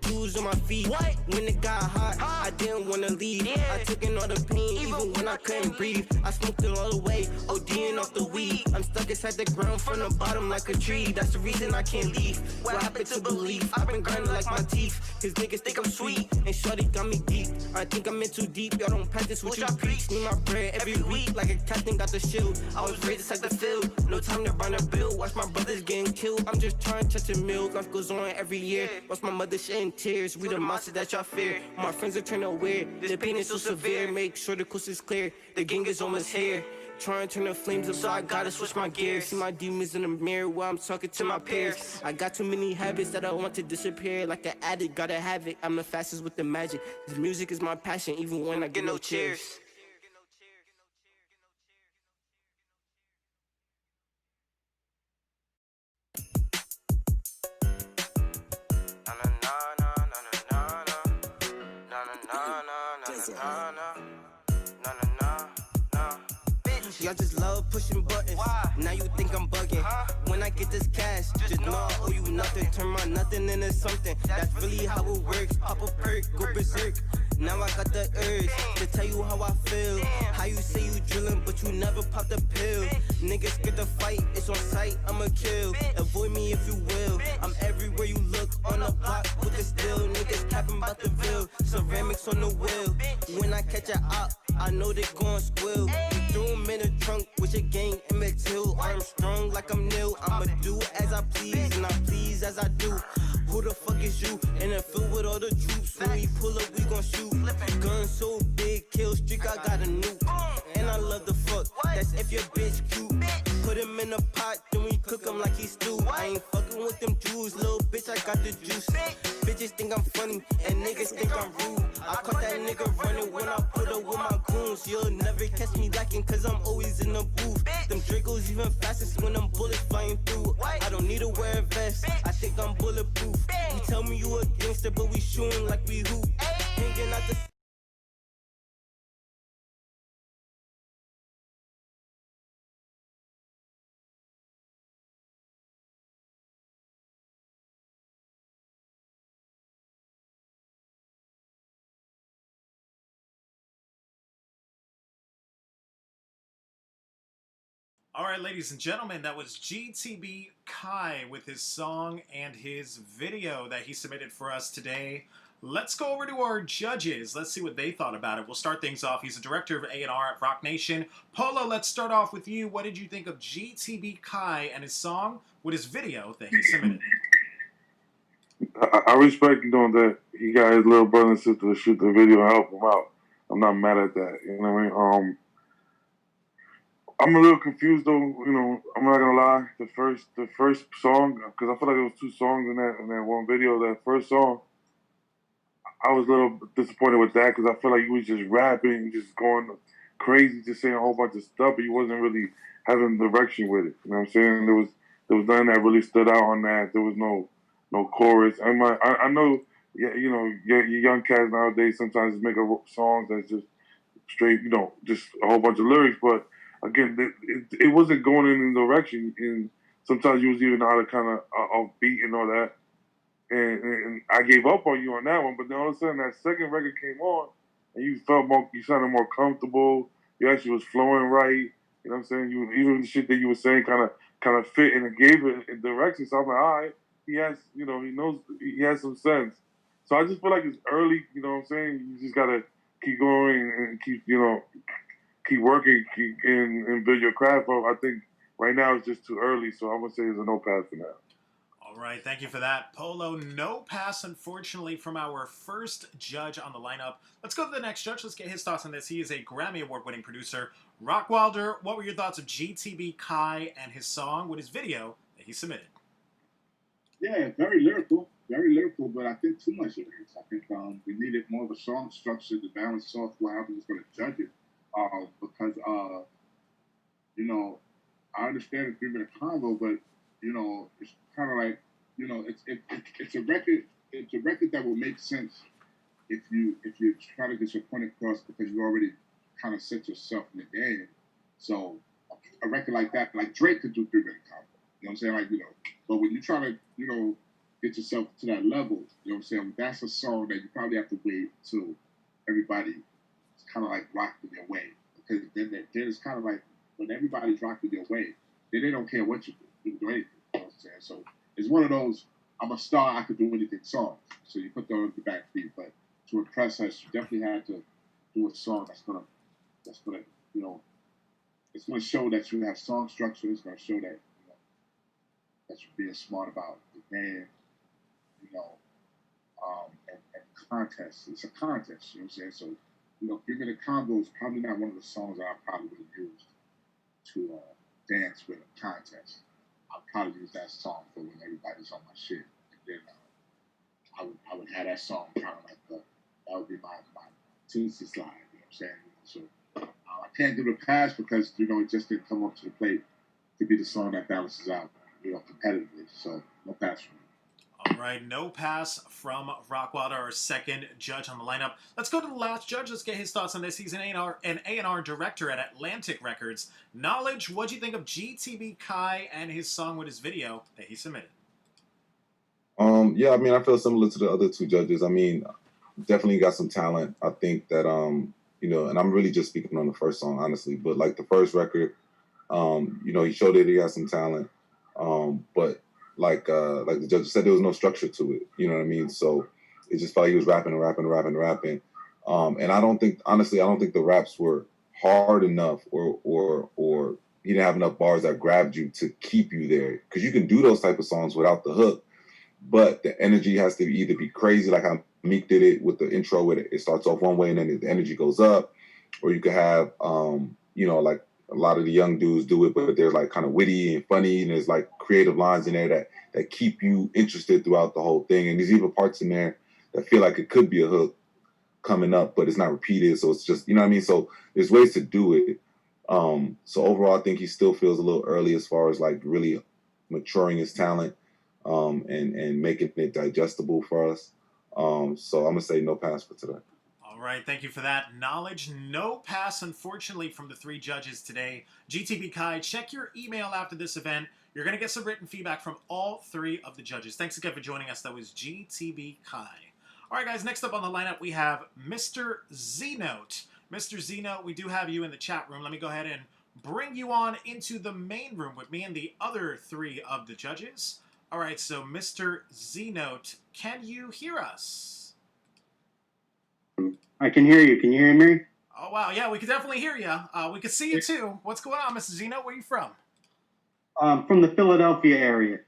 Shoes on my feet. What? When it got hot, I didn't wanna leave. Yeah. I took in all the pain, even when I couldn't breathe. I smoked it all away, ODing off the weed. I'm stuck inside the ground from the bottom like a tree. That's the reason I can't leave. What happened to belief? I've been grinding like my teeth. Cause niggas think I'm sweet, and shorty got me deep. I think I'm in too deep, y'all don't practice what you preach. Need my bread every week, like a captain got the shield. I was raised inside the field, no time to burn a bill. Watch my brothers getting killed, I'm just trying to touch a meal. Life goes on every year, watch my mother shedding tears. We the monster that y'all fear. My friends are turning weird, this pain is so severe. Make sure the coast is clear, the gang is almost here. Trying to turn the flames up, so I gotta switch my gears. See my demons in the mirror while I'm talking to my peers. I got too many habits that I want to disappear. Like an addict, gotta have it. I'm the fastest with the magic. This music is my passion, even when I get no cheers. Y'all just love pushing buttons. Why? Now you think I'm bugging. When I get this cash, just know I owe you nothing. Turn my nothing into something. That's really how it works. Pop a perk, go berserk. Now I got the urge to tell you how I feel. How you say you drilling, but you never pop the pill. Niggas get the fight, it's on sight, I'ma kill. Avoid me if you will. I'm everywhere you look, on the block with the steel. Niggas capping about the bill, ceramics on the wheel. When I catch a op, I know they gon' squill. You threw him in the trunk with your gang and Matil. I'm strong like I'm nil. I'ma do as I please and I please as I do. Who the fuck is you? In the field with all the troops. When we pull up, we gon' shoot. Gun so big, kill streak, I got a nuke. And I love the fuck. That's if your bitch cute. Put him in a pot, then we cook him like he's stew. I ain't fucking with them Jews, little bitch, I got the juice. Bitches think I'm funny, and niggas think I'm rude. I caught that nigga running when I put up with my goons. You'll never catch me lacking, cause I'm always in the booth. Them Dracos even fastest when them bullets flying through. I don't need to wear a vest, I think I'm bulletproof. You tell me you a gangster, but we shooting like we hoop. Hanging out the All right, ladies and gentlemen, that was GTB Kai with his song and his video that he submitted for us today. Let's go over to our judges. Let's see what they thought about it. We'll start things off. He's a director of A&R at Rock Nation. Polo, let's start off with you. What did you think of GTB Kai and his song with his video that he submitted? I respect, that he got his little brother and sister to shoot the video and help him out. I'm not mad at that. You know what I mean? I'm a little confused though. You know, I'm not gonna lie. The first song, because I feel like there was 2 songs in that one video. That first song, I was a little disappointed with that because I feel like he was just rapping, just going crazy, just saying a whole bunch of stuff, but he wasn't really having direction with it. You know what I'm saying? There was nothing that really stood out on that. There was no chorus. I know, yeah, you know, your young cats nowadays sometimes make songs that's just straight, you know, just a whole bunch of lyrics, but again, it wasn't going in any direction, and sometimes you was even out of kind of off beat and all that. And I gave up on you on that one, but then all of a sudden that second record came on, and you sounded more comfortable. You actually was flowing right. You know what I'm saying? Even the shit that you were saying kind of fit, and it gave it a direction. So I'm like, all right, he has, you know, he has some sense. So I just feel like it's early. You know what I'm saying? You just gotta keep going and keep, you know, keep working, and build your craft up. I think right now it's just too early, so I'm gonna say it's a no pass for now. All right, thank you for that, Polo. No pass, unfortunately, from our first judge on the lineup. Let's go to the next judge. Let's get his thoughts on this. He is a Grammy Award-winning producer, ROCKWILDER. What were your thoughts of GTB Kai and his song with his video that he submitted? Yeah, very lyrical, but I think too much lyrics. I think we needed more of a song structure to balance off how I was going to judge it. Because, you know, I understand the 3-minute combo, but, you know, it's kind of like, you know, it's a record that will make sense if you try to get your point across because you already kind of set yourself in the game. So a record like that, like Drake could do 3-minute combo. You know what I'm saying? Like, you know, but when you try to, you know, get yourself to that level, you know what I'm saying? That's a song that you probably have to wait till everybody kind of like rocking their way, because then it's kind of like when everybody's rocking their way, then they don't care what you do. You can do anything. You know what I'm saying? So it's one of those I'm a star, I could do anything songs. So you put those in the backbeat, but to impress us, you definitely had to do a song that's gonna you know, it's gonna show that you have song structure. It's gonna show that, you know, that you're being smart about the game, you know, and contests. It's a contest. You know what I'm saying? So, you know, Give Me the Congo is probably not one of the songs that I probably would have used to dance with a contest. I'll probably use that song for when everybody's on my shit. And then I would have that song kind of like that would be my Tootsie slide. You know what I'm saying? So I can't give it a pass because, you know, it just didn't come up to the plate to be the song that balances out, you know, competitively. So no pass for me. All right, no pass from ROCKWILDER, our second judge on the lineup. Let's go to the last judge. Let's get his thoughts on this. He's an A&R director at Atlantic Records. Knowledge, what'd you think of GTB Kai and his song with his video that he submitted? Yeah, I mean, I feel similar to the other 2 judges. I mean, definitely got some talent. I think that, you know, and I'm really just speaking on the first song, honestly, but like the first record, you know, he showed that he has some talent, but like the judge said, there was no structure to it. You know what I mean? So it just felt like he was rapping. And I don't think the raps were hard enough or he didn't have enough bars that grabbed you to keep you there. Because you can do those type of songs without the hook, but the energy has to either be crazy, like how Meek did it with the intro, where it starts off one way and then the energy goes up, or you could have, you know, like a lot of the young dudes do it, but they're like kind of witty and funny, and there's like creative lines in there that keep you interested throughout the whole thing. And there's even parts in there that feel like it could be a hook coming up, but it's not repeated. So it's just, you know what I mean? So there's ways to do it. So overall, I think he still feels a little early as far as like really maturing his talent, and making it digestible for us. So I'm gonna say no pass for today. All right, thank you for that. Knowledge, no pass, unfortunately, from the 3 judges today. GTB Kai, check your email after this event. You're going to get some written feedback from all 3 of the judges. Thanks again for joining us. That was GTB Kai. All right, guys, next up on the lineup, we have Mr. Z-Note. Mr. Z-Note, we do have you in the chat room. Let me go ahead and bring you on into the main room with me and the other 3 of the judges. All right, so Mr. Z-Note, can you hear us? I can hear you. Can you hear me? Oh, wow. Yeah, we can definitely hear you. We can see you, too. What's going on, Mr. Zeno? Where are you from? From the Philadelphia area.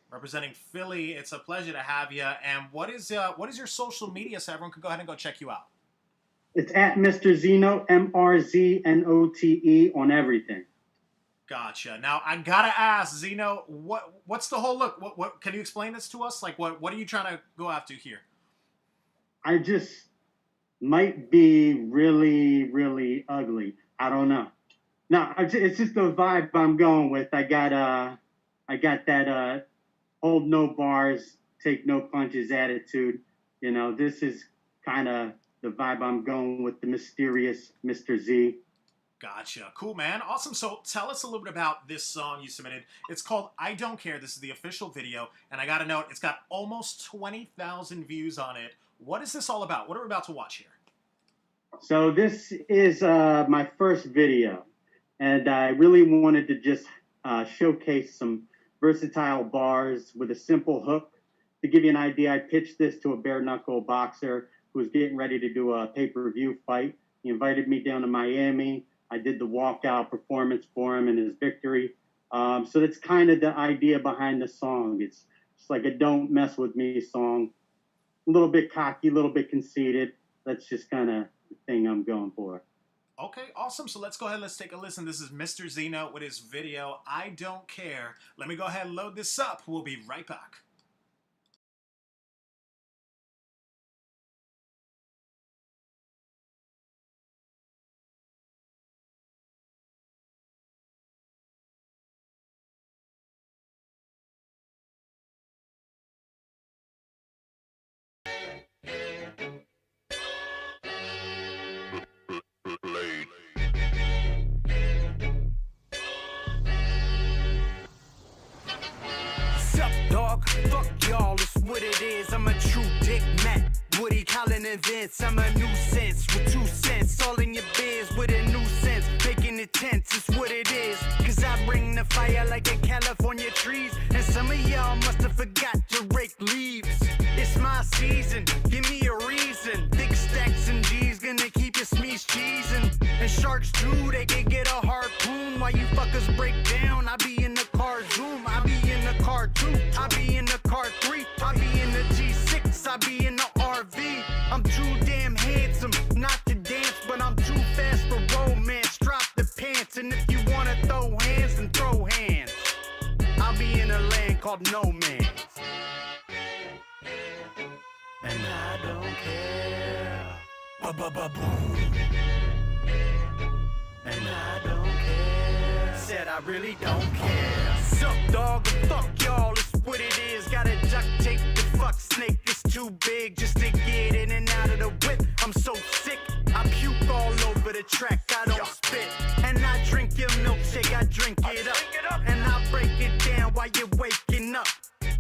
Representing Philly, it's a pleasure to have you. And what is your social media so everyone can go ahead and go check you out? It's at Mr. Zeno, MRZNOTE on everything. Gotcha. Now I gotta ask, Zeno, what's the whole look? What can you explain this to us? Like what are you trying to go after here? I just might be really, really ugly. I don't know. No, it's just the vibe I'm going with. I got that hold no bars, take no punches attitude. You know, this is kind of the vibe I'm going with, the mysterious Mr. Z. Gotcha. Cool, man. Awesome. So tell us a little bit about this song you submitted. It's called I Don't Care. This is the official video. And I got to note, it's got almost 20,000 views on it. What is this all about? What are we about to watch here? So this is my first video. And I really wanted to just showcase some versatile bars with a simple hook. To give you an idea, I pitched this to a bare-knuckle boxer who was getting ready to do a pay-per-view fight. He invited me down to Miami. I did the walkout performance for him in his victory. So that's kind of the idea behind the song. It's like a don't mess with me song. A little bit cocky, a little bit conceited. That's just kind of the thing I'm going for. Okay, awesome. So let's go ahead. Let's take a listen. This is Mr. Zeno with his video, I Don't Care. Let me go ahead and load this up. We'll be right back. Sup, dog? Fuck y'all, it's what it is. I'm a true dick Matt. Woody Collin and Vince. I'm a nuisance with 2 cents. All in your biz with a nuisance. Making it tense, it's what it is. Cause I bring the fire like the California trees. And some of y'all must have forgot to rake leaves. It's my season, give me a reason. Big stacks and G's gonna keep your smees cheesing. And sharks too, they can get a harpoon. While you fuckers break down, I be in the car Zoom. I be in the car 2, I be in the car 3. I be in the G6, I be in the RV. I'm too damn handsome, not to dance, but I'm too fast for romance. Drop the pants, and if you wanna throw hands, then throw hands. I'll be in a land called no man's. And I don't care. Ba-ba-ba-boom. And I don't care. Said I really don't care. Sup, dog, and fuck y'all, it's what it is. Gotta duct tape the fuck snake, it's too big just to get in and out of the whip. I'm so sick, I puke all over the track, I don't spit. And I drink your milkshake, I drink it up. And I break it down while you're waking up.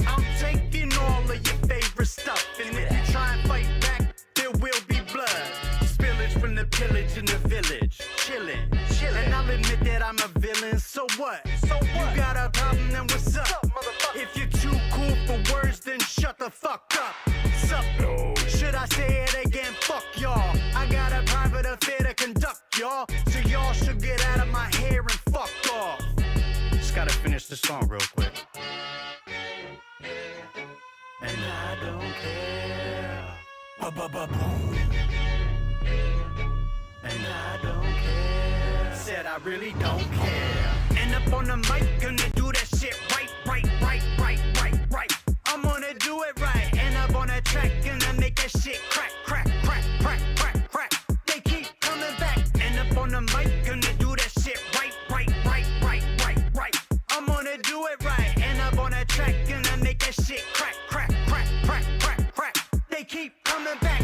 I'm taking all of your favorite stuff. And if you try and fight back, there will be blood. Spillage from the pillage in the village. Chillin'. And I'll admit that I'm a villain, so what? You got a problem, then what's up? If you're too cool for words, then shut the fuck up. Sup? Should I say it again? Fuck y'all. I got a private affair to conduct, y'all. So y'all should get out of my hair and fuck off. Just gotta finish the song real quick. And I don't care. Ba-ba-ba-boom. And I don't care. Said I really don't care. And up on the mic, gonna do that shit right. I'm gonna do it right. And up on the track, gonna make that shit crack. They keep coming back. And up on the mic, gonna do that shit right. I'm gonna do it right. And up on the track, gonna make that shit crack. They keep coming back.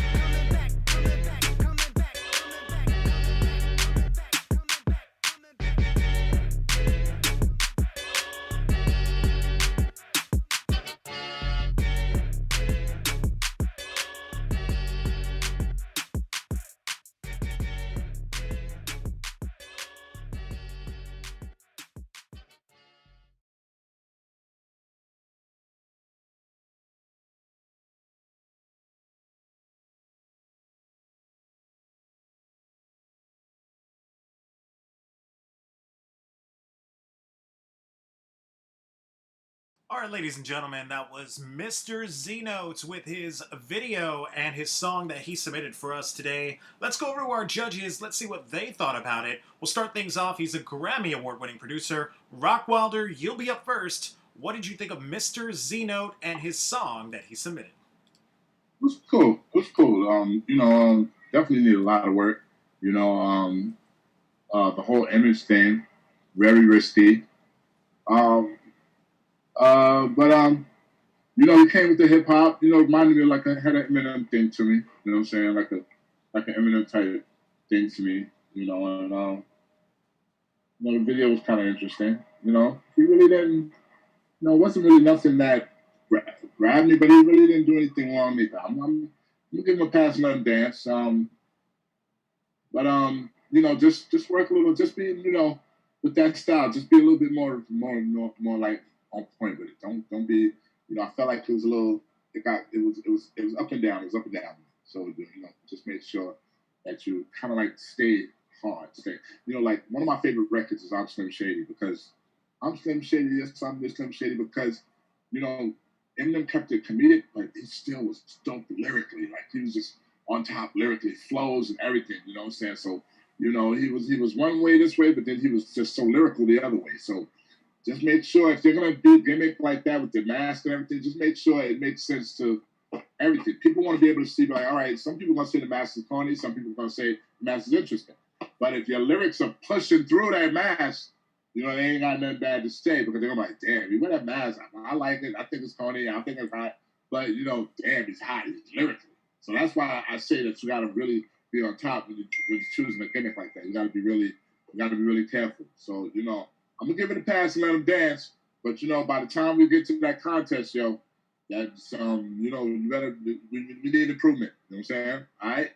All right, ladies and gentlemen, that was Mr. Z-Note with his video and his song that he submitted for us today. Let's go over to our judges. Let's see what they thought about it. We'll start things off. He's a Grammy Award-winning producer. Rockwilder, you'll be up first. What did you think of Mr. Z-Note and his song that he submitted? It was cool. It was cool. Definitely needed a lot of work. The whole image thing, very risky. He came with the hip hop. Reminded me of had an Eminem thing to me. You know what I'm saying? Like an Eminem type thing to me. The video was kind of interesting. He really didn't. It wasn't really nothing that grabbed me, but he really didn't do anything wrong either. I'm gonna give him a pass and let him dance. Just work a little. Just be, with that style. Just be a little bit more like on point with it. Don't be. I felt like it was a little. It was up and down. It was up and down. So just make sure that you kind of like stay hard. Like one of my favorite records is I'm Slim Shady because I'm Slim Shady. Yes, I'm Slim Shady because Eminem kept it comedic, but he still was dope lyrically. Like he was just on top lyrically, flows and everything. You know what I'm saying? So he was one way this way, but then he was just so lyrical the other way. So just make sure if you're gonna be gimmick like that with the mask and everything, just make sure it makes sense to everything. People want to be able to see, like, all right, some people are gonna say the mask is corny, some people are gonna say the mask is interesting. But if your lyrics are pushing through that mask, they ain't got nothing bad to say because they're gonna be like, damn, you wear that mask. I like it. I think it's corny. I think it's hot. But damn, he's hot. He's lyrically. So that's why I say that you gotta really be on top when you're choosing a gimmick like that. You gotta be really careful. So I'm gonna give it a pass and let him dance. But by the time we get to that contest, that's we need improvement. You know what I'm saying? All right.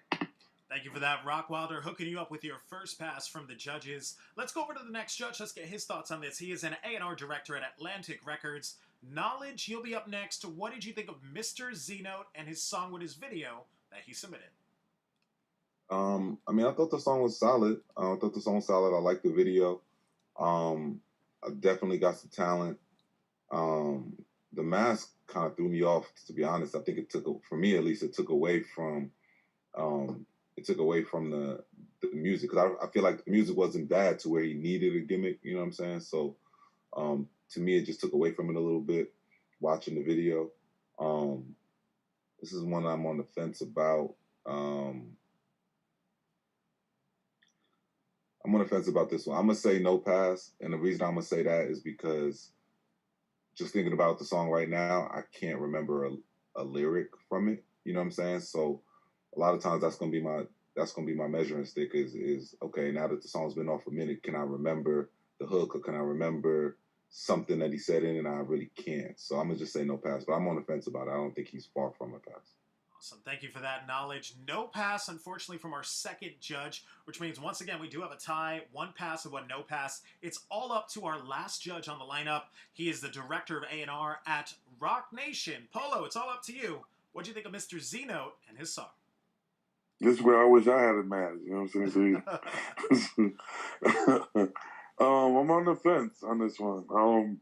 Thank you for that, Rockwilder, hooking you up with your first pass from the judges. Let's go over to the next judge. Let's get his thoughts on this. He is an A&R director at Atlantic Records. Knowledge, you'll be up next. What did you think of Mr. Z-Note and his song with his video that he submitted? I thought the song was solid. I liked the video. I definitely got some talent. The mask kind of threw me off, to be honest. I think for me at least, it took away from the music because I feel like the music wasn't bad to where he needed a gimmick. You know what I'm saying? So to me, it just took away from it a little bit. Watching the video, this is one I'm on the fence about. I'm on the fence about this one. I'm gonna say no pass, and the reason I'm gonna say that is because just thinking about the song right now, I can't remember a lyric from it. You know what I'm saying? So a lot of times that's gonna be my measuring stick. Is okay. Now that the song's been off a minute, can I remember the hook or can I remember something that he said in it? And I really can't. So I'm gonna just say no pass. But I'm on the fence about it. I don't think he's far from a pass. Awesome. Thank you for that knowledge. No pass, unfortunately, from our second judge, which means, once again, we do have a tie. One pass and one no pass. It's all up to our last judge on the lineup. He is the director of A&R at Rock Nation. Polo, it's all up to you. What do you think of Mr. Z-Note and his song? This is where I wish I had a mask. You know what I'm saying? I'm on the fence on this one.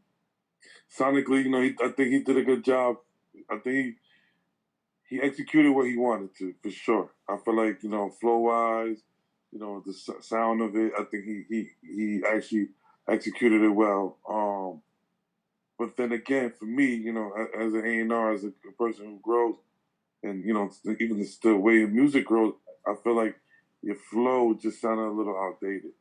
Sonically, I think he did a good job. I think he executed what he wanted to, for sure. I feel like, flow-wise, the sound of it, I think he actually executed it well. But then again, for me, as an A&R, as a person who grows, and, even the way music grows, I feel like your flow just sounded a little outdated.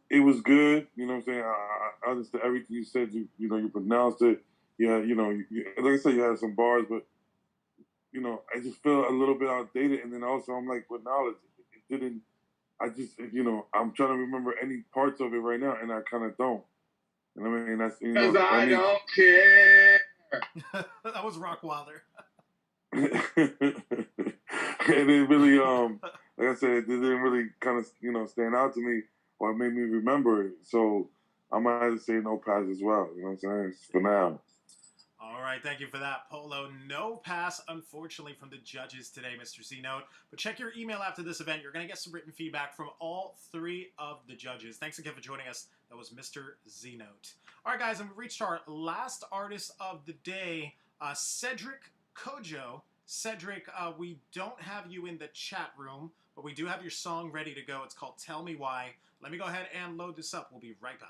It was good, you know what I'm saying? I understand everything you said, you pronounced it. Yeah, like I said, you had some bars, but I just feel a little bit outdated. And then also, I'm like, with knowledge, it didn't. I'm trying to remember any parts of it right now, and I kind of don't. And I mean, that's because I don't care. That was Rockwilder. And it really, like I said, it didn't really kind of, stand out to me or made me remember it. So I might have to say no pass as well. You know what I'm saying? For now. All right, thank you for that, Polo. No pass, unfortunately, from the judges today, Mr. Z-Note. But check your email after this event. You're going to get some written feedback from all 3 of the judges. Thanks again for joining us. That was Mr. Z-Note. All right, guys, and we've reached our last artist of the day, Cedric Kojo. Cedric, we don't have you in the chat room, but we do have your song ready to go. It's called Tell Me Why. Let me go ahead and load this up. We'll be right back.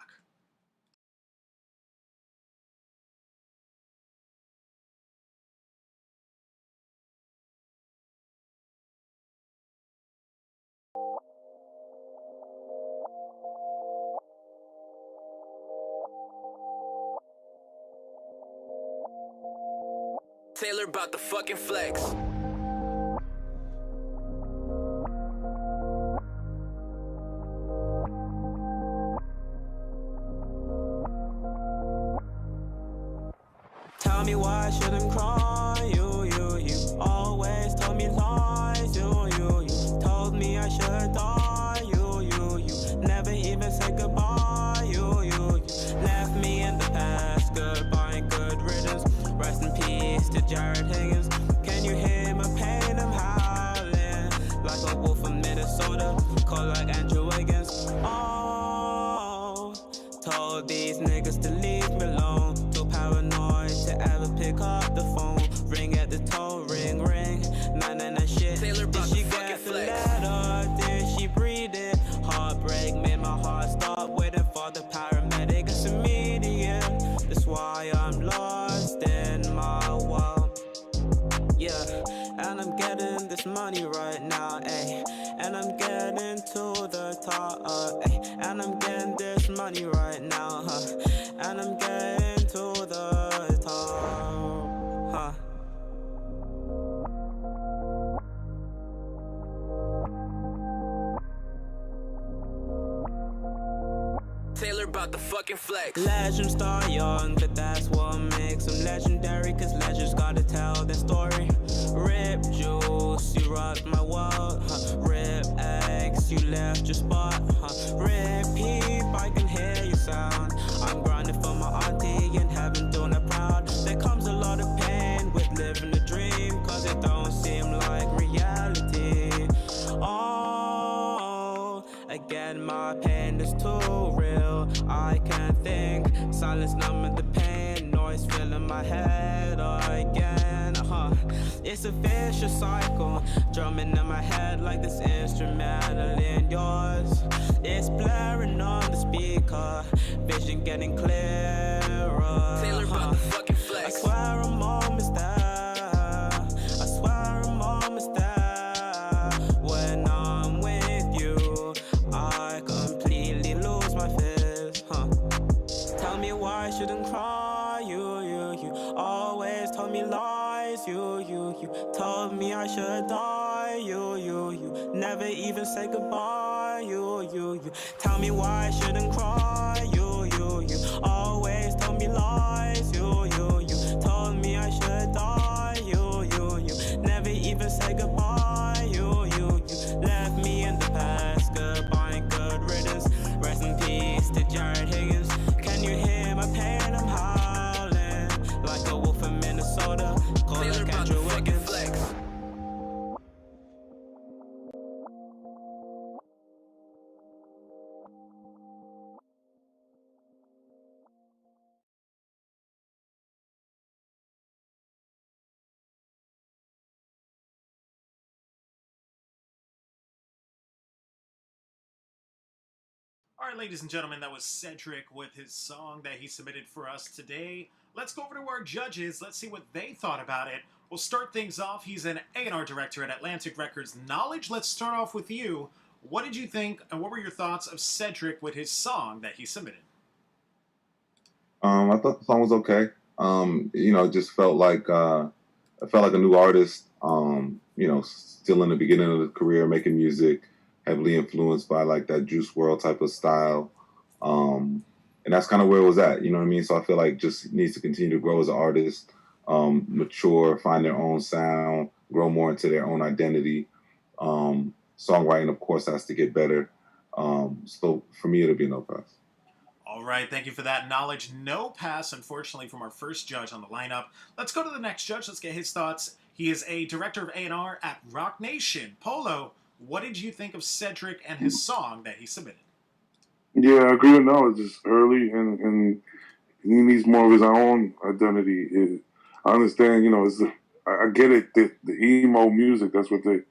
Taylor about the fucking flex. Tell me why I shouldn't cry. You always told me lies. You told me I should die. You never even said goodbye. You left me in the past. Goodbye and good riddance. Rest in peace to Jared Higgins. Can you hear my pain? I'm howling like a wolf from Minnesota, cold like Andrew Wiggins. Oh, told these niggas to leave me alone. Too paranoid to ever pick up the phone. Ring at the toe, ring. Nah, shit. Taylor did she get the letter? Did she breathe it? Heartbreak made my heart stop waiting for the paramedic. It's immediate. That's why I'm lost in my world. Yeah, and I'm getting this money right now, ayy. And I'm getting to the top, ayy. And I'm getting this money right now, huh? And I'm getting to the top, huh? Taylor about the fucking flex. Legends start young, but that's what makes them legendary. Cause legends gotta tell their story. Rip Juice, you rocked my world, huh? Rip X, you left your spot, huh? Rip Peep, I can hear you sound. I'm grinding for my auntie in heaven, doing her proud. There comes a lot of pain with living a dream, cause it don't seem like reality. Oh, again my pain is too real. I can't think, silence numbing the pain, noise filling my head again, huh? It's a vicious cycle, drumming in my head like this instrumental in yours. It's blaring on the speaker, vision getting clearer. Taylor about the fucking flex. I swear I'm almost there. I swear I'm almost there. When I'm with you, I completely lose my fears, huh? Tell me why I shouldn't cry. You always told me lies. You told me I should die. You never even say goodbye. You tell me why I shouldn't cry. You always told me lies. You told me I should die. You never even say goodbye. You left me in the past. Goodbye and good riddance. Rest in peace to Jared Higgins. Can you hear my pain? I'm howling like a wolf in Minnesota, cold like Andrew Wiggins. All right, ladies and gentlemen, that was Cedric with his song that he submitted for us today. Let's go over to our judges. Let's see what they thought about it. We'll start things off. He's an A&R director at Atlantic Records Knowledge. Let's start off with you. What did you think, and what were your thoughts of Cedric with his song that he submitted? I thought the song was okay. It just felt like a new artist. Still in the beginning of his career, making music, heavily influenced by like that Juice WRLD type of style. And that's kind of where it was at. You know what I mean? So I feel like just needs to continue to grow as an artist, mature, find their own sound, grow more into their own identity. Songwriting, of course, has to get better. So for me, it'll be no pass. All right, thank you for that knowledge. No pass, unfortunately, from our first judge on the lineup. Let's go to the next judge. Let's get his thoughts. He is a director of A&R at Rock Nation. Polo, what did you think of Cedric and his song that he submitted? Yeah, I agree with knowledge. It's early, and he needs more of his own identity. I understand, I get it. The emo music, that's what they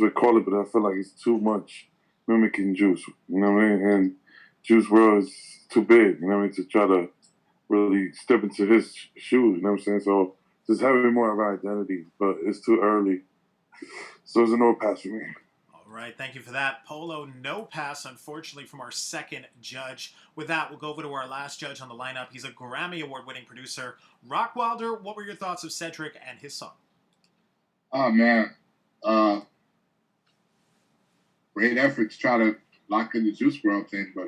call it, but I feel like it's too much mimicking Juice. You know what I mean? And Juice WRLD is too big. You know what I mean? To try to really step into his shoes. You know what I'm saying? So just having more of an identity, but it's too early. So it's a no pass for me. All right, thank you for that. Polo, no pass, unfortunately, from our second judge. With that, we'll go over to our last judge on the lineup. He's a Grammy Award-winning producer. ROCKWILDER, what were your thoughts of Cedric and his song? Oh, man. Great effort to try to lock in the Juice WRLD thing, but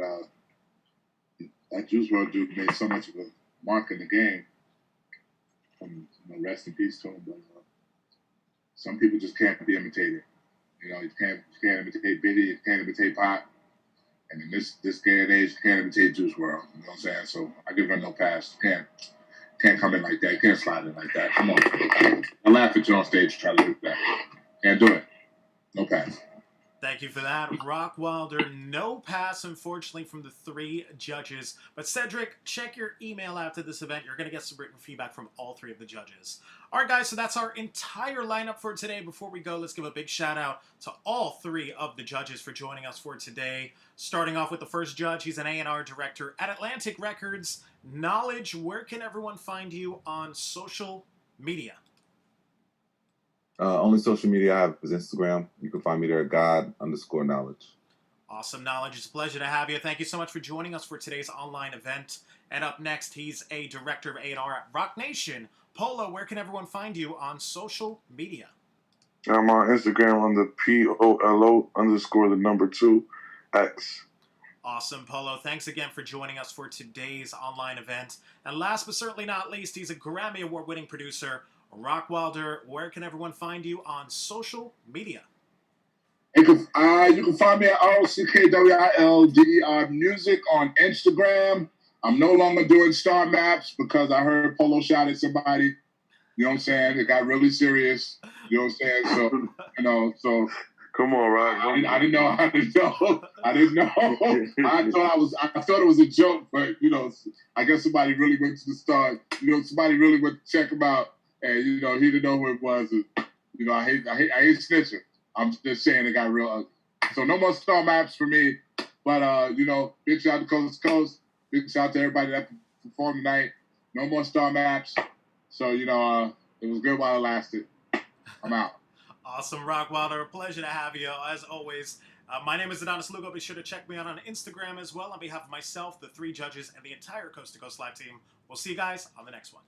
that Juice WRLD dude made so much of a mark in the game. Rest in peace to him, but some people just can't be imitated. You can't imitate Biddy, you can't imitate Pop, and in this day and age, you can't imitate Juice WRLD. You know what I'm saying? So I give him no pass. You can't come in like that. You can't slide in like that. Come on. I laugh at you on stage to try to do that. Can't do it. No pass. Thank you for that. ROCKWILDER, no pass, unfortunately, from the three judges. But Cedric, check your email after this event. You're going to get some written feedback from all three of the judges. All right, guys, so that's our entire lineup for today. Before we go, let's give a big shout out to all three of the judges for joining us for today. Starting off with the first judge, he's an A&R director at Atlantic Records. Knowledge, where can everyone find you on social media? Only social media I have is Instagram. You can find me there at God_knowledge. Awesome, Knowledge. It's a pleasure to have you. Thank you so much for joining us for today's online event. And up next, he's a director of A&R at Rock Nation. Polo, where can everyone find you on social media? I'm on Instagram on the POLO_2X. Awesome, Polo. Thanks again for joining us for today's online event. And last but certainly not least, he's a Grammy Award-winning producer. ROCKWILDER, where can everyone find you on social media? You can find me at ROCKWILD music on Instagram. I'm no longer doing star maps because I heard Polo shot at somebody. You know what I'm saying? It got really serious. You know what I'm saying? So come on, Rock. I didn't know. I thought it was a joke, but I guess somebody really went to the star. Somebody really went to check him out. And, he didn't know who it was. And, I hate snitching. I'm just saying it got real ugly. So no more star maps for me. But, big shout out to Coast to Coast. Big shout out to everybody that performed tonight. No more star maps. So, it was good while it lasted. I'm out. Awesome, ROCKWILDER. A pleasure to have you, as always. My name is Adonis Lugo. Be sure to check me out on Instagram as well. On behalf of myself, the three judges, and the entire Coast to Coast Live team, we'll see you guys on the next one.